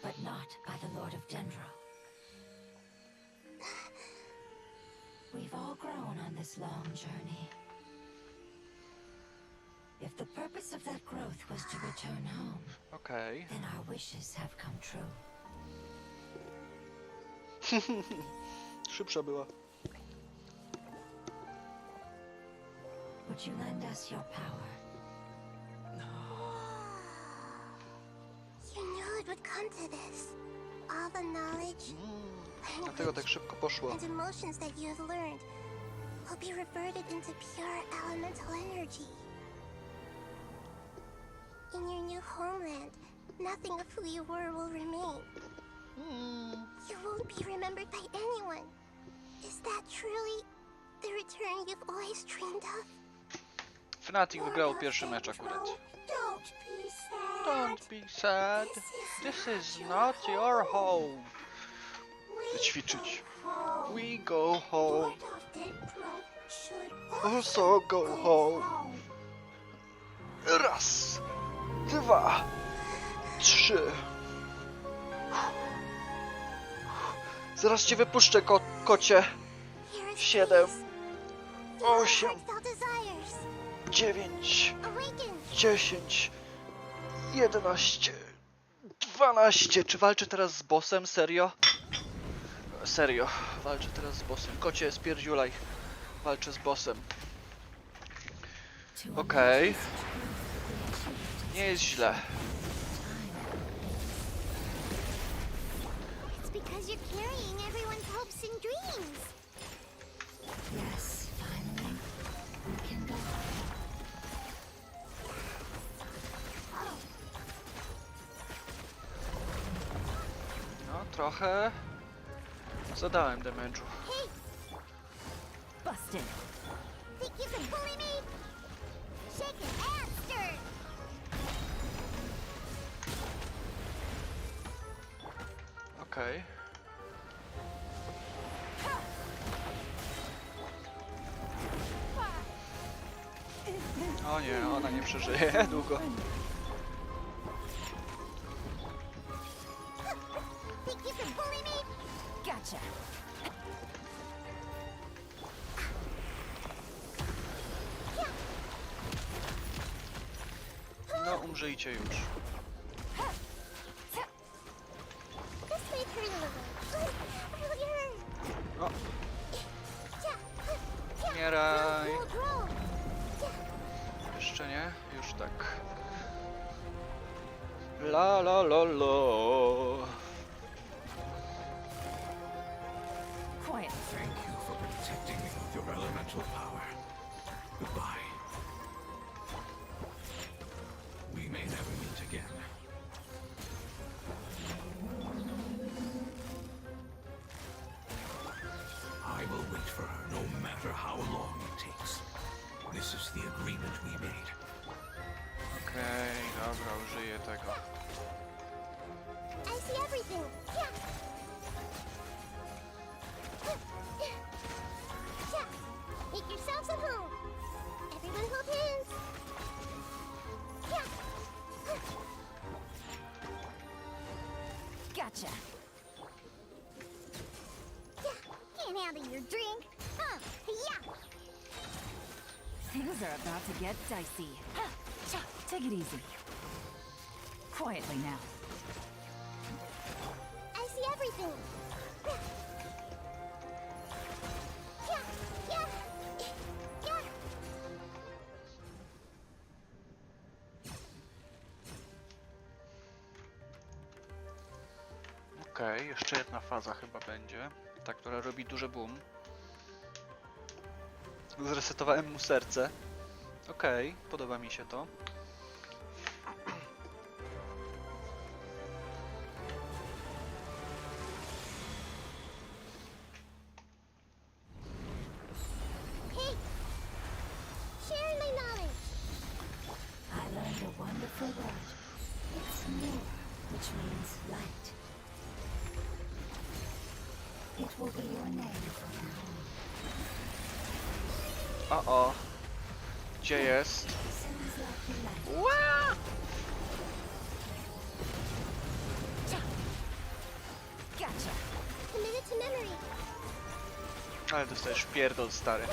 but not by the Lord of Dendro. We've all grown on this long journey. If the purpose of that growth was to return home, okay, then our wishes have come true. Szybsza była. Would you lend us your power? You knew it would come to this. All the knowledge, Dlatego tak szybko poszło. and emotions that you have learned will be reverted into pure elemental energy. In your new homeland, nothing of who you were will remain. You won't be remembered by anyone. Is that truly the return you've always dreamed of? Fnatic wygrał pierwszy mecz akurat. Don't be sad. This is not your home. Ćwiczyć. We go home. Also go home. Raz, dwa, trzy. Zaraz cię wypuszczę, kocie. 7, 8, 9, 10, 11, 12. Czy walczę teraz z bossem? Serio? Serio, walczę teraz z bossem. Kocie, spierdziulaj. Walczę z bossem. Okej. Nie jest źle. It's because you're carrying everyone's hopes and dreams. Yes, finally, we can go. No, trochę zadałem damage'u. Hey! Busted. Think you can bully me? Shake it and stir. Okej. O nie, ona nie przeżyje długo. Think you can bully me? Gotcha. No, umrzyjcie już. This may hurt a little. Earlier. O. Umieraj. Jeszcze nie? Już tak. La la la la. Quiet. Thank you for protecting me with your elemental power. Goodbye. We may never meet again. I will wait for her no matter how long it takes. This is the agreement we made. Okej, dobra, użyję tego. I see everything. Make yourselves at home. Everyone hold hands. Gotcha. Can't handle your drink. Yeah. Things are about to get dicey. Take it easy. Quietly now. I see everything. Yeah. Okej, jeszcze jedna faza chyba będzie. Ta, która robi duży boom. Zresetowałem mu serce. Okej, podoba mi się to. Hey, share my knowledge. I learned a wonderful word. It's nOWA, which means light. It will be your name from now on. O. Gdzie jest? Ła! Gotcha. Commit it to memory. Ale dostajesz pierdol, stary.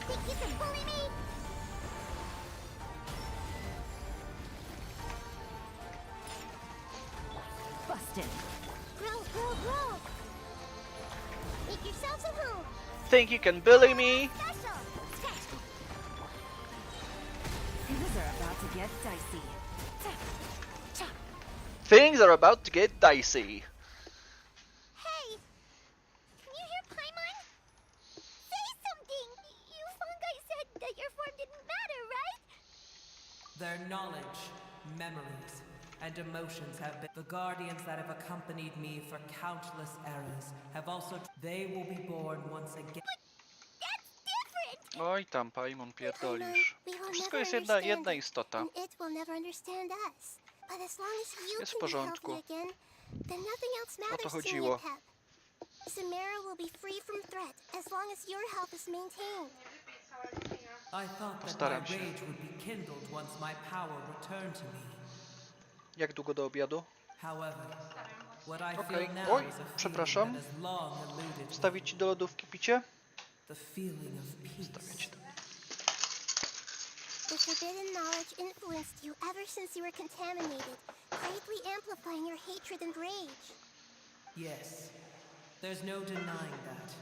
Think you can bully me? Busted. Grow. Make yourselves at home. Think you can bully me? Special. Things are about to get dicey. Things are about to get dicey. Hey, can you hear Paimon? Say something. You fungi said that your form didn't matter, right? Their knowledge, memories, and emotions have been... The guardians that have accompanied me for countless eras have also... They will be born once again. That's different. Oj tam, Paimon, pierdolisz. We will Wszystko never jest understand jedna it, istota. and it will never understand us. But as long as you Jest w can be healthy porządku. again, then nothing else O to matters to me, chodziło. Pep. Samara will be free from threat as long as your health is maintained. I thought that my Postaram się. rage would be kindled once my power returned to me. Jak długo do obiadu? However, what I Okej. feel now Oj, is a feeling przepraszam. that has long eluded me. Wstawić ci do lodówki picie? The feeling of peace. The forbidden knowledge influenced you ever since you were contaminated, greatly amplifying your hatred and rage. Yes, there's no denying that.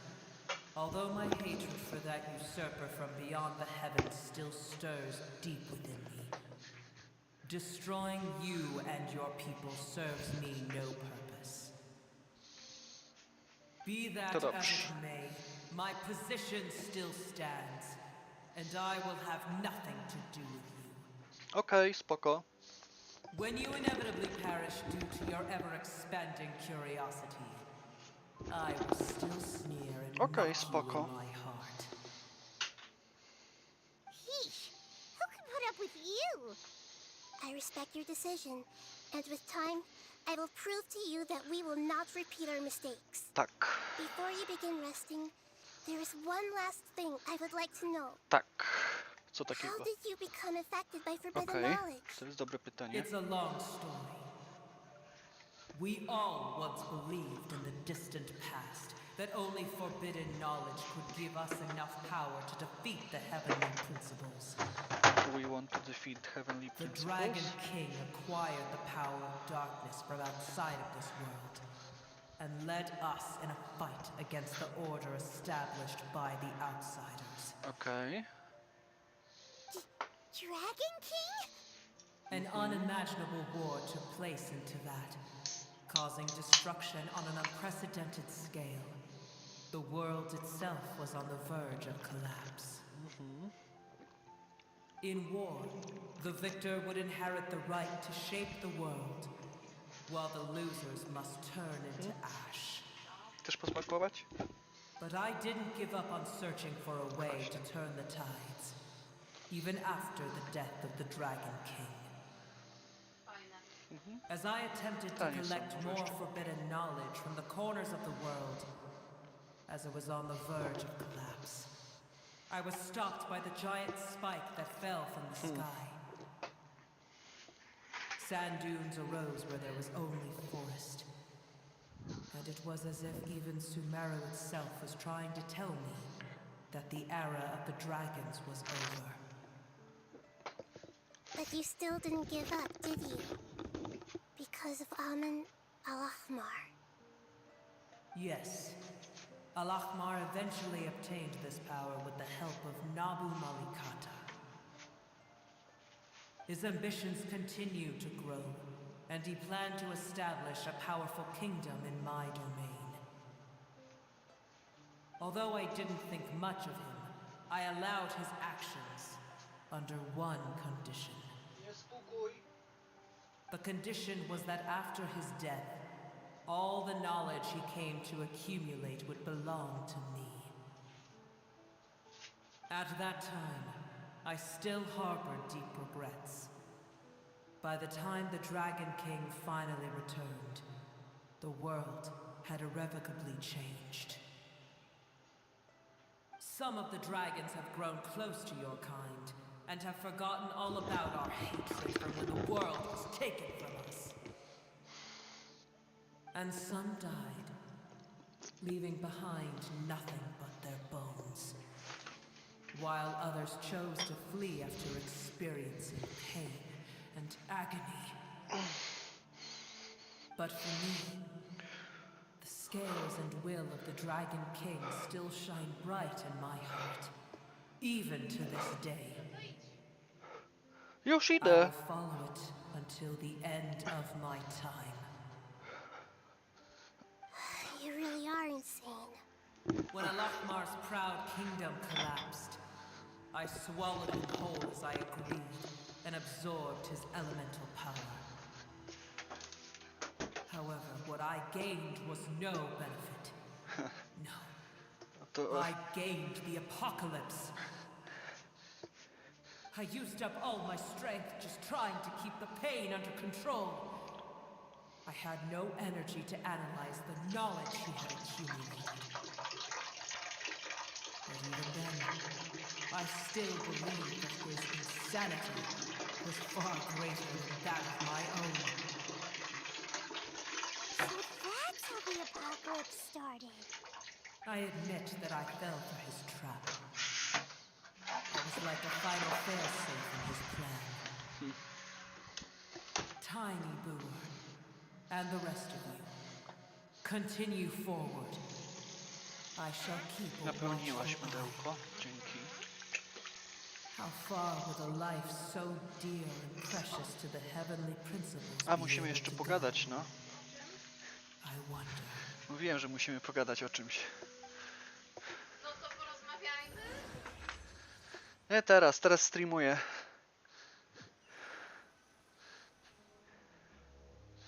Although my hatred for that usurper from beyond the heavens still stirs deep within me, destroying you and your people serves me no purpose. Be that as it may, my position still stands, and I will have nothing to do with you. Okej, spoko. When you inevitably perish due to your ever-expanding curiosity, I will still sneer and mock you in my heart. Yeesh, who can put up with you? I respect your decision, and with time, I will prove to you that we will not repeat our mistakes. Tak. Before you begin resting, there is one last thing I would like to know. Tak. Co How takiego? did you become affected by forbidden Okej, knowledge? to jest dobre pytanie. It's a long story. We all once believed in the distant past that only forbidden knowledge could give us enough power to defeat the heavenly principles. We want to defeat heavenly The principles. Dragon King acquired the power of darkness from outside of this world and led us in a fight against the order established by the outsiders. Okej. Dragon King? An unimaginable war took place into that, causing destruction on an unprecedented scale. The world itself was on the verge of collapse. In war, the victor would inherit the right to shape the world, while the losers must turn into ash. Chcesz posmakować? But I didn't give up on searching for a way to turn the tides, even after the death of the Dragon King. As I attempted to collect more forbidden knowledge from the corners of the world, as it was on the verge of collapse, I was stopped by the giant spike that fell from the sky. Sand dunes arose where there was only forest. And it was as if even Sumeru itself was trying to tell me that the era of the dragons was over. But you still didn't give up, did you? Because of Amun Al-Ahmar. Yes. Al-Ahmar eventually obtained this power with the help of Nabu Malikata. His ambitions continued to grow, and he planned to establish a powerful kingdom in my domain. Although I didn't think much of him, I allowed his actions under one condition. The condition was that after his death, all the knowledge he came to accumulate would belong to me. At that time, I still harbored deep regrets. By the time the Dragon King finally returned, the world had irrevocably changed. Some of the dragons have grown close to your kind, and have forgotten all about our hatred from when the world was taken from us. And some died, leaving behind nothing but their bones, while others chose to flee after experiencing pain and agony. But for me, the scales and will of the Dragon King still shine bright in my heart, even to this day. Już I idę. will follow it until the end of my time. You really are insane. When Al-Ahmar's proud kingdom collapsed, I swallowed him whole as I agreed and absorbed his elemental power. However, what I gained was no benefit. No. I gained the apocalypse I used up all my strength just trying to keep the pain under control. I had no energy to analyze the knowledge he had accumulated. But even then, I still believe that his insanity was far greater than that of my own. So that's how the apocalypse started. I admit that I fell for his trap. I was like a final failsafe in his plan. Tiny Booer, and the rest of you, continue forward. I shall keep a Napełniłaś watchful eye. mydełko. Dzięki. How far would a life so dear and precious to the heavenly principles A be musimy able jeszcze to pogadać, no. I wonder. Mówiłem, że musimy pogadać o czymś. No to porozmawiajmy. Nie teraz streamuję.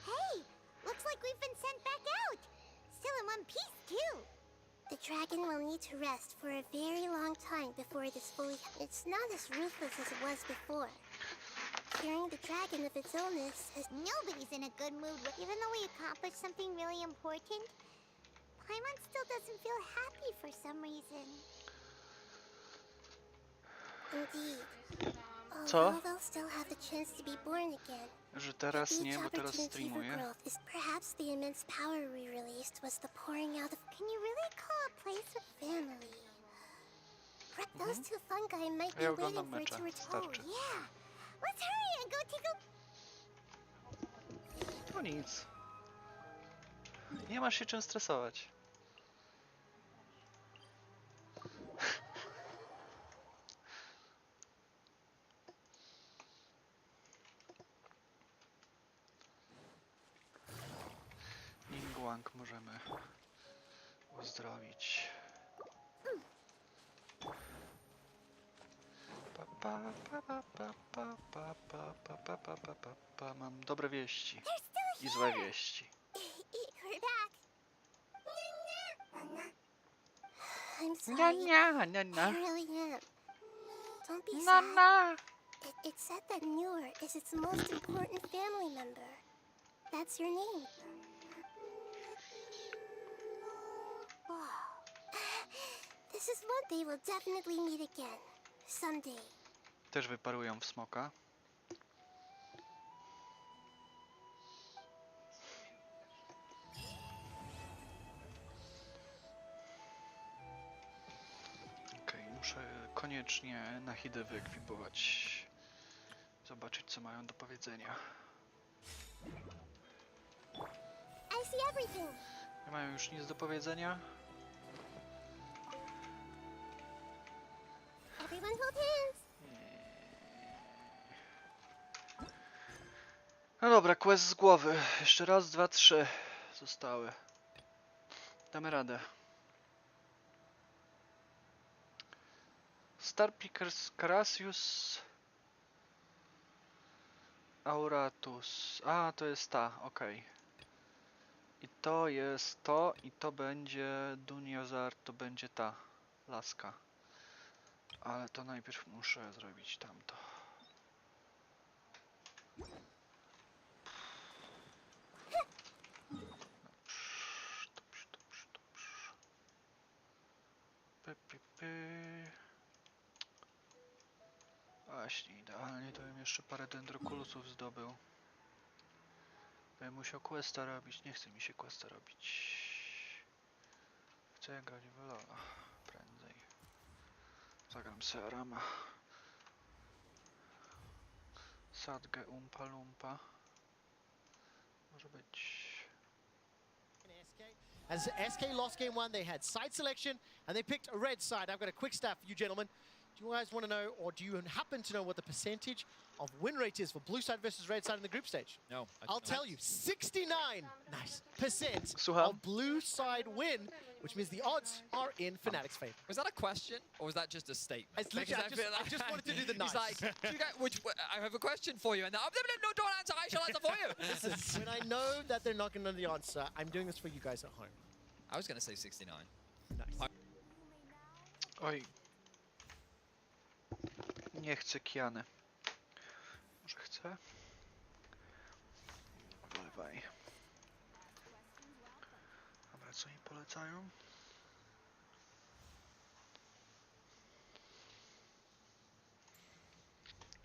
Hey, looks like we've been sent back out. Still in one piece, too. The dragon will need to rest for a very long time before it is fully... It's not as ruthless as it was before. Curing the dragon of its illness has... Nobody's in a good mood. Even though we accomplished something really important, Paimon still doesn't feel happy for some reason. Indeed. Co? Although they'll still have the chance to be born again. Że teraz nie, Each bo teraz opportunity for streamuję. growth is perhaps the immense power we released was the pouring out of... Can you really call a place a family? Those two fungi might be Ja waiting oglądam for it mecze, to return. starczy. Yeah. Let's hurry and go take a... No nic. Nie masz się czym stresować. Ningguang możemy uzdrowić. Mam dobre wieści i złe wieści. We're back. I'm sorry. Nya. I really am. Don't be Nana. sad. It said that nOWA is its most important family member. That's your name. Wow. This is one they will definitely meet again. Someday. Też wyparują w smoka. Okej, muszę koniecznie na Hidę wyekwipować. Zobaczyć, co mają do powiedzenia. I see everything. Nie mają już nic do powiedzenia. Everyone hold hands. No dobra, quest z głowy. Jeszcze raz, dwa, trzy zostały. Damy radę. Starpickers Carasius Auratus. A, to jest ta, okej. I to jest to, i to będzie Duniozar, to będzie ta laska. Ale to najpierw muszę zrobić tamto. Właśnie, idealnie to bym jeszcze parę dendrokulusów zdobył. Bym musiał questa robić, nie chce mi się questa robić. Chcę grać w Lola prędzej. Zagram Searama. Sadgę Umpa Lumpa. Może być. As SK lost game one, they had side selection and they picked a red side. I've got a quick stat for you gentlemen. Do you guys want to know, or do you happen to know what the percentage of win rate is for blue side versus red side in the group stage? No. I'll tell you, 69% Słucham? of blue side win, which means the odds are in Fnatic's favor. Was that a question or was that just a statement? It's literally, I just wanted to do the nice. He's like, I have a question for you, and no, don't answer. I shall answer for you. Listen, when I know that they're not going to know the answer, I'm doing this for you guys at home. I was going to say 69. Nice. Oj. Nie chcę Kiany. Może chcę? Polewaj. Dobra, co mi polecają?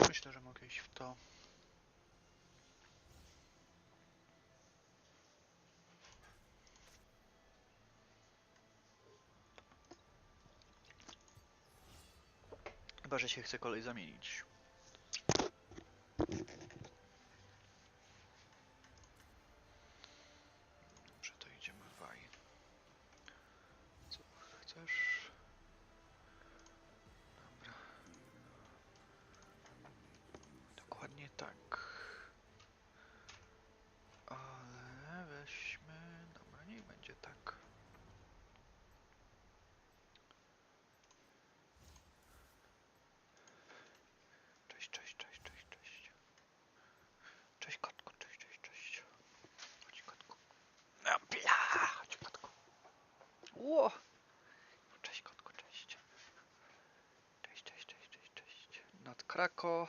Myślę, że mogę iść w to. Chyba, że się chce kolej zamienić. Dobrze, to idziemy w Waj. Co chcesz? Dobra. Dokładnie tak. Ale weźmy... Dobra, niech będzie tak. Cześć, cześć, cześć, cześć, cześć. Cześć kotku, cześć, cześć, cześć. Chodź kotku. Bla, chodź kotku. Ło! Cześć kotku, cześć. Cześć, cześć, cześć, cześć, cześć. Nad Krako,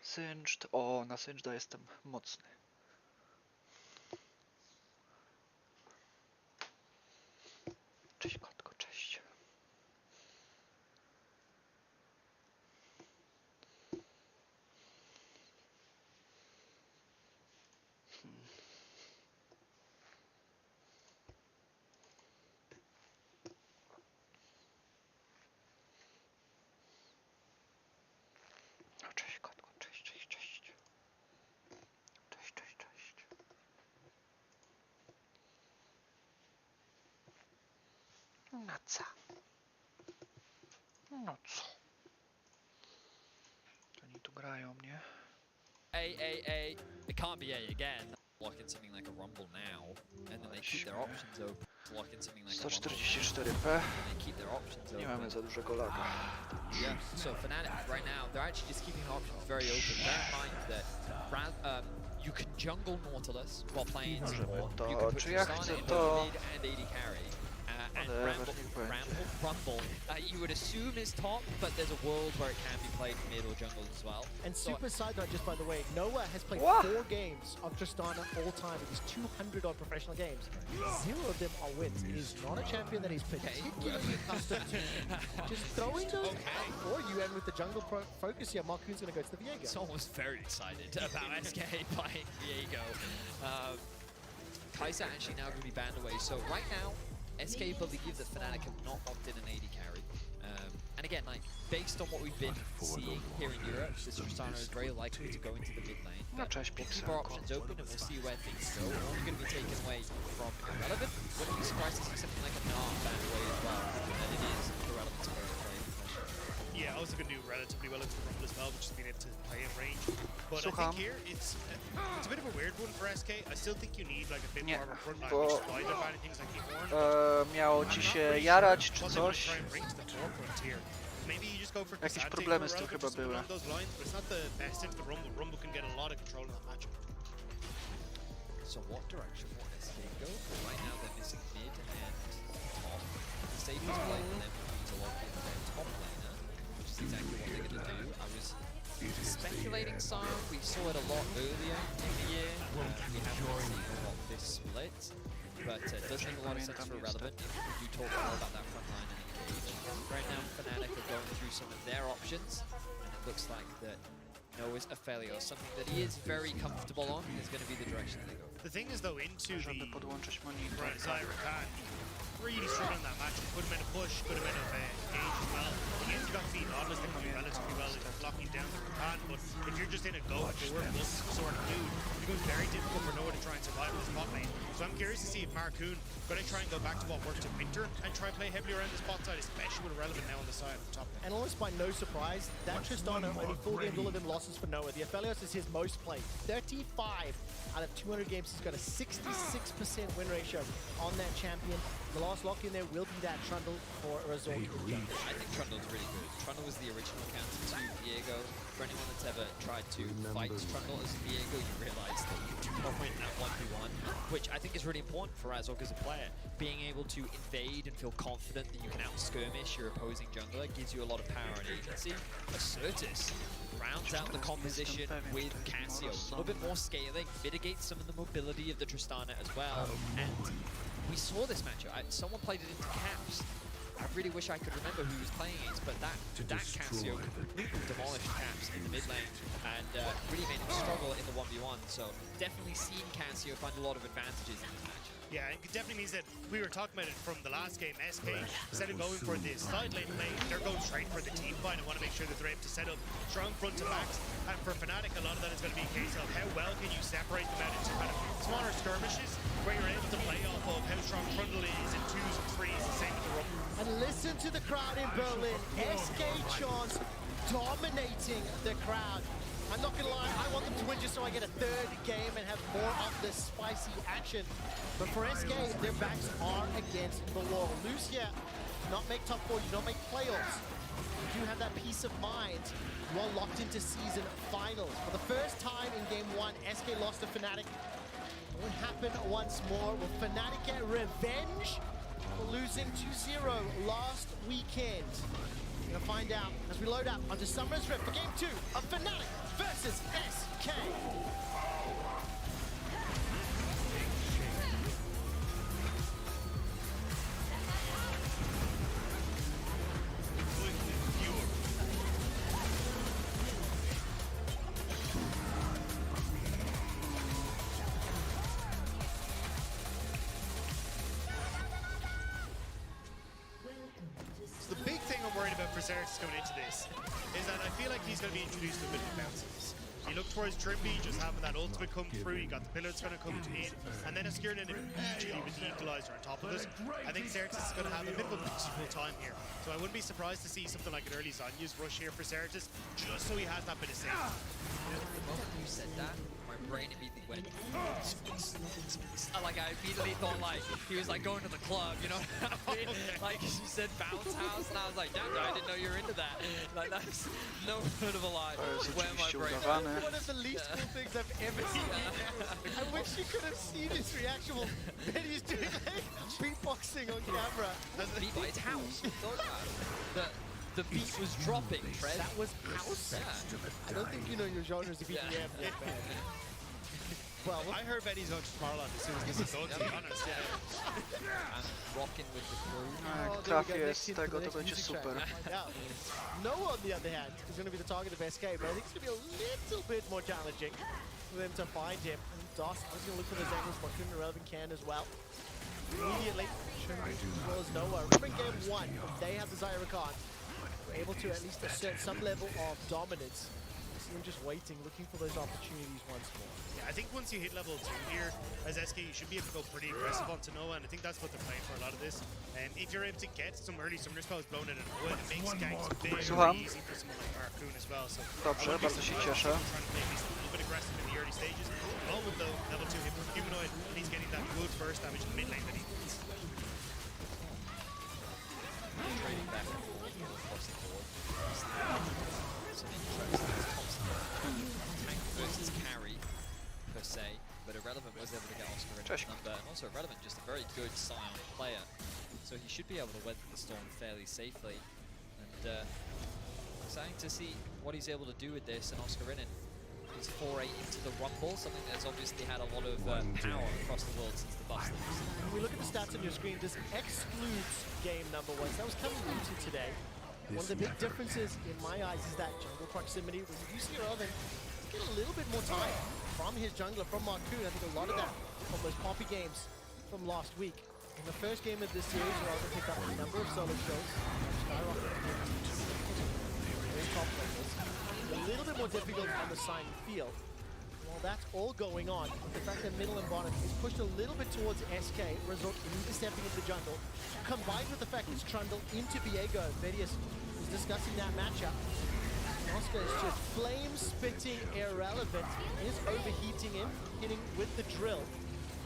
Synched. O, na Syncheda jestem mocny. Cześć kotku, cześć. No, cześć kotku, cześć, cześć, cześć. Cześć, cześć, cześć. No co? No co? To oni tu grają, nie? A. It can't be A again. Lock in something like a Rumble now, and then they keep their options open. Lock in something like a Rumble. 144p. And they keep their options open. Nie mamy za dużego laga. Yeah, so Fnatic right now, they're actually just keeping options very open. Bear in mind that you can jungle Nautilus while playing support. You can put Czy ja Tristana chcę in to? both mid and AD carry. And Rumble, you would assume is top, but there's a world where it can be played mid or jungle as well. And super side note, just by the way, nOWA has played 4 games of Tristana all time in his 200 odd professional games. 0 of them are wins. He is not a champion that he's particularly accustomed to. Just throwing those out, or you end with the jungle focus here. Marcoon's going to go to the Viego. Someone's very excited about SK playing Viego. Kai'Sa actually now going to be banned away. So right now, SK believe that Fnatic have not opted an AD carry. And again, like, based on what we've been seeing here in Europe, this Tristana is very likely to go into the mid lane. But we'll keep our options open and we'll see where things go. We're only going to be taken away from Irrelevant. Wouldn't be surprised to see something like a nOWA banned away as well. And it is Irrelevant to go to play. Yeah, also going to do relatively well into the Rumble as well, which has been able to play in range. But I think here, it's a bit of a weird one for SK. I still think you need like a bit more of a front line, which is why they're banning things like the Horn. Miało ci się jarać czy coś? Maybe you just go for Jakieś problemy z tym chyba były. those lines, but it's not the best into the Rumble. Rumble can get a lot of control in that matchup. So what direction will SK go? Right now they're missing mid and top. The safest play for them would be to lock in their top laner, which is exactly what they're going to do. I was speculating some. We saw it a lot earlier in the year. We haven't seen a lot this split, but it does make a lot of sense for Irrelevant. You talk more about that front line and engage. Right now, Fnatic are going through some of their options, and it looks like that nOWA's Aphelios, something that he is very comfortable on, is going to be the direction they go. The thing is, though, into the Zyra Khan, really struggling in that match. Could have been a push, could have been a engage as well. Against you got feet Nautilus, they come relatively well if blocking down the Khan, but if you're just in a go forward sort of dude, it becomes very difficult for nOWA to try and survive in this bot lane. So I'm curious to see if Marcoon going to try and go back to what worked in Winter and try and play heavily around this bot side, especially with Irrelevant now on the side of the top lane. And almost by no surprise, that Tristana only 4 games, all of them losses for nOWA. The Aphelios is his most played. 35 out of 200 games, he's got a 66% win ratio on that champion. The last last lock in there will be that Trundle for a result. I think Trundle's really good. Trundle was the original counter to Viego. For anyone that's ever tried to fight Trundle as Viego, you realize that you do not win that 1v1, which I think is really important for Razork as a player. Being able to invade and feel confident that you can out-skirmish your opposing jungler gives you a lot of power and agency. Assertus rounds out the composition with Cassio. A little bit more scaling, mitigates some of the mobility of the Tristana as well. And we saw this matchup. Someone played it into Caps. I really wish I could remember who he was playing against, but that Cassio completely demolished Caps in the mid lane and really made him struggle in the 1v1. So definitely seen Cassio find a lot of advantages in this match. Yeah, it definitely means that we were talking about it from the last game. SK, instead of going for the side lane play, they're going straight for the team fight and want to make sure that they're able to set up strong front to backs. And for Fnatic, a lot of that is going to be a case of how well can you separate them out into kind of smaller skirmishes where you're able to play off of how strong Trundle is in 2s and 3s, the same with the Rumble. And listen to the crowd in Berlin. SK Chance dominating the crowd. I'm not gonna lie, I want them to win just so I get a third game and have more of the spicy action. But for SK, their backs are against the wall. Lucia, do not make top 4, you don't make playoffs. You do have that peace of mind. You are locked into season finals. For the first time in game 1, SK lost to Fnatic. It will happen once more. Will Fnatic get revenge for losing 2-0 last weekend? We're gonna find out as we load up onto Summer's Rift for game 2 of Fnatic versus SK. So the big thing I'm worried about for Xerxes going into this is that I feel like he's going to be introduced to a bit of bounces. You look towards Trimby, just having that ultimate come through, you got the pillars going to come in, and then a Skirlin immediately with the equalizer on top of it. I think Xerxes is going to have a bit of a peaceful time here. So I wouldn't be surprised to see something like an early Zanya's rush here for Xerxes, just so he has that bit of safety. The moment you said that, my brain immediately went, like I immediately thought like he was like going to the club, you know what I mean? Like you said bounce house, and I was like, damn, I didn't know you were into that. Like that's no bit of a lie. Where my brain went. One of the least cool things I've ever seen. I wish you could have seen his reaction. That he's doing like beatboxing on camera. It's house. The beat was dropping, Fred. That was house? Yeah. I don't think you know your genres of EDM. Well, I heard Betty's going to Tomorrowland as soon as this is done, to be honest. And rocking with the crew. Jak trafię z tego, to będzie super. nOWA, on the other hand, is going to be the target of SK, but I think it's going to be a little bit more challenging for them to find him. And DOS is going to look for those angles, but couldn't Irrelevant can as well. Immediately, as well as nOWA. Remember in game 1, they have the Zyrakan. Were able to at least assert some level of dominance. See him just waiting, looking for those opportunities once more. Yeah, I think once you hit level 2 here, as SK, you should be able to go pretty aggressive onto nOWA, and I think that's what they're playing for a lot of this. And if you're able to get some early summoner spells blown in nOWA, it makes ganks very easy for someone like Arcoon as well. So Dobrze, bardzo się cieszę. Trying to play at least a little bit aggressive in the early stages. At the moment though, level 2 hit from Humanoid, and he's getting that good burst damage in the mid lane that he needs. Trading back and forth across the board. Some interesting tank versus carry per se, but Irrelevant was able to get Oscar in his number, and also Irrelevant just a very good Scion player, so he should be able to weather the storm fairly safely. And exciting to see what he's able to do with this, and Oscar in his foray into the Rumble, something that's obviously had a lot of power across the world since the bust. When we look at the stats on your screen, this excludes game number 1. So that was coming into today. One of the big differences in my eyes is that jungle proximity. When you see Irrelevant get a little bit more time from his jungler, from Marcoon. I think a lot of that from those poppy games from last week. In the first game of this series, Irrelevant picked up a number of solo kills, skyrocketed very top levels. A little bit more difficult on the Sign field. While that's all going on, the fact that middle and bottom is pushed a little bit towards SK, result in intercepting into the jungle, combined with the fact it's Trundle into Viego. Vedius was discussing that matchup. Oscar is just flame-spitting Irrelevant, is overheating him, hitting with the drill.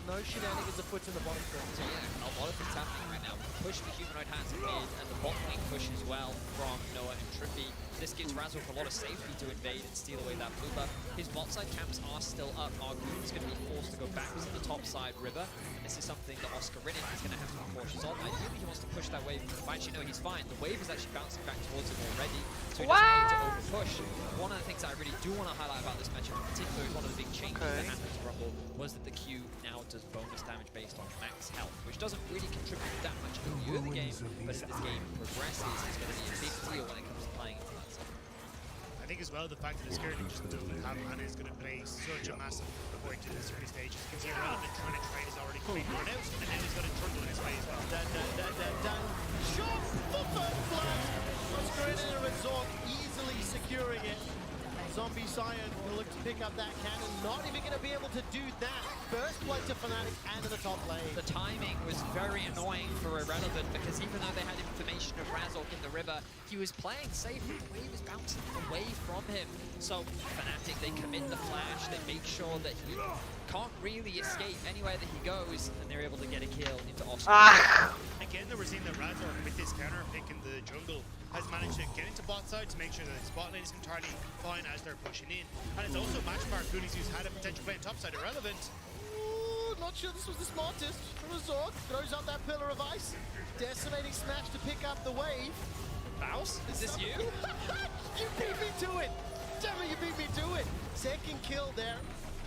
no shenanigans afoot in the bottom corner. So yeah, a lot of things happening right now. Push the humanoid hands in mid, and the bot lane push as well from nOWA and Trippy. This gives Razork a lot of safety to invade and steal away that blue buff. His bot side camps are still up. Argoon is going to be forced to go back to the top side river, and this is something that Oscar Rinnick is going to have to be cautious of. Ideally, he wants to push that wave. Actually, no, he's fine. The wave is actually bouncing back towards him already, so he doesn't need to overpush. One of the things I really do want to highlight about this matchup in particular is one of the big changes that happened to Rumble was that the Q now does bonus damage based on max health, which doesn't really contribute that much earlier in the game, but as this game progresses, it's going to be a big deal when it comes to playing into that side. I think as well the fact that the Skirting just doesn't have mana is going to play such a massive point in this early stages. You can see Relevant trying to trade is already completely run out, and then he's got a turtle in his way as well. Shot for first blood. Oscar in a resort, easily securing it. Zombie Scion will look to pick up that cannon. Not even going to be able to do that. First blood to Fnatic and to the top lane. The timing was very annoying for Irrelevant because even though they had information of Razork in the river, he was playing safe, but the wave was bouncing away from him. So Fnatic, they commit the flash, they make sure that he can't really escape anywhere that he goes, and they're able to get a kill into Oscar. Again, we're seeing that Razork with this counter pick in the jungle has managed to get into bot side to make sure that his bot lane is entirely fine as they're pushing in. And it's also matched Marcoonies, who's had a potential play on top side. Irrelevant. Ooh, not sure this was the smartest. Resort throws out that pillar of ice. Decimating smash to pick up the wave. Mouse, is this you? You beat me to it. Damn it, you beat me to it. Second kill there.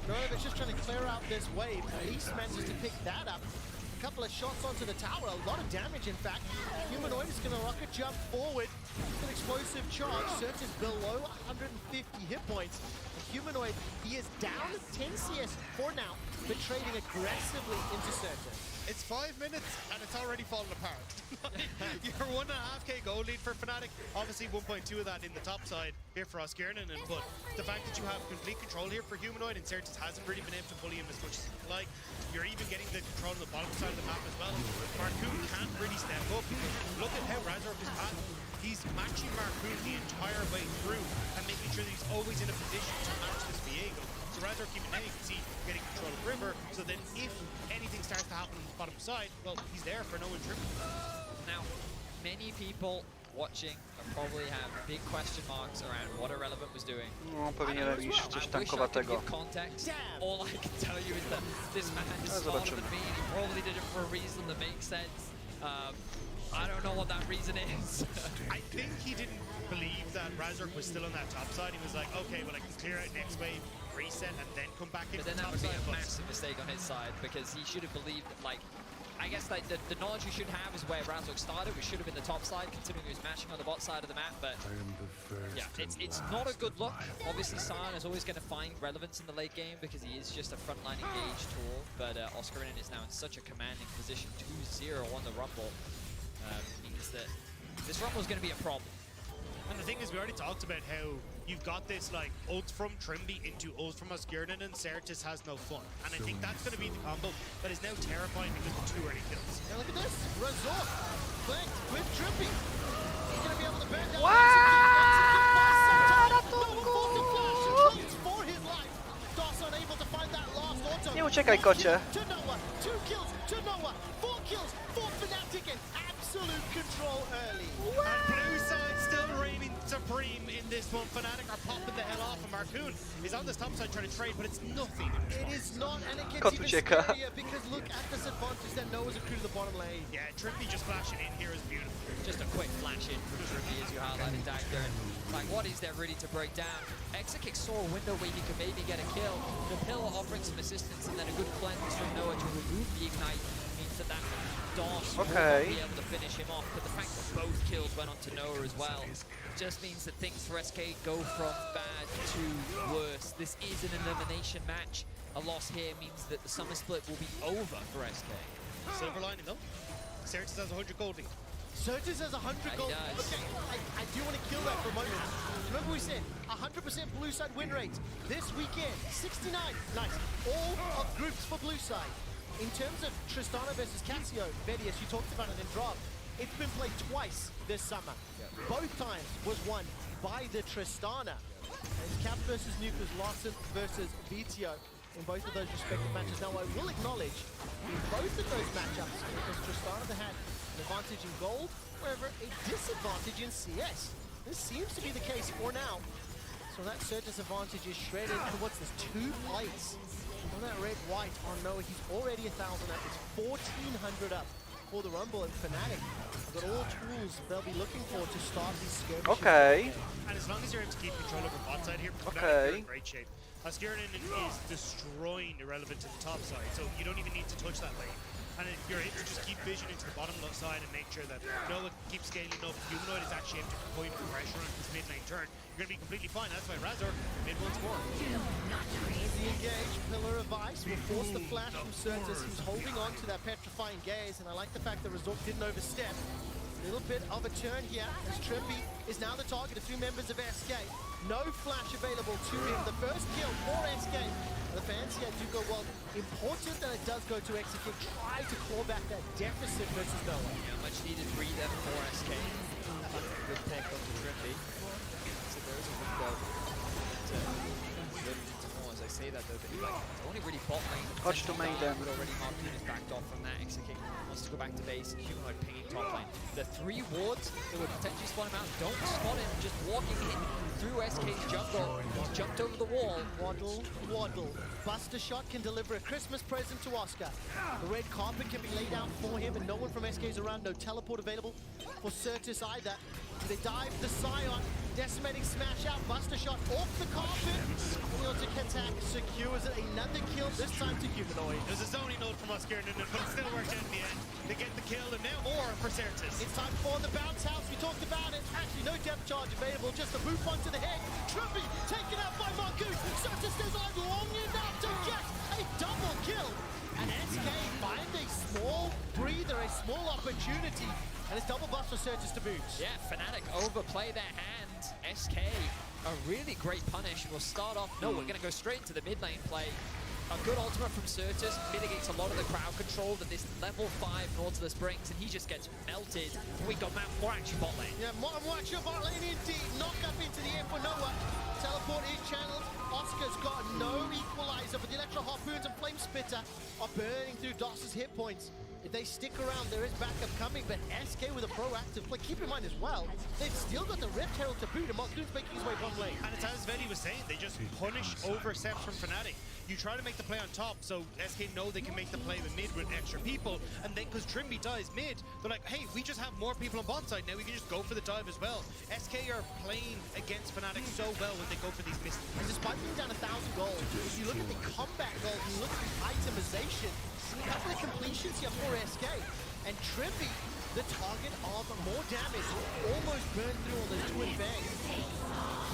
Nova's just trying to clear out this wave. At least manages to pick that up. A couple of shots onto the tower, a lot of damage in fact. Humanoid is going to rocket jump forward. An explosive charge. Search is below 150 hit points. The Humanoid, he is down 10 CS for now, but trading aggressively into Search. It's 5 minutes and it's already fallen apart. You're 1.5k gold lead for Fnatic. Obviously 1.2 of that in the top side here for Oscarnan, but the fact that you have complete control here for Humanoid and Certus hasn't really been able to bully him as much as he'd like. You're even getting the control on the bottom side of the map as well. Marcoon can't really step up. Look at how Razork is passing. He's matching Marcoon the entire way through and making sure that he's always in a position to match this Viego. So Razork, even now you can see getting control of River, so then if anything starts to happen on the bottom side, well, he's there for no trip. Now, many people watching probably have big question marks around what Irrelevant was doing. No, pewnie robisz coś tankowatego. Context. All I can tell you is that this man is smarter than me, and he probably did it for a reason that makes sense. I don't know what that reason is. I think he didn't believe that Razork was still on that top side. He was like, okay, well I can clear out next wave, reset, and then come back in. But then that would be a massive mistake on his side because he should have believed that, like, I guess like the knowledge we should have is where Razork started, which should have been the top side, considering he was matching on the bot side of the map. But yeah, it's not a good look. Obviously, Sion is always going to find relevance in the late game because he is just a frontline engaged tool. But Oscarnan is now in such a commanding position, 2-0 on the Rumble. Means that this Rumble is going to be a problem. And the thing is, we already talked about how you've got this like ult from Trimby into ult from Oscarnan, and Certus has no fun. And I think that's going to be the combo that is now terrifying because of 2 early kills. Now look at this, Resort flanked with Trippy. He's going to be able to burn down. For his life. Doss unable to find that last auto. Nie uciekaj, kocie. To nOWA, 2 kills to nOWA, 4 kills for Fnatic, and absolute control early. And blue side still reigning supreme in this one. Fnatic are popping the hell off, and Marcoon is on this top side trying to trade, but it's nothing. It is not, and it gets even scarier because look at this advantage that nOWA's accrued to the bottom lane. Yeah, Trippy just flashing in here is beautiful. Just a quick flash in from Trippy as you highlighted, Dagger. Like, what is there really to break down? Exakick saw a window where he could maybe get a kill. The Pillar offering some assistance, and then a good cleanse from nOWA to remove the Ignite means that Doss will be able to finish him off. But the fact that both kills went onto nOWA as well just means that things for SK go from bad to worse. This is an elimination match. A loss here means that the summer split will be over for SK. Silver lining though. Certus has 100 gold lead. Certus has 100 gold. Okay, I do want to kill that for a moment. Remember we said 100% blue side win rate. This weekend, 69. Nice. All of groups for blue side. In terms of Tristana versus Cassio, Vedius, you talked about it in Drop. It's been played twice this summer. Both times was won by the Tristana. It's Cap versus Nuke, Lawson versus Vitio. in both of those respective matches. Now, I will acknowledge, in both of those matchups, because Tristana had an advantage in gold, however, a disadvantage in CS. This seems to be the case for now. So that Certus advantage is shredded to what's this, 2 plates on that red-white on nOWA. He's already 1,000 up. It's 1,400 up for the Rumble, and Fnatic have got all tools they'll be looking for to start these skirmishes. Okay. And as long as you're able to keep control over bot side here, you're in great shape. Skirnin is destroying Irrelevant to the top side, so you don't even need to touch that lane. And if you're able to just keep vision into the bottom side and make sure that nOWA keeps scaling up, Humanoid is actually able to point pressure on his mid lane turn, you're going to be completely fine. That's why Razor mid 1-4. Easy engage, Pillar of Ice will force the flash from Certus. He's holding on to that petrifying gaze, and I like the fact that Resort didn't overstep. A little bit of a turn here as Trippy is now the target of 2 members of SK. No flash available to him. The first kill for SK. The fans here do go well. Important that it does go to Execute. Try to claw back that deficit versus nOWA. Yeah, much needed breather for SK. Good tech onto Trippy. So there is a window to more. As I say that, though, like, it's only really bot lane. Watch the main then. But already Martin is backed off from that. Execute wants to go back to base. Humanoid pinging top lane. The 3 wards that would potentially spawn him out don't spot him. Just walking in through SK's jungle. He's jumped over the wall. Waddle, waddle. Buster Shot can deliver a Christmas present to Oscar. The red carpet can be laid out for him, and no one from SK is around. No teleport available for Certus either. They dive the Scion. Decimating smash out. Buster Shot off the carpet. Neotic attack secures it. Another kill, this time to Humanoid. There's a zoning note from Skirnin, but it still worked out in the end. They get the kill, and now more for Certus. It's time for the bounce house. We talked about it. Actually, no depth charge available. Just a boot onto the head. Trippy taken out by Margoon. Certus stays alive long enough to get a double kill. And SK find a small breather, a small opportunity. And it's double bust for Certus to boot. Yeah, Fnatic overplay their hand. SK, a really great punish. We'll start off. No, we're going to go straight into the mid lane play. A good ultimate from Certus mitigates a lot of the crowd control that this level 5 Nautilus brings, and he just gets melted. We got Mount Morachi bot lane. Yeah, Morachi bot lane indeed. Knock up into the air for nOWA. Teleport is channeled. Oscar's got no equalizer, but the Electro Harpoons and Flame Spitter are burning through DOS's hit points. If they stick around, there is backup coming, but SK with a proactive play. Keep in mind as well, they've still got the Rift Herald to boot, and Markdoon's making his way one lane. And it's as Vedi was saying, they just punish oversteps from Fnatic. You try to make the play on top, so SK know they can make the play with mid with extra people, and then because Trimby dies mid, they're like, hey, we just have more people on bot side now, we can just go for the dive as well. SK are playing against Fnatic so well when they go for these misses. And despite being down 1,000 gold, if you look at the combat gold, you look at the itemization, a couple of completions here for SK, and Trimby, the target of more damage, almost burned through all those twin bangs.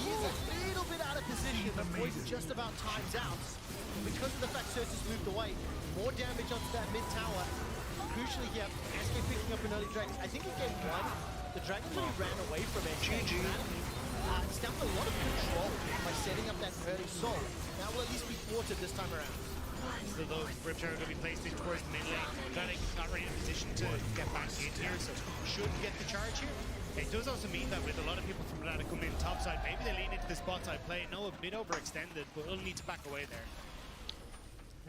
He's a little bit out of position, but Poise just about times out. Because of the fact Certus moved away, more damage onto that mid tower. Crucially here, SK picking up an early Dragon. I think in game 1, the Dragon really ran away from SK. It's down a lot of control by setting up that early soul. That will at least be thwarted this time around. So those Rift are going to be placed in towards the mid lane. Fnatic not really in a position to get back in here, so should get the charge here. It does also mean that with a lot of people from Fnatic coming in top side, maybe they lean into this bot side play. No, a bit overextended, but we'll need to back away there.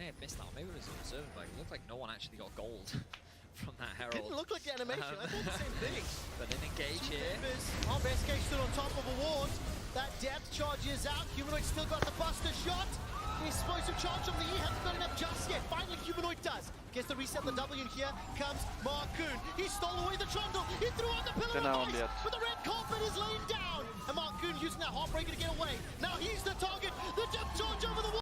May have missed that. Maybe it was observant, but it looked like no one actually got gold from that Herald. Didn't look like the animation. I thought the same thing. But then engage here. Oh, SK stood on top of a ward. That depth charge is out. Humanoid still got the Buster Shot. The explosive charge on the E hasn't done enough just yet. Finally, Humanoid does. Gets the reset the W, and here comes Markoon. He stole away the trundle. He threw on the pillar of ice, but the red carpet is laying down. And Markoon using that Heartbreaker to get away. Now he's the target. The depth charge over the wall.